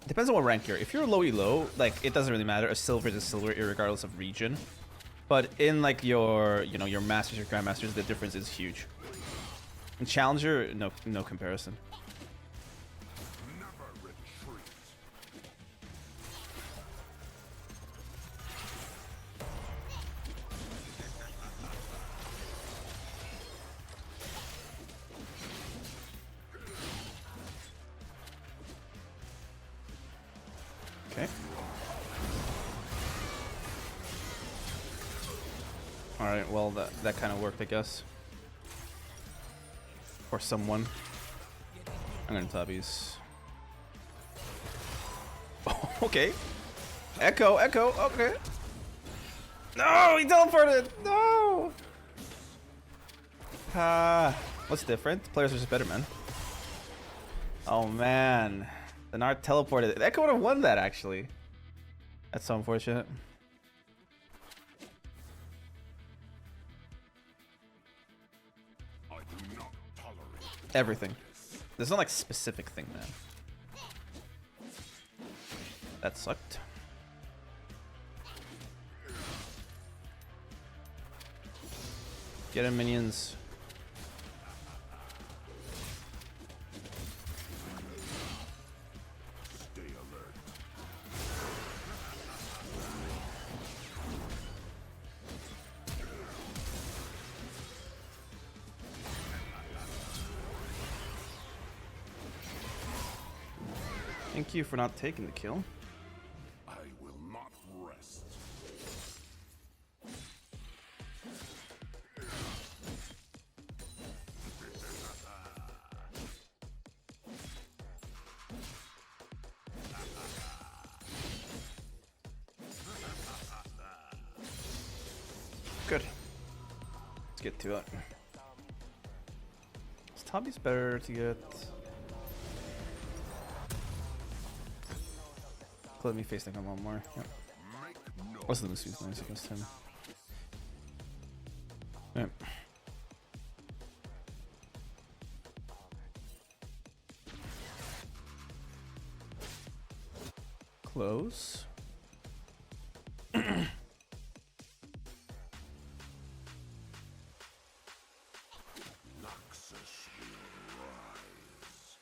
Depends on what rank you're. If you're low elo, like it doesn't really matter. A silver is a silver, regardless of region. But in like your, you know, your masters, your grandmasters, the difference is huge. And challenger, no comparison. Okay. All right. Well, that kind of worked, I guess. Or someone. I'm gonna tabbies. Oh, okay. Echo. Okay. No, he teleported. No. What's different? Players are just better, man. Oh man. The Gnar teleported. Echo would have won that, actually. That's so unfortunate. I do not tolerate Everything. There's no like specific thing, man. That sucked. Get him, minions. stay alert. Thank you for not taking the kill. I will not rest. Good. Let's get to it. Is Tabby's better to get? Let me face him one more. Yep. What's the misuse nice against him? Yep. Close. Noxus will rise.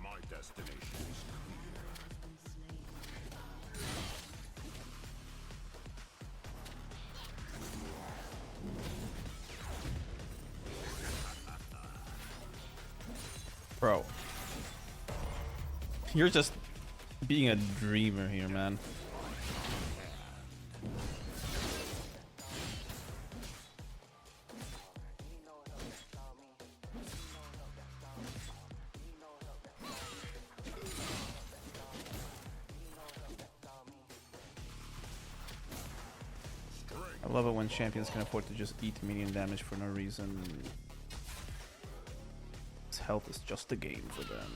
My destination is clear. Bro. You're just being a dreamer here, man. I love it when champions can afford to just eat minion damage for no reason. His health is just a game for them.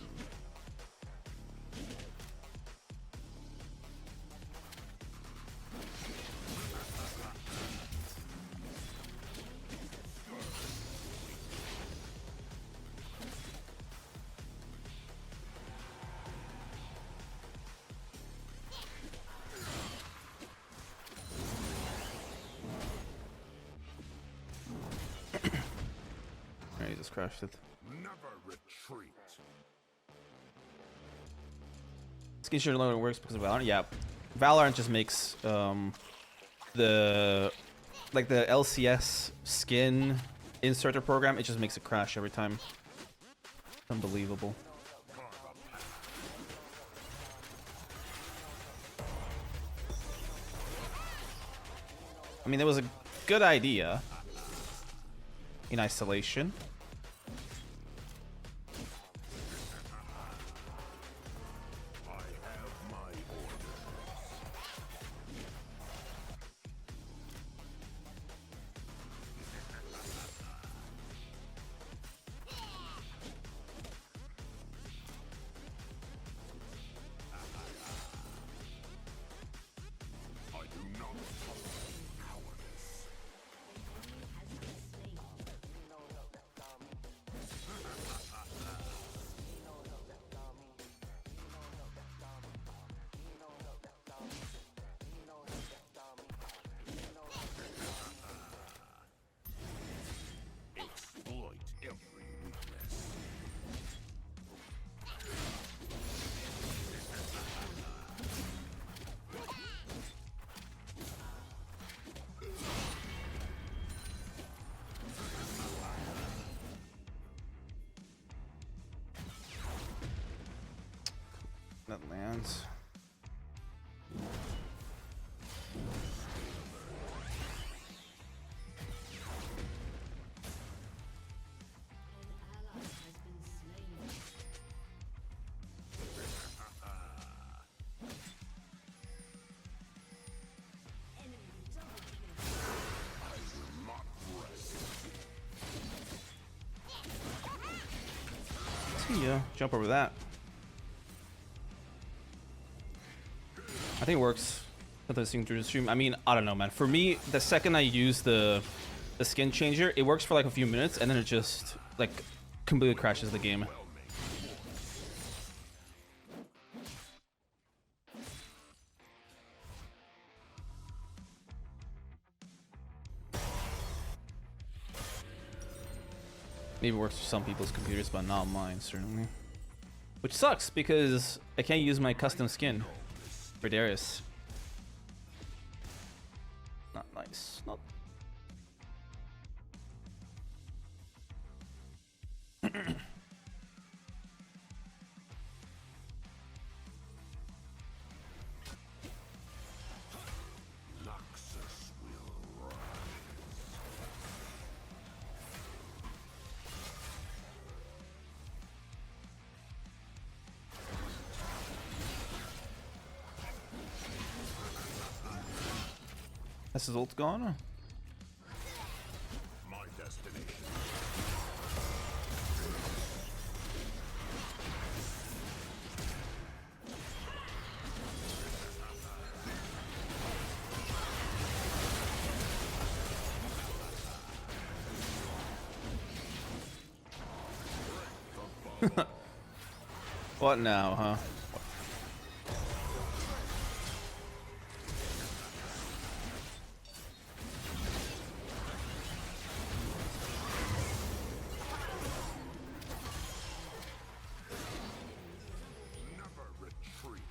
Alright, he just crashed it. Never retreat. Skin share no longer works because of Valorant? Yeah. Valorant just makes the LCS skin inserter program, it just makes it crash every time. Unbelievable. I mean, it was a good idea in isolation. Exploit every weakness. That lands. An ally has been slain. Enemy double kill. See ya. Jump over that. I think it works. Listening through the stream. I mean, I don't know, man. For me, the second I use the skin changer, it works for like a few minutes, and then it just like completely crashes the game. Maybe it works for some people's computers, but not mine, certainly. Which sucks because I can't use my custom skin for Darius. Not nice. Not. Noxus will rise. Has his ult gone? Or? My destination. What now, huh? Never retreat.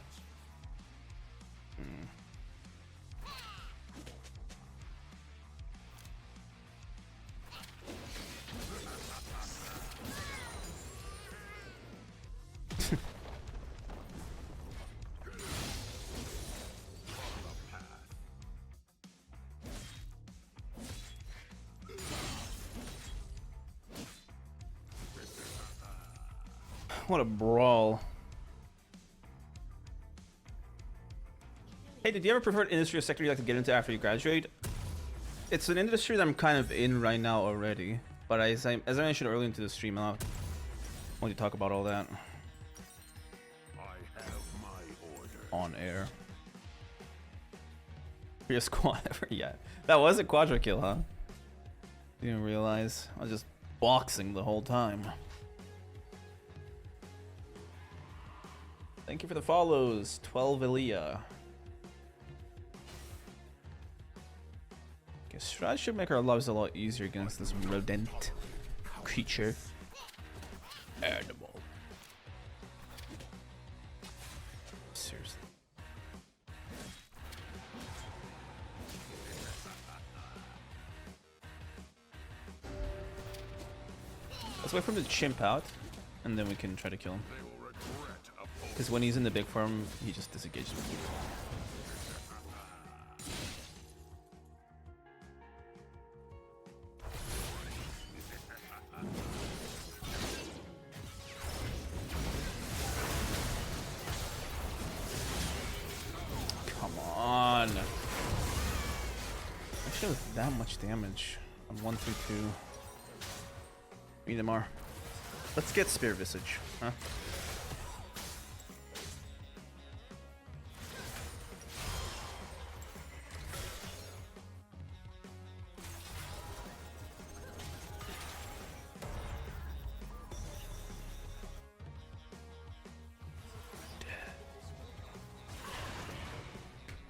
What a brawl. Hey, did you ever prefer an industry or sector you like to get into after you graduate? It's an industry that I'm kind of in right now already. But as I mentioned earlier into the stream, I'll only talk about all that I have my order. on air. Your squad ever? Yeah. That was a quadra kill, huh? Didn't realize. I was just boxing the whole time. Thank you for the follows, 12 Elia. Guess I should make our lives a lot easier against this rodent creature. Animal. Seriously. Let's wait for him to chimp out, and then we can try to kill him. Because when he's in the big farm, he just disengages with you. Come on. I should have that much damage on 1-3-2. Need them are. Let's get Spear Visage, huh?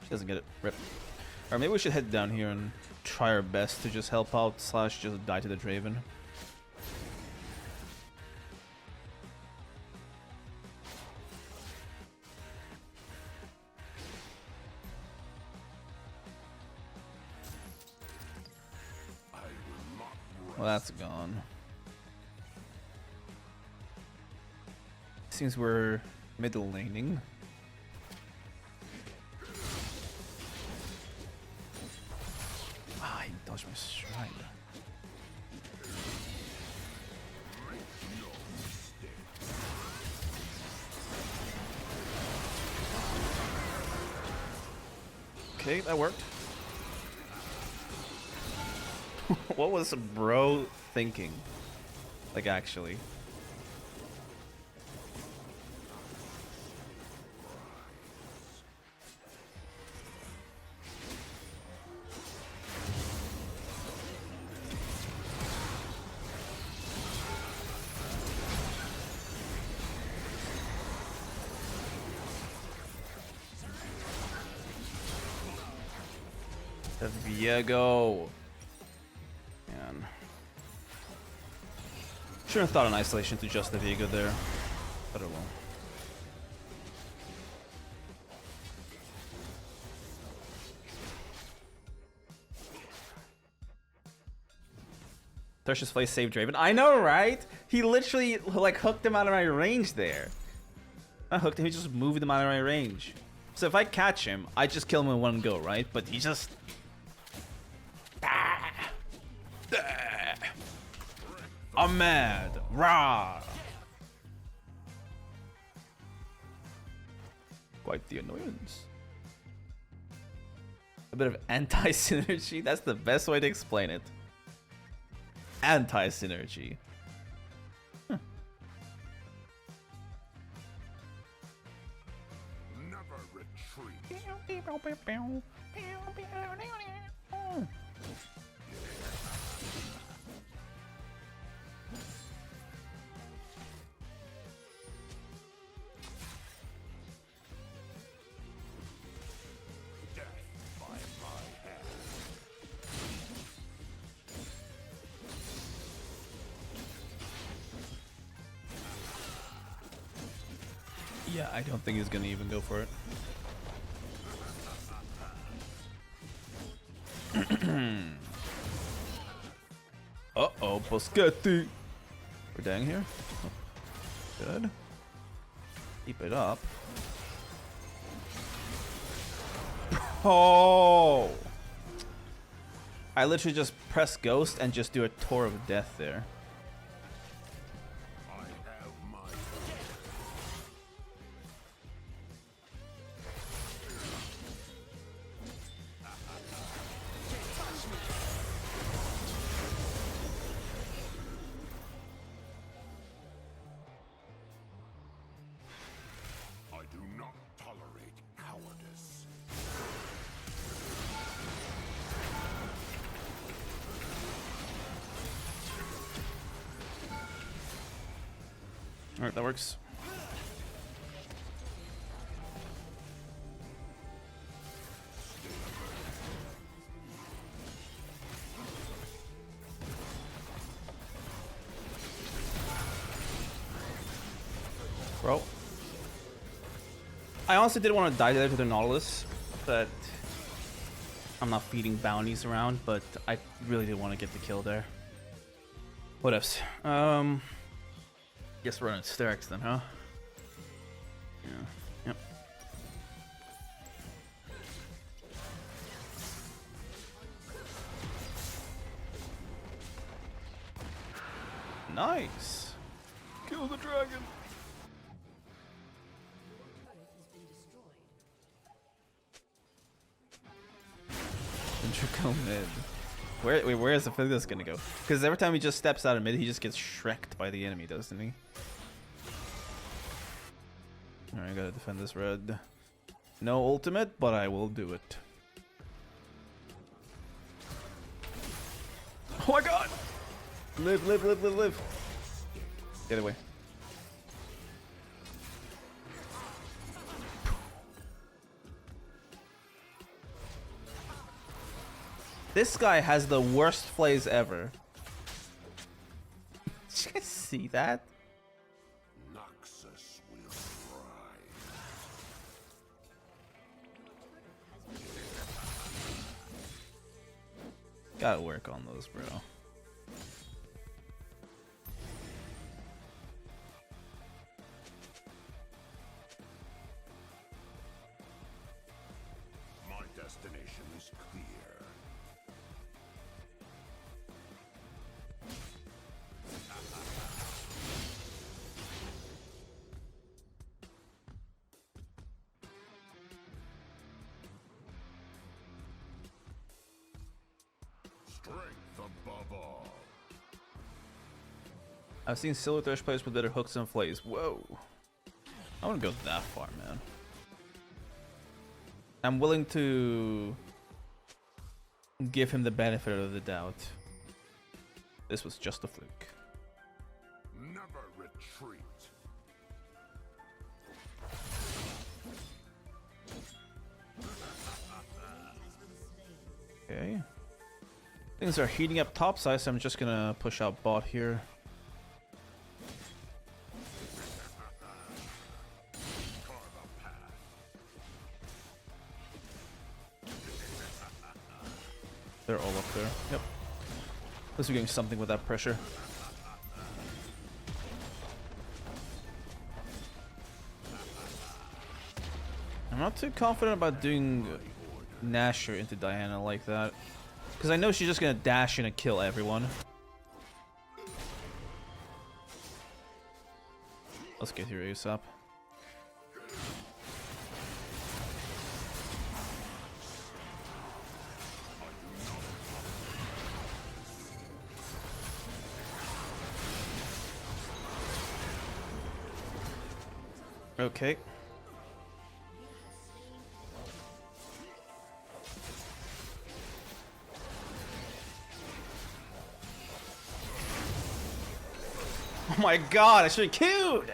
She doesn't get it. Rip. Or maybe we should head down here and try our best to just help out / just die to the Draven. Well, that's gone. Seems we're middle laning. Ah, he dodged my stride. Okay, that worked. What was bro thinking? Like, actually. The Viego. Man. Shouldn't have thought an isolation to just the Viego there. But it won't. Thresh's Flay saved Raven. I know, right? He literally like hooked him out of my range there. I hooked him, he just moved him out of my range. So if I catch him, I just kill him in one go, right? But he just... I'm mad. Rah! Quite the annoyance. A bit of anti-synergy. That's the best way to explain it. Anti-synergy. Huh. Never retreat. Death by my hand. Yeah, I don't think he's gonna even go for it. Uh-oh, Boschetti. We're dying here. Good. Keep it up. Oh! I literally just press Ghost and just do a Tour of Death there. I have my I do not tolerate cowardice. Alright, that works. Bro. I honestly didn't want to die there to the Nautilus, but I'm not feeding bounties around, but I really did want to get the kill there. What else? Guess we're running Starks then, huh? Yeah. Yep. Nice. Kill the dragon. Go mid. Where is the Philgus gonna go? Because every time he just steps out of mid, he just gets shreked by the enemy, doesn't he? Alright, I gotta defend this red. No ultimate, but I will do it. Oh my god! Live, live, live, live, live! Get away. This guy has the worst plays ever. Did you guys see that? Noxus will thrive. Gotta work on those, bro. My destination is clear. Strength above all. I've seen Silver Thresh players with better hooks and flays. Whoa. I wouldn't go that far, man. I'm willing to give him the benefit of the doubt. This was just a fluke. Never retreat. Okay. Things are heating up topside, so I'm just gonna push out bot here. They're all up there. Yep. At least we're getting something with that pressure. I'm not too confident about doing Nasher into Diana like that. Because I know she's just going to dash in and kill everyone. Let's get here ASAP. Okay. Oh my god, I should have queued!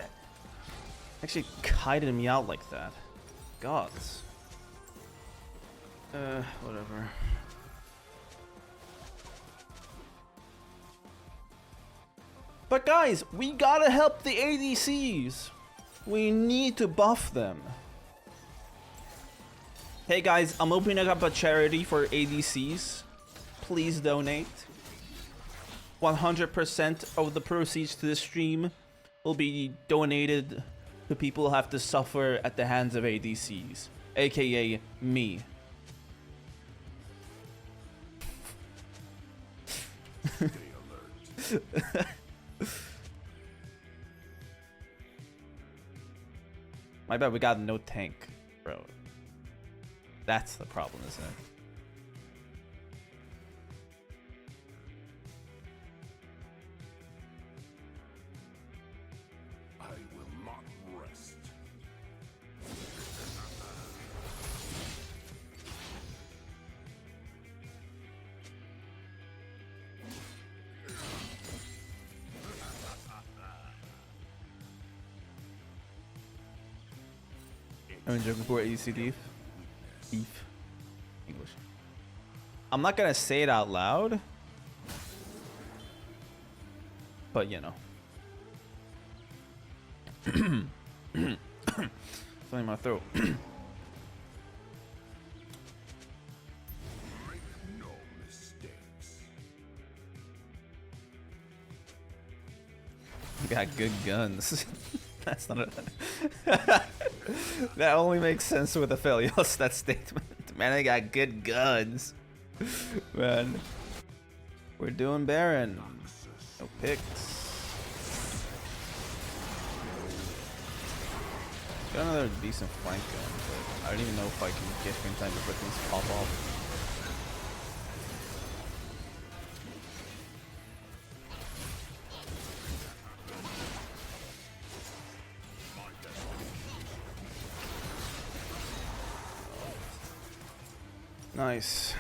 Actually kited me out like that. Gods. Whatever. But guys, we gotta help the ADCs. We need to buff them. Hey guys, I'm opening up a charity for ADCs. Please donate. 100% of the proceeds to the stream will be donated to people who have to suffer at the hands of ADCs, aka me. Stay alert. My bad, we got no tank, bro. That's the problem, isn't it? I will not rest. I'm joking for ADC Thief. Thief. English. I'm not gonna say it out loud, but you know. Something in my throat. Make no mistakes. got good guns. That's not a... That only makes sense with Aphelios, that statement. Man, I got good guns. Man. We're doing Baron. No picks. Got another decent flank going, but I don't even know if I can get here in time before things pop off. Nice.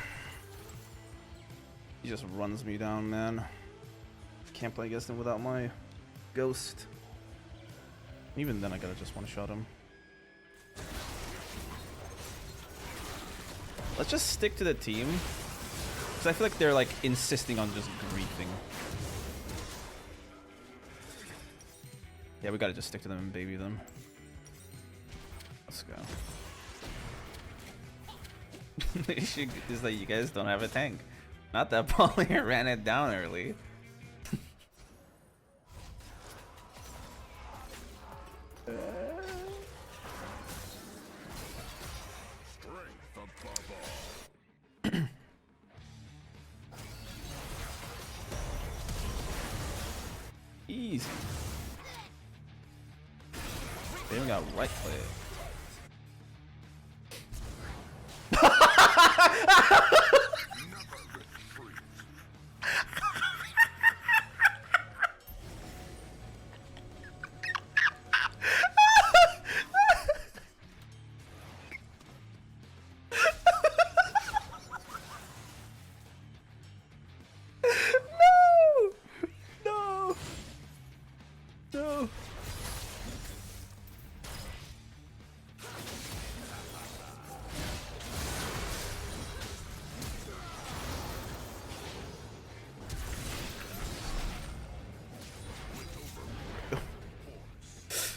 He just runs me down, man. Can't play against him without my ghost. Even then, I gotta just one-shot him. Let's just stick to the team, because I feel like they're like insisting on just griefing. Yeah, we gotta just stick to them and baby them. Let's go. The issue is that you guys don't have a tank. Not that Polly ran it down early. Easy. They even got right click.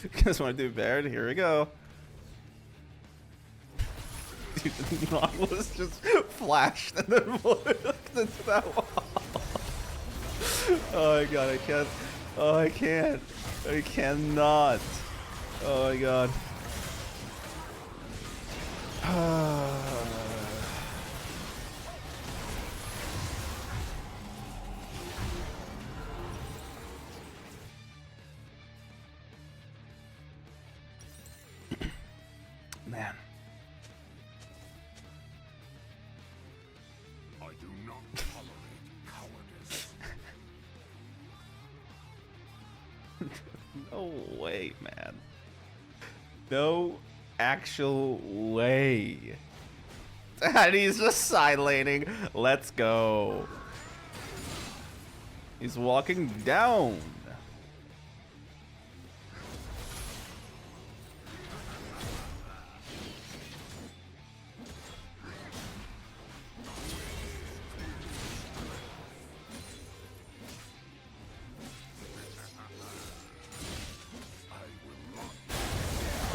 You guys want to do Baron? Here we go. Dude, the Nautilus just flashed and then looked into that wall. Oh my god, I can't. Oh, I can't. I cannot. Oh my god. Man. I do not tolerate cowardice. No way, man. No actual way. And he's just side laning. Let's go. He's walking down.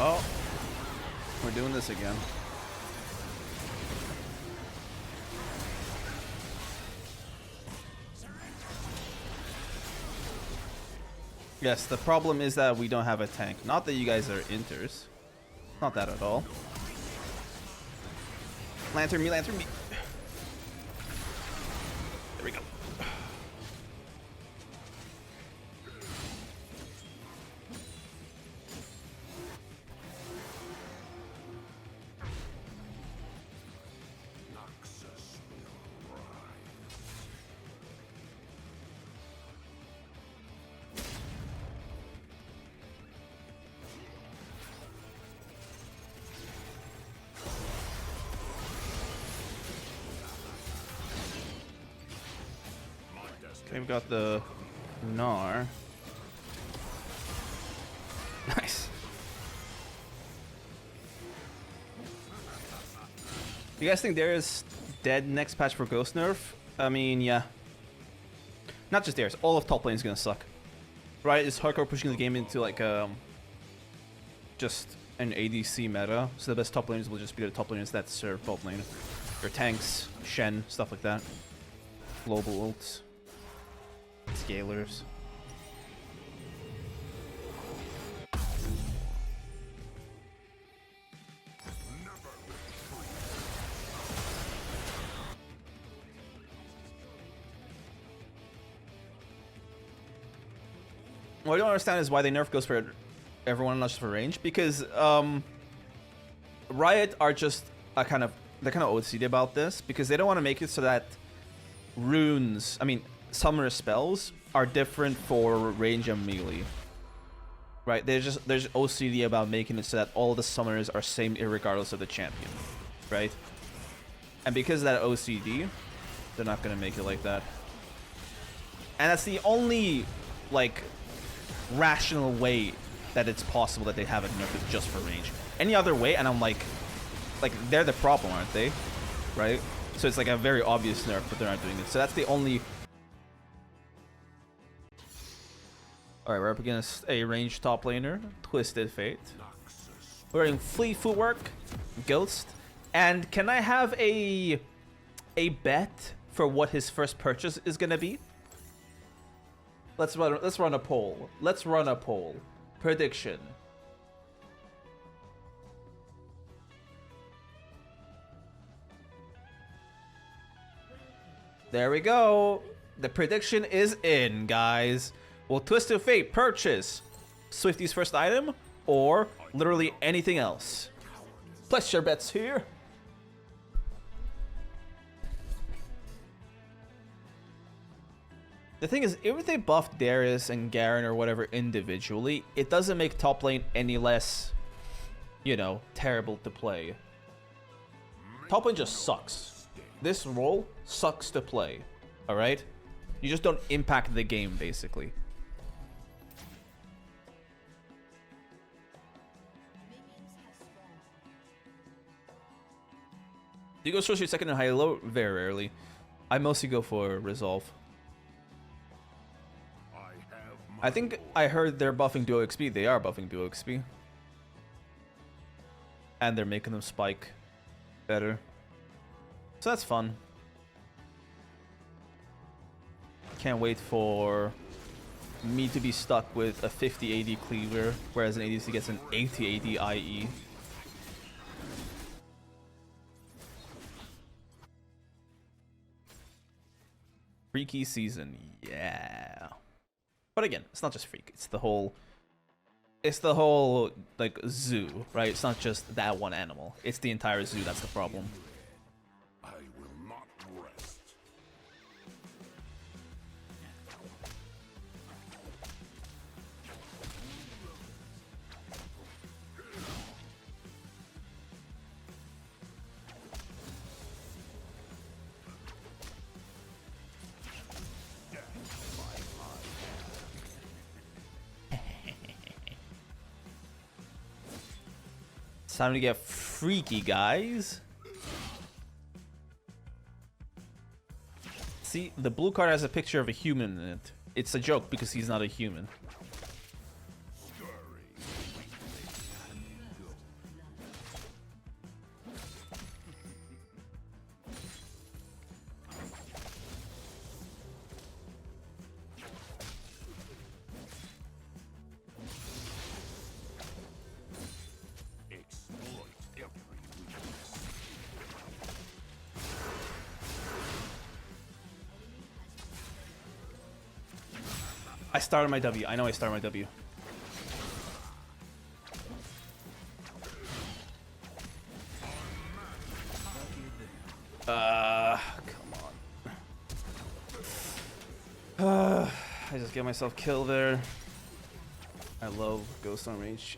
Oh, we're doing this again. Yes, the problem is that we don't have a tank. Not that you guys are inters. Not that at all. Lantern me, lantern me. There we go. Okay, we've got the Gnar. Nice. You guys think Darius dead next patch for Ghost Nerf? I mean, yeah. Not just Darius, all of top lane is gonna suck. Right, is hardcore pushing the game into like just an ADC meta, so the best top laners will just be the top laners that serve bot lane. Or tanks, Shen, stuff like that. Global ults. Scalers. what I don't understand is why they nerf Ghost for everyone, not just for range. Because Riot are just they're kind of OCD about this because they don't want to make it so that runes, I mean, summoner spells are different for range and melee. Right? There's OCD about making it so that all the summoners are same irregardless of the champion. Right? And because of that OCD, they're not gonna make it like that. And that's the only like rational way that it's possible that they have it nerfed just for range. Any other way, and I'm like they're the problem, aren't they? Right? So it's like a very obvious nerf, but they're not doing it. So that's the only. Alright, we're up against a ranged top laner, Twisted Fate. Wearing Fleet Footwork, Ghost. And can I have a bet for what his first purchase is gonna be? Let's run a poll. Let's run a poll. Prediction. There we go. The prediction is in, guys. Will Twisted Fate purchase Swifty's first item or literally anything else? Place your bets here. The thing is, if they buff Darius and Garen or whatever individually, it doesn't make top lane any less, you know, terrible to play. Top lane just sucks. This role sucks to play, alright? You just don't impact the game, basically. Do you go Sorcery second in high-low? Very rarely. I mostly go for Resolve. I think I heard they're buffing Duo XP. They are buffing Duo XP. And they're making them spike better. So that's fun. Can't wait for me to be stuck with a 50 AD cleaver, whereas an ADC gets an 80 AD IE. Freaky season, yeah. But again, it's not just freak. It's the whole like zoo, right? It's not just that one animal. It's the entire zoo that's the problem. I will not rest. It's time to get freaky, guys. See, the blue card has a picture of a human in it. It's a joke because he's not a human. I started my W. I know I started my W. Come on. I just get myself killed there. I love Ghost on range.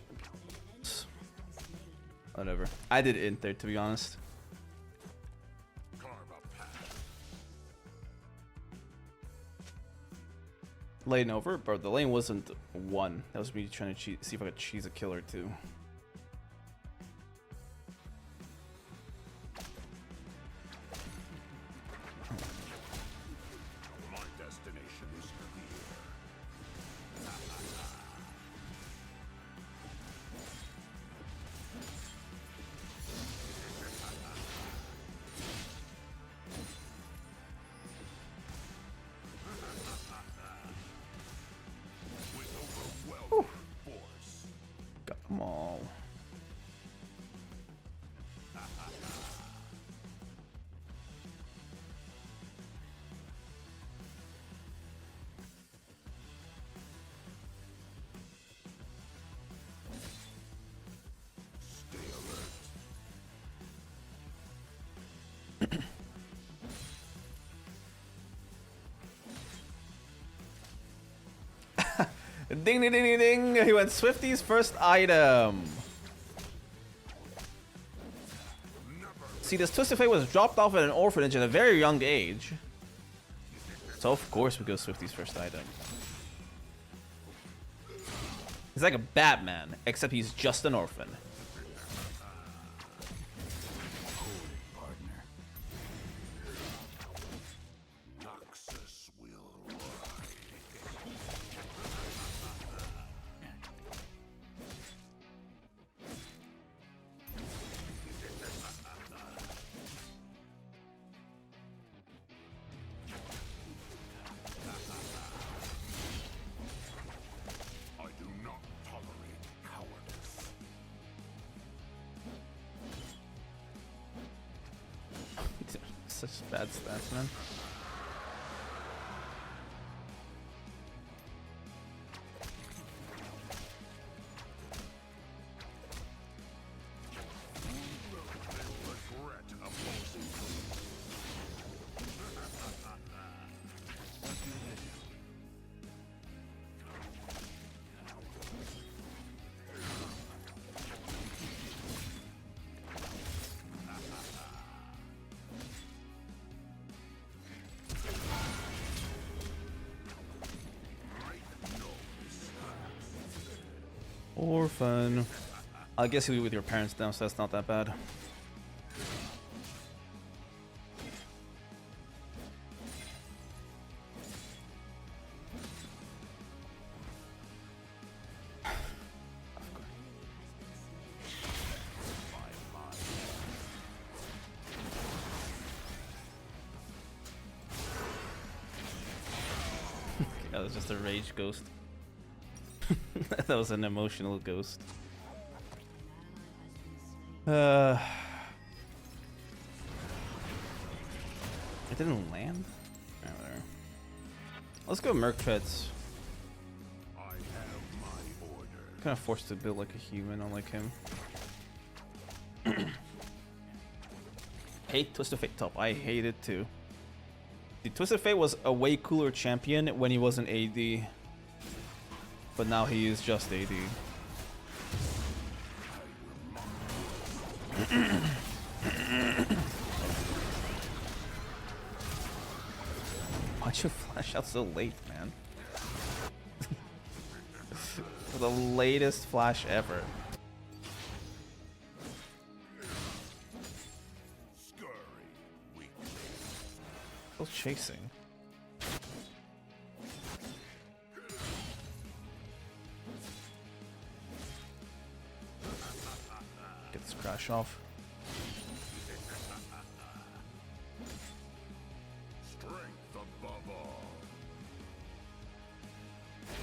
Whatever. I did int there, to be honest. Lane over, but the lane wasn't one. That was me trying to see if I could cheese a kill or two. My destination is clear. Got them all. Ding, ding, ding, ding, ding. He went Swifty's first item. See, this Twisted Fate was dropped off at an orphanage at a very young age. So, of course, we go Swifty's first item. He's like a Batman, except he's just an orphan. Such bad stats, man. Orphan. I guess you'll be with your parents now, so that's not that bad. That was just a rage ghost. That was an emotional ghost. It didn't land? Oh, whatever. Let's go Merc Pets. Kind of forced to build like a human, unlike him. Hate Twisted Fate top. I hate it too. The Twisted Fate was a way cooler champion when he wasn't AD. But now he is just AD. Why'd you flash out so late, man? For the latest flash ever. Still chasing. Get this crash off.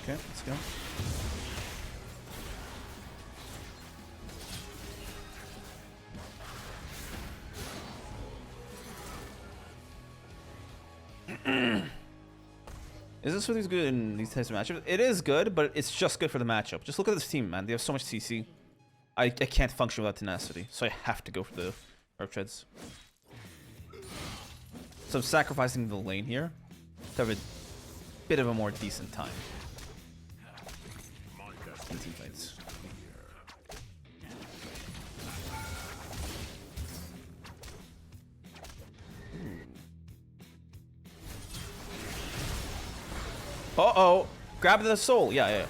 Okay, let's go. Is this really good in these types of matchups? It is good, but it's just good for the matchup. Just look at this team, man. They have so much CC. I can't function without tenacity, so I have to go for the Herb Treads. So I'm sacrificing the lane here to have a bit of a more decent time in team fights. Uh-oh! Grab the soul! Yeah.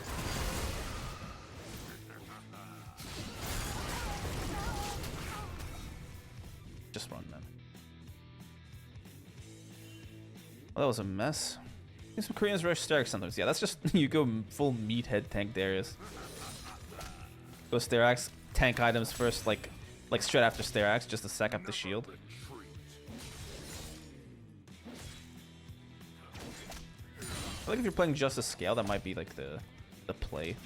Just run, man. Well, that was a mess. I think some Koreans rush Sterak's sometimes. Yeah, that's just... you go full meathead tank Darius. Go Sterak's, tank items first, like straight after Sterak's, just to sack up the shield. I feel like if you're playing just a scale, that might be like the play.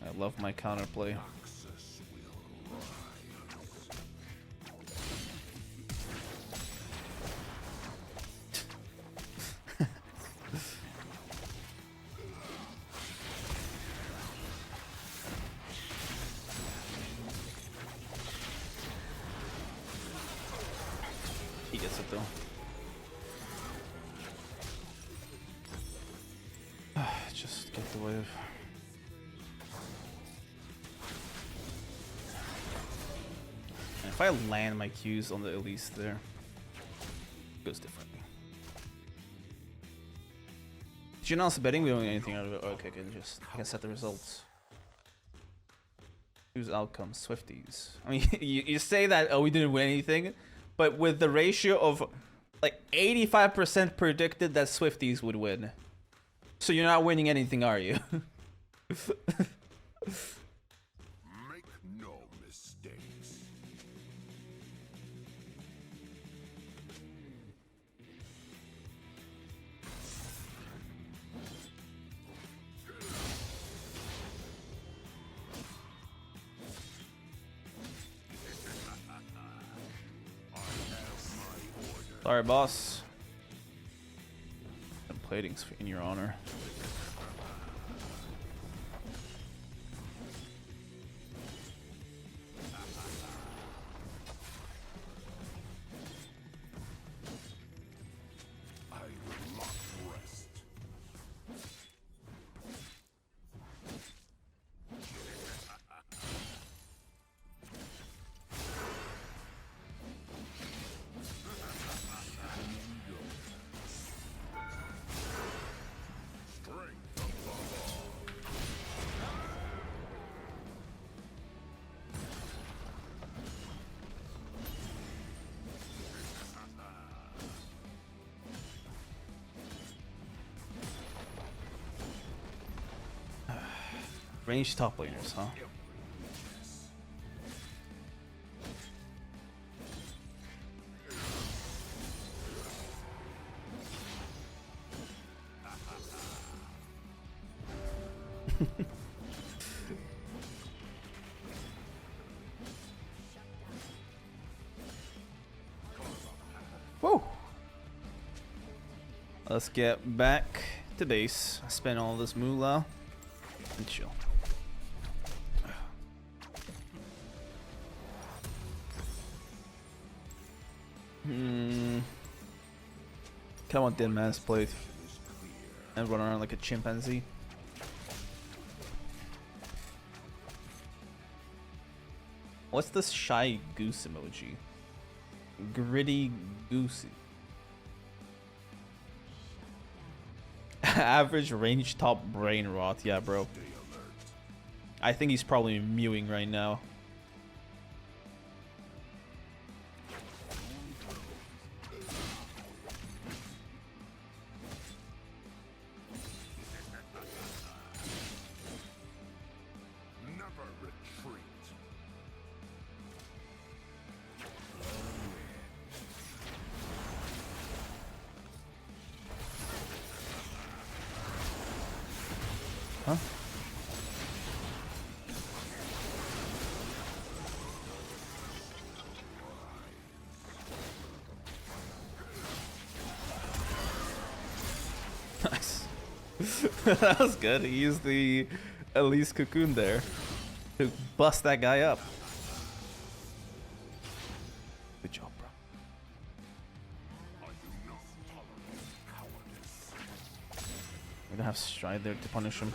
I love my counterplay. though. Just get the wave. And if I land my Qs on the Elise there, it goes differently. Did you announce betting? We don't get anything out of it. Oh, okay, just I can set the results. Choose outcome, Swifties. I mean, you say that, oh, we didn't win anything, but with the ratio of like 85% predicted that Swifties would win. So you're not winning anything, are you? Make no mistakes. Sorry, boss. I'm plating's in your honor. I will not rest. Strength above all. Ranged top laners, huh? Whoa! Let's get back to base. Spend all this moolah and chill. Kind of want Dead Man's plate and run around like a chimpanzee. What's this shy goose emoji? Gritty goosey. Average range top brain rot. Yeah, bro. I think he's probably mewing right now. Never retreat. Huh? Nice. That was good. He used the Elise cocoon there to bust that guy up. Good job, bro. I do not tolerate cowardice. We're gonna have Stride there to punish him.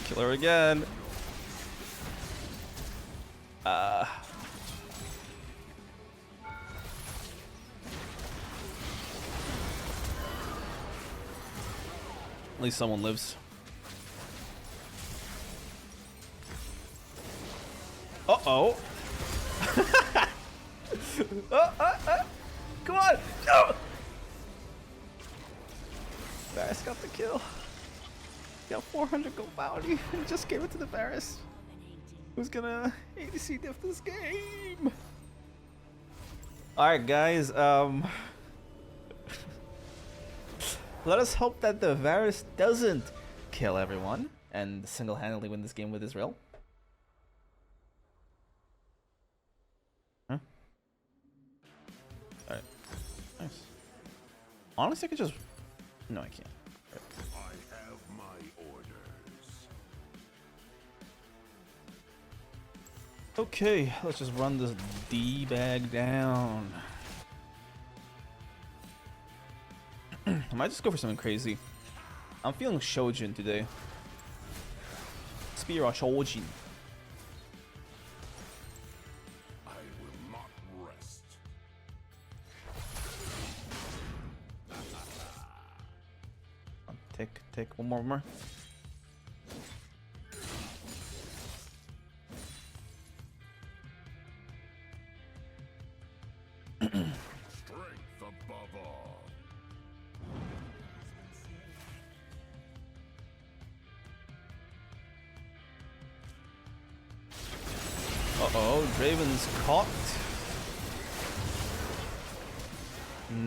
Kill her again. At least someone lives. Uh-oh. Come on. No. Varus got the kill. Got 400 gold bounty and just gave it to the Varus. Who's gonna ADC diff this game? Alright guys, let us hope that the Varus doesn't kill everyone and single-handedly win this game with Israel. Huh? Alright. Nice. Honestly, I could just No, I can't. I have my orders. Okay, let's just run this D-bag down. I might just go for something crazy. I'm feeling Shojin today. Spear or Shojin. I will not rest. Take one more. Strength above all. Uh-oh, Draven's caught.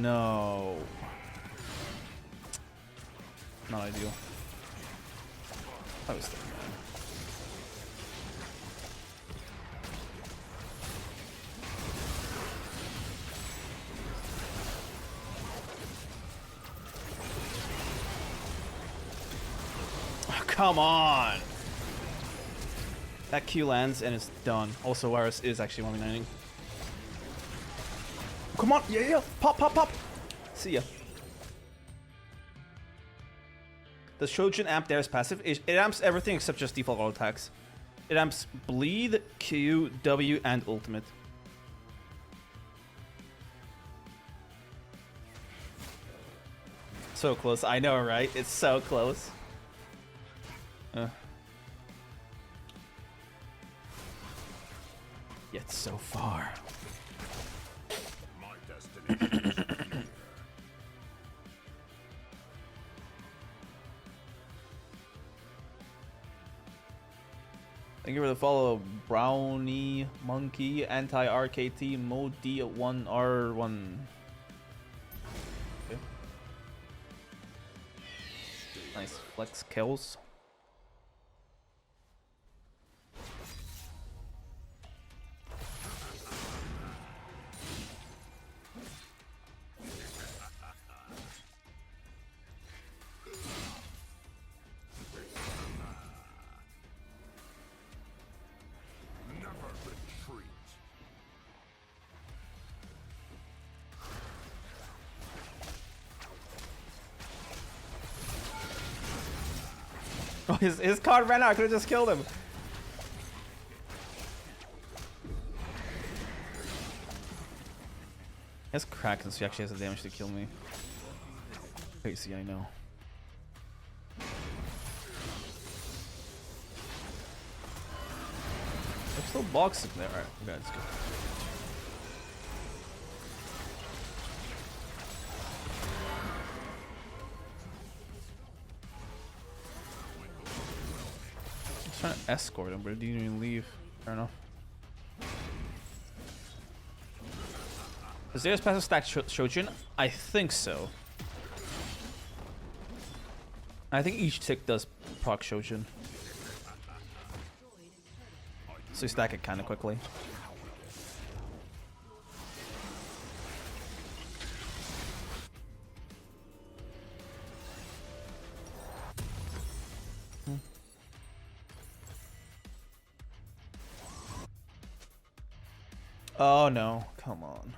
No. Not ideal. I was thinking that. Oh, come on! That Q lands and it's done. Also, Varus is actually 1v9ing. Come on! Yeah! Pop! See ya. The Shojin amp Darius passive, it amps everything except just default auto attacks. It amps bleed, Q, W, and ultimate. So close. I know, right? It's so close. Yet so far. My destination is clear. Thank you for the follow, Brownie Monkey, anti-RKT, Mode D1R1. Okay. Nice flex kills. Never retreat. Oh, his card ran out. I could have just killed him. He has Kraken, so he actually has the damage to kill me. Crazy, I know. There's still boxing there. Alright, okay, let's go. I was trying to escort him, but he didn't even leave. Fair enough. Does Darius passive stack Shojin? I think so. I think each tick does proc Shojin. So you stack it kind of quickly. Oh no, come on.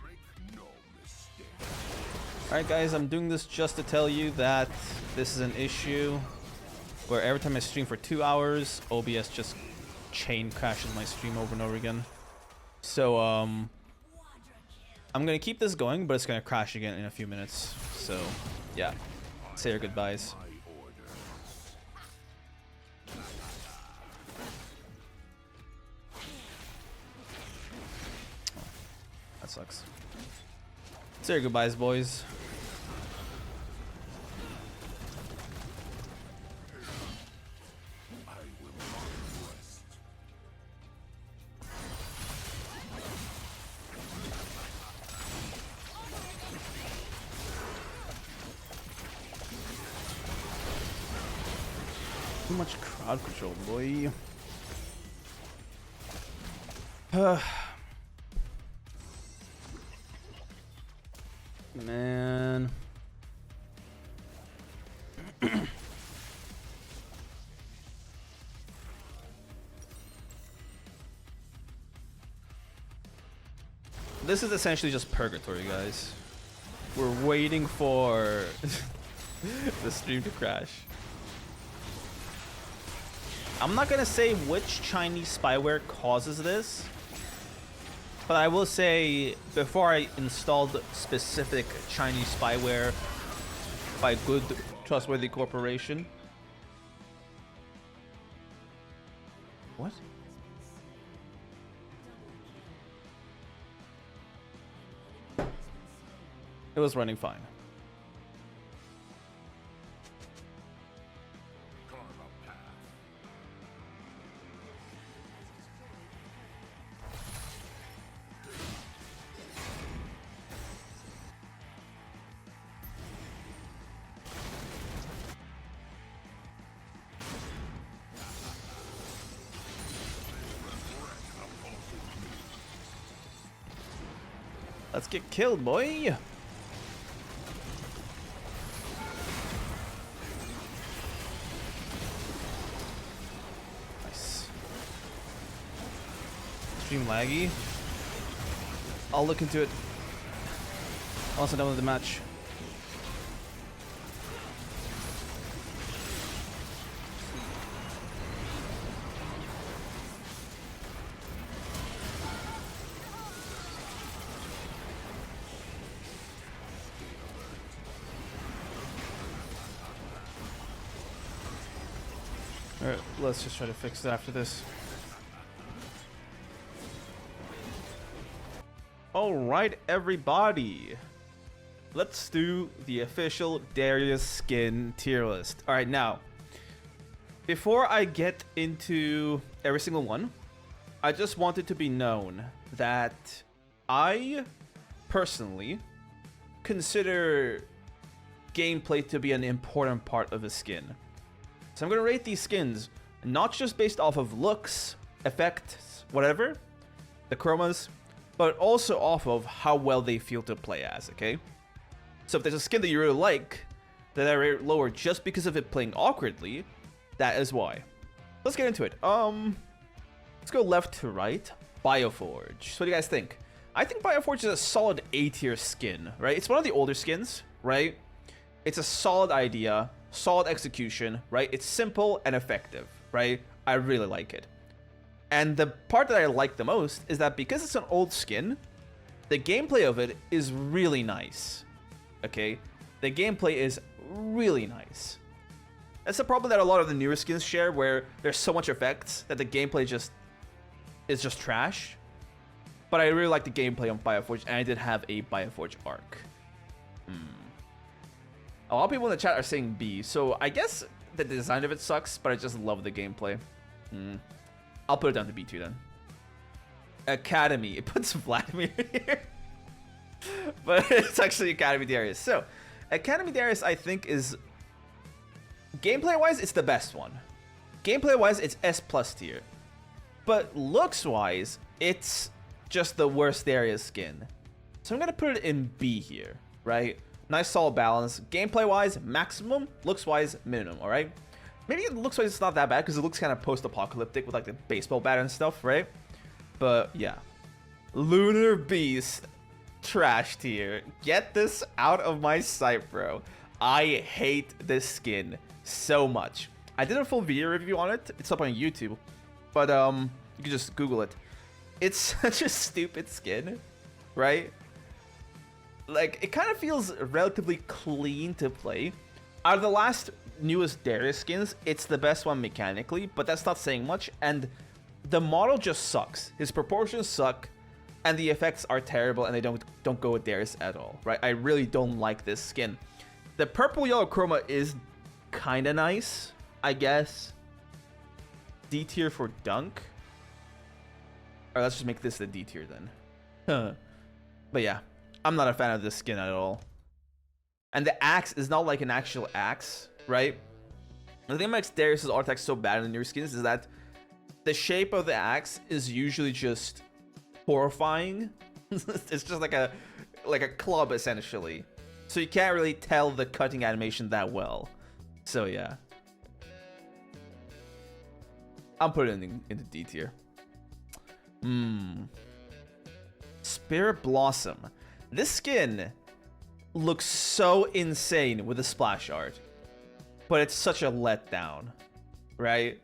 Make no mistake. Alright guys, I'm doing this just to tell you that this is an issue where every time I stream for 2 hours, OBS just chain crashes my stream over and over again. So, I'm gonna keep this going, but it's gonna crash again in a few minutes. So, yeah. Say your goodbyes. My orders. That sucks. Say your goodbyes, boys. I will not rest. Too much crowd control, boy. Man. This is essentially just purgatory, guys. We're waiting for the stream to crash. I'm not gonna say which Chinese spyware causes this, but I will say before I installed specific Chinese spyware by good, trustworthy corporation. What? It was running fine. Let's get killed, boy. Nice. Stream laggy. I'll look into it. Also done with the match. Alright, let's just try to fix it after this. Alright, everybody. Let's do the official Darius skin tier list. Alright, now, before I get into every single one, I just want it to be known that I personally consider gameplay to be an important part of a skin. So I'm going to rate these skins not just based off of looks, effects, whatever, the chromas, but also off of how well they feel to play as, okay? So if there's a skin that you really like that I rate lower just because of it playing awkwardly, that is why. Let's get into it. Let's go left to right. Bioforge. So what do you guys think? I think Bioforge is a solid A tier skin, right? It's one of the older skins, right? It's a solid idea. Solid execution, right? It's simple and effective, right? I really like it. And the part that I like the most is that because it's an old skin, the gameplay of it is really nice. Okay? The gameplay is really nice. That's the problem that a lot of the newer skins share, where there's so much effects that the gameplay is just trash. But I really like the gameplay on Bioforge, and I did have a Bioforge arc. A lot of people in the chat are saying B, so I guess the design of it sucks, but I just love the gameplay. I'll put it down to B2 then. Academy. It puts Vladimir here. But it's actually Academy Darius. So, Academy Darius, I think, is... gameplay-wise, it's the best one. Gameplay-wise, it's S+ tier. But looks-wise, it's just the worst Darius skin. So I'm going to put it in B here, right? Nice solid balance. Gameplay-wise, maximum. Looks-wise, minimum, alright? Maybe looks-wise it's not that bad because it looks kind of post-apocalyptic with like the baseball bat and stuff, right? But yeah. Lunar Beast. Trash tier. Get this out of my sight, bro. I hate this skin so much. I did a full video review on it. It's up on YouTube. But you can just Google it. It's such a stupid skin, right? Like, it kind of feels relatively clean to play. Out of the last newest Darius skins, it's the best one mechanically, but that's not saying much. And the model just sucks. His proportions suck, and the effects are terrible, and they don't go with Darius at all, right? I really don't like this skin. The purple yellow chroma is kind of nice, I guess. D tier for Dunk. Or let's just make this the D tier then. But yeah. I'm not a fan of this skin at all. And the axe is not like an actual axe, right? The thing that makes Darius' artifacts so bad in the newer skins is that the shape of the axe is usually just horrifying. It's just like a club essentially. So you can't really tell the cutting animation that well. So yeah. I'm putting it into D tier. Spirit Blossom. This skin looks so insane with the splash art. But it's such a letdown. Right?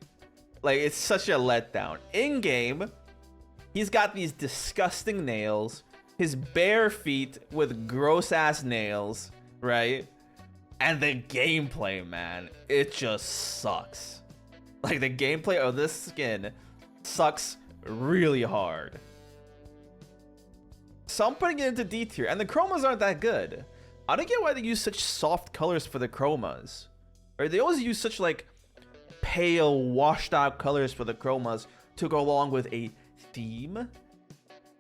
Like, it's such a letdown. In-game, he's got these disgusting nails. His bare feet with gross-ass nails. Right? And the gameplay, man. It just sucks. Like, the gameplay of this skin sucks really hard. So I'm putting it into D tier, and the chromas aren't that good. I don't get why they use such soft colors for the chromas. Right? They always use such, like, pale, washed out colors for the chromas to go along with a theme.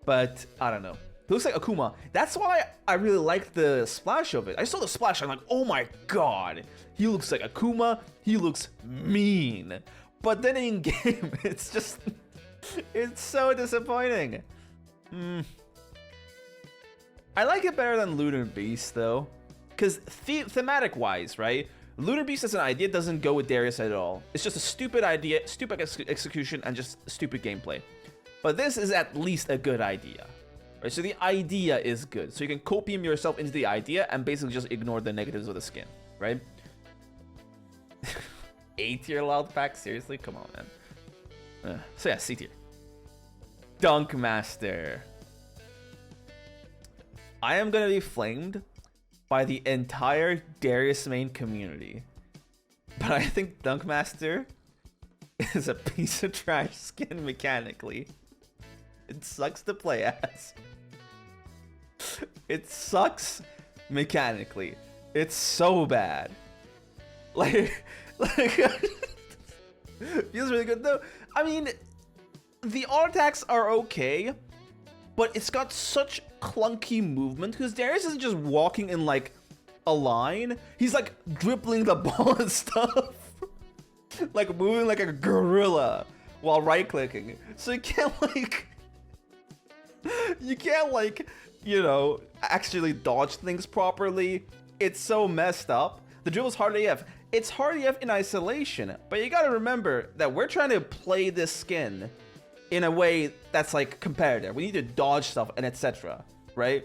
But, I don't know. It looks like Akuma. That's why I really like the splash of it. I saw the splash, I'm like, oh my god. He looks like Akuma. He looks mean. But then in game, it's just... it's so disappointing. I like it better than Lunar Beast, though. Because thematic-wise, right? Lunar Beast as an idea doesn't go with Darius at all. It's just a stupid idea, stupid execution, and just stupid gameplay. But this is at least a good idea. Right? So the idea is good. So you can copium yourself into the idea and basically just ignore the negatives of the skin, right? 8-tier Loud Pack? Seriously? Come on, man. So yeah, C tier. Dunk Master. I am gonna be flamed by the entire Darius main community. But I think Dunk Master is a piece of trash skin mechanically. It sucks to play as. It sucks mechanically. It's so bad. Like feels really good though. I mean, the auto attacks are okay, but it's got such clunky movement because Darius isn't just walking in like a line. He's like dribbling the ball and stuff. Like moving like a gorilla while right clicking. So you can't like you know, actually dodge things properly. It's so messed up. The dribble's hard AF. It's hard AF in isolation, but you gotta remember that we're trying to play this skin in a way that's like competitive. We need to dodge stuff and etc. Right?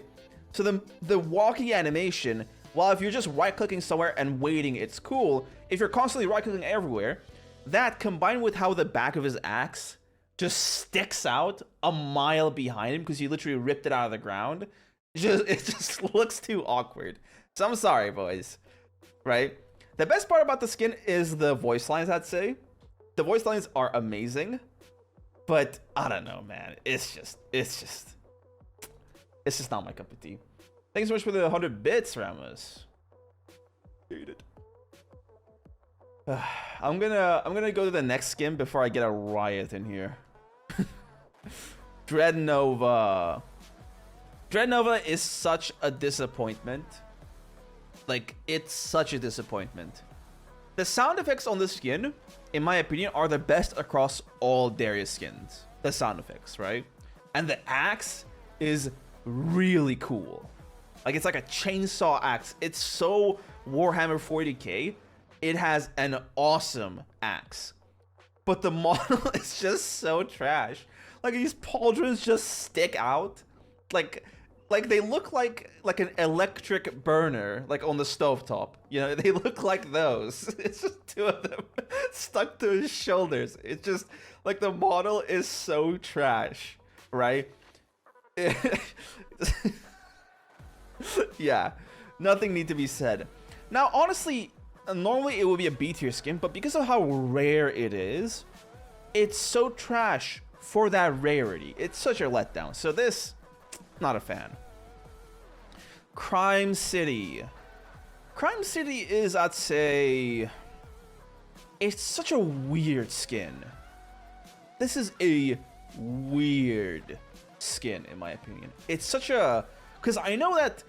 So the walking animation, while if you're just right clicking somewhere and waiting, it's cool. If you're constantly right clicking everywhere, that combined with how the back of his axe just sticks out a mile behind him because he literally ripped it out of the ground, it just looks too awkward. So I'm sorry, boys. Right? The best part about the skin is the voice lines, I'd say. The voice lines are amazing. But I don't know, man. It's just not my cup of tea. Thanks so much for the 100 bits, Ramos. Hate it. I'm gonna go to the next skin before I get a riot in here. Dreadnova. Dreadnova is such a disappointment. Like, it's such a disappointment. The sound effects on this skin, in my opinion, are the best across all Darius skins. The sound effects, right? And the axe is really cool. Like, it's like a chainsaw axe. It's so Warhammer 40k. It has an awesome axe. But the model is just so trash. Like, these pauldrons just stick out. Like they look like an electric burner, like on the stovetop. You know, they look like those. It's just two of them stuck to his shoulders. It's just like the model is so trash, right? Yeah, nothing need to be said. Now, honestly, normally it would be a B tier skin, but because of how rare it is, it's so trash for that rarity. It's such a letdown. So this, not a fan. Crime City. Crime City is, I'd say, it's such a weird skin. This is a weird skin, in my opinion. It's such a, because I know that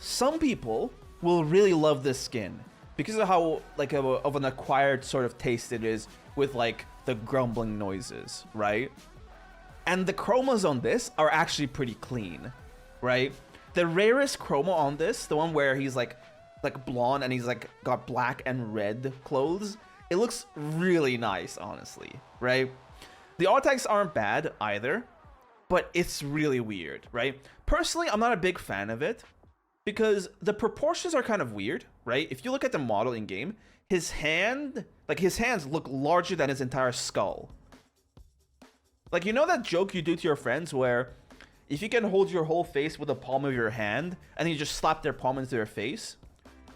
some people will really love this skin because of how like of an acquired sort of taste it is with like the grumbling noises, right? And the chromas on this are actually pretty clean, right? The rarest chroma on this, the one where he's like blonde and he's like got black and red clothes, it looks really nice, honestly, right? The auto attacks aren't bad either, but it's really weird, right? Personally, I'm not a big fan of it because the proportions are kind of weird, right? If you look at the model in game, his hands look larger than his entire skull. Like, you know that joke you do to your friends where if you can hold your whole face with the palm of your hand and then you just slap their palm into their face?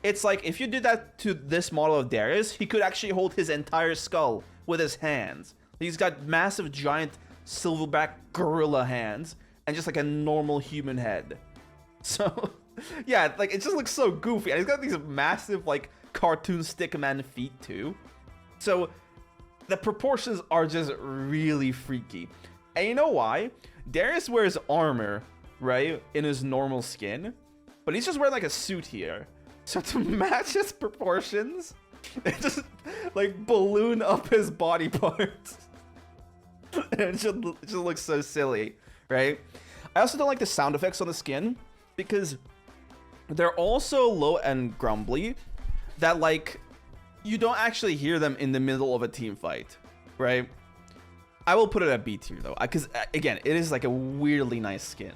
It's like if you did that to this model of Darius, he could actually hold his entire skull with his hands. He's got massive, giant, silverback gorilla hands and just like a normal human head. So, yeah, like it just looks so goofy. And he's got these massive, like, cartoon stickman feet too. So, the proportions are just really freaky. And you know why? Darius wears armor, right, in his normal skin, but he's just wearing like a suit here. So to match his proportions, it just like balloon up his body parts. And it just looks so silly, right? I also don't like the sound effects on the skin because they're all so low and grumbly that like you don't actually hear them in the middle of a team fight, right? I will put it at B tier though, because again, it is like a weirdly nice skin.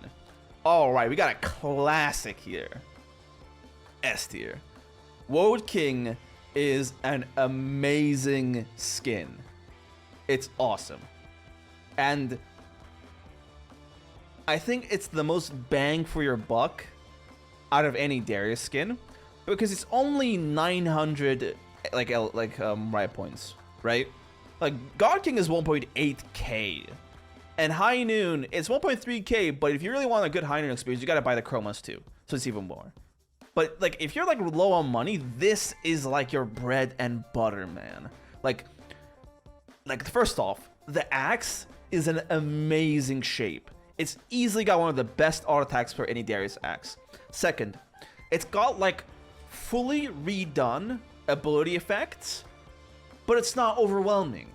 All right, we got a classic here. S tier. Woad King is an amazing skin. It's awesome. And I think it's the most bang for your buck out of any Darius skin because it's only 900 riot points, right? Like God King is 1.8k and High Noon is 1.3k, but if you really want a good High Noon experience, you got to buy the chromas too. So it's even more. But like if you're like low on money, this is like your bread and butter, man. Like first off, the axe is an amazing shape. It's easily got one of the best auto attacks for any Darius axe. Second, it's got like fully redone ability effects, but it's not overwhelming,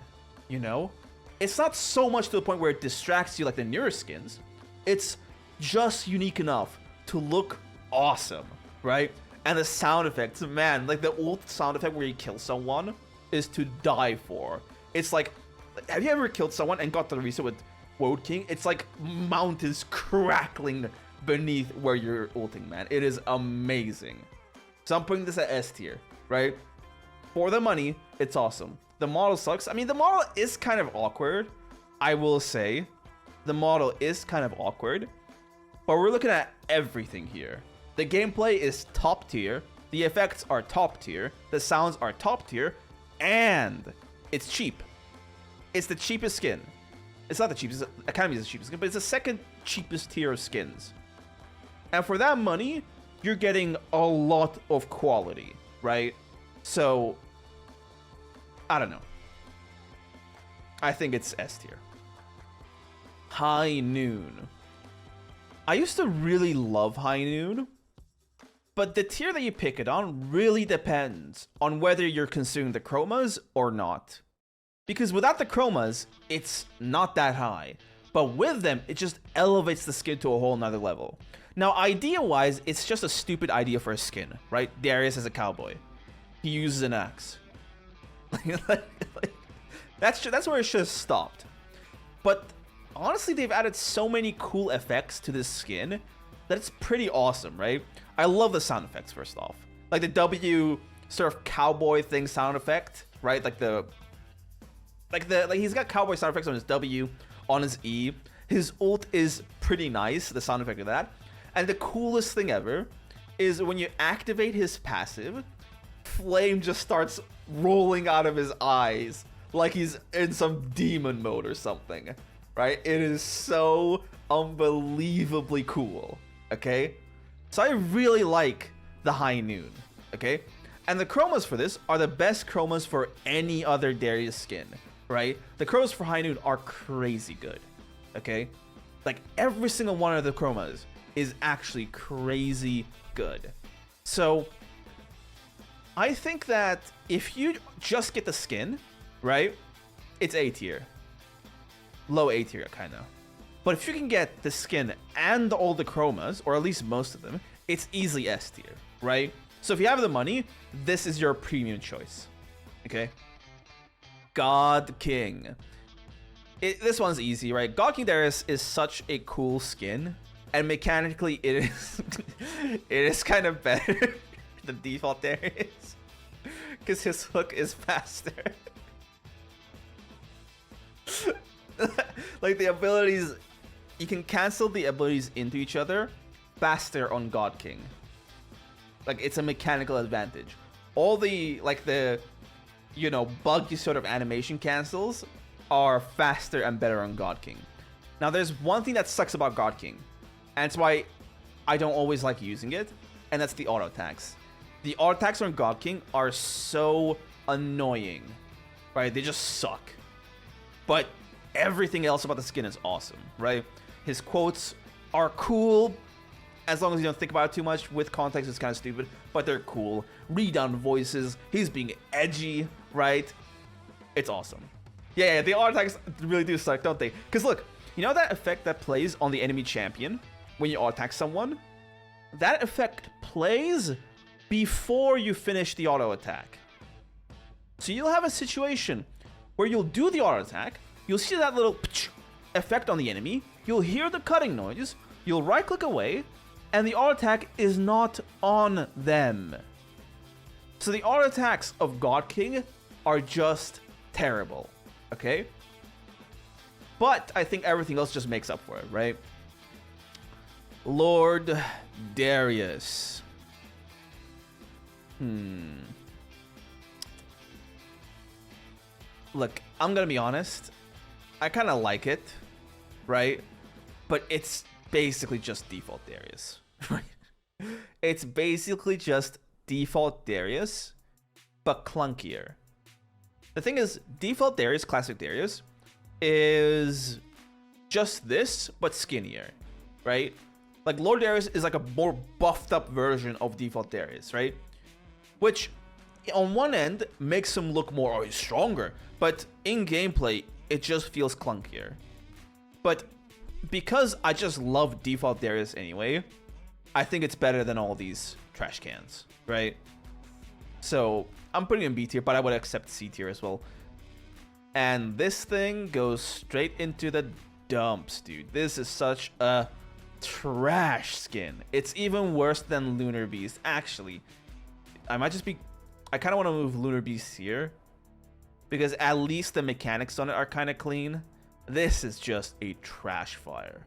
you know? It's not so much to the point where it distracts you like the newer skins. It's just unique enough to look awesome, right? And the sound effects, man, like the old sound effect where you kill someone is to die for. It's like, have you ever killed someone and got the reset with Woad King? It's like mountains crackling beneath where you're ulting, man. It is amazing. So I'm putting this at S tier, right? For the money, it's awesome. The model sucks. I mean, the model is kind of awkward. I will say the model is kind of awkward, but we're looking at everything here. The gameplay is top tier. The effects are top tier. The sounds are top tier, and it's cheap. It's the cheapest skin. It's not the cheapest. Academy is the cheapest skin, but it's the second cheapest tier of skins. And for that money, you're getting a lot of quality, right? So, I don't know. I think it's S tier. High Noon. I used to really love High Noon, but the tier that you pick it on really depends on whether you're consuming the chromas or not. Because without the chromas, it's not that high. But with them, it just elevates the skin to a whole nother level. Now, idea-wise, it's just a stupid idea for a skin, right? Darius is a cowboy. He uses an axe. That's where it should have stopped. But honestly, they've added so many cool effects to this skin that it's pretty awesome, right? I love the sound effects, first off. Like the W sort of cowboy thing sound effect, right? He's got cowboy sound effects on his W, on his E. His ult is pretty nice, the sound effect of that. And the coolest thing ever is when you activate his passive, flame just starts rolling out of his eyes like he's in some demon mode or something, right? It is so unbelievably cool, okay? So I really like the High Noon, okay? And the chromas for this are the best chromas for any other Darius skin, right? The chromas for High Noon are crazy good, okay? Like every single one of the chromas is actually crazy good. So I think that if you just get the skin, right, it's A tier. Low A tier, kind of. But if you can get the skin and all the chromas, or at least most of them, it's easily S tier, right? So if you have the money, this is your premium choice. Okay? God King. This one's easy, right? God King Darius is such a cool skin, and mechanically it is it is kind of better than default Darius, because his hook is faster. Like the abilities, you can cancel the abilities into each other faster on God King. Like it's a mechanical advantage. All the you know, buggy sort of animation cancels are faster and better on God King. Now there's one thing that sucks about God King, and it's why I don't always like using it, and that's the auto attacks. The auto attacks on God King are so annoying, right? They just suck. But everything else about the skin is awesome, right? His quotes are cool, as long as you don't think about it too much. With context, it's kind of stupid, but they're cool. Redone voices, he's being edgy, right? It's awesome. Yeah, the auto attacks really do suck, don't they? Because look, you know that effect that plays on the enemy champion when you auto attack someone? That effect plays before you finish the auto attack. So you'll have a situation where you'll do the auto attack, you'll see that little effect on the enemy, you'll hear the cutting noise, you'll right click away, and the auto attack is not on them. So the auto attacks of God King are just terrible, okay? But I think everything else just makes up for it, right? Lord Darius. Look, I'm gonna be honest. I kind of like it, right? But it's basically just default Darius, right? It's basically just default Darius, but clunkier. The thing is, default Darius, classic Darius, is just this, but skinnier, right? Like, Lord Darius is like a more buffed up version of default Darius, right? Which, on one end, makes him look more, oh, he's stronger. But in gameplay, it just feels clunkier. But because I just love default Darius anyway, I think it's better than all these trash cans, right? So I'm putting him B tier, but I would accept C tier as well. And this thing goes straight into the dumps, dude. This is such a trash skin. It's even worse than Lunar Beast. Actually, I kind of want to move Lunar Beast here, because at least the mechanics on it are kind of clean. This is just a trash fire.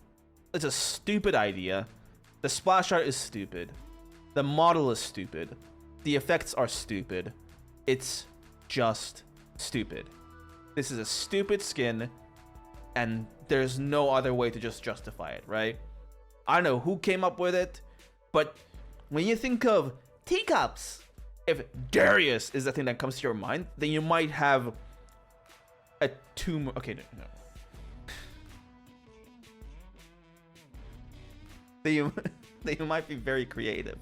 It's a stupid idea. The splash art is stupid. The model is stupid. The effects are stupid. It's just stupid. This is a stupid skin, and there's no other way to just justify it, right? I don't know who came up with it, but when you think of teacups, if Darius is the thing that comes to your mind, then you might have a tomb. Okay, no. Then you might be very creative,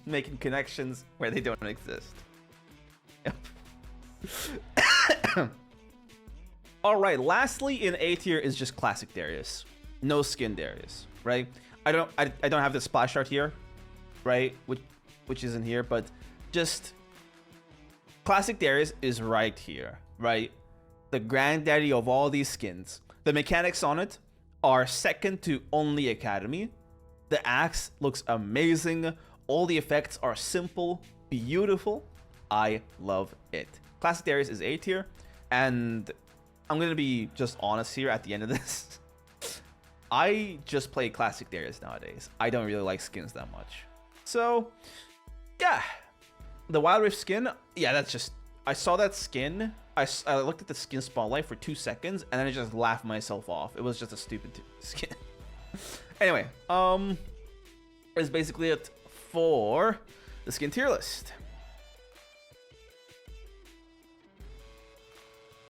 making connections where they don't exist. Yep. All right. Lastly, in A tier is just classic Darius, no skin Darius, right? I don't have the splash art here, right? Which isn't here, but just classic Darius is right here, right? The granddaddy of all these skins. The mechanics on it are second to only Academy. The axe looks amazing. All the effects are simple, beautiful. I love it. Classic Darius is A tier, and I'm gonna be just honest here at the end of this. I just play classic Darius nowadays. I don't really like skins that much. So, yeah. The Wild Rift skin, yeah, that's just... I saw that skin, I looked at the skin spotlight for 2 seconds, and then I just laughed myself off. It was just a stupid skin. Anyway, that's basically it for the skin tier list.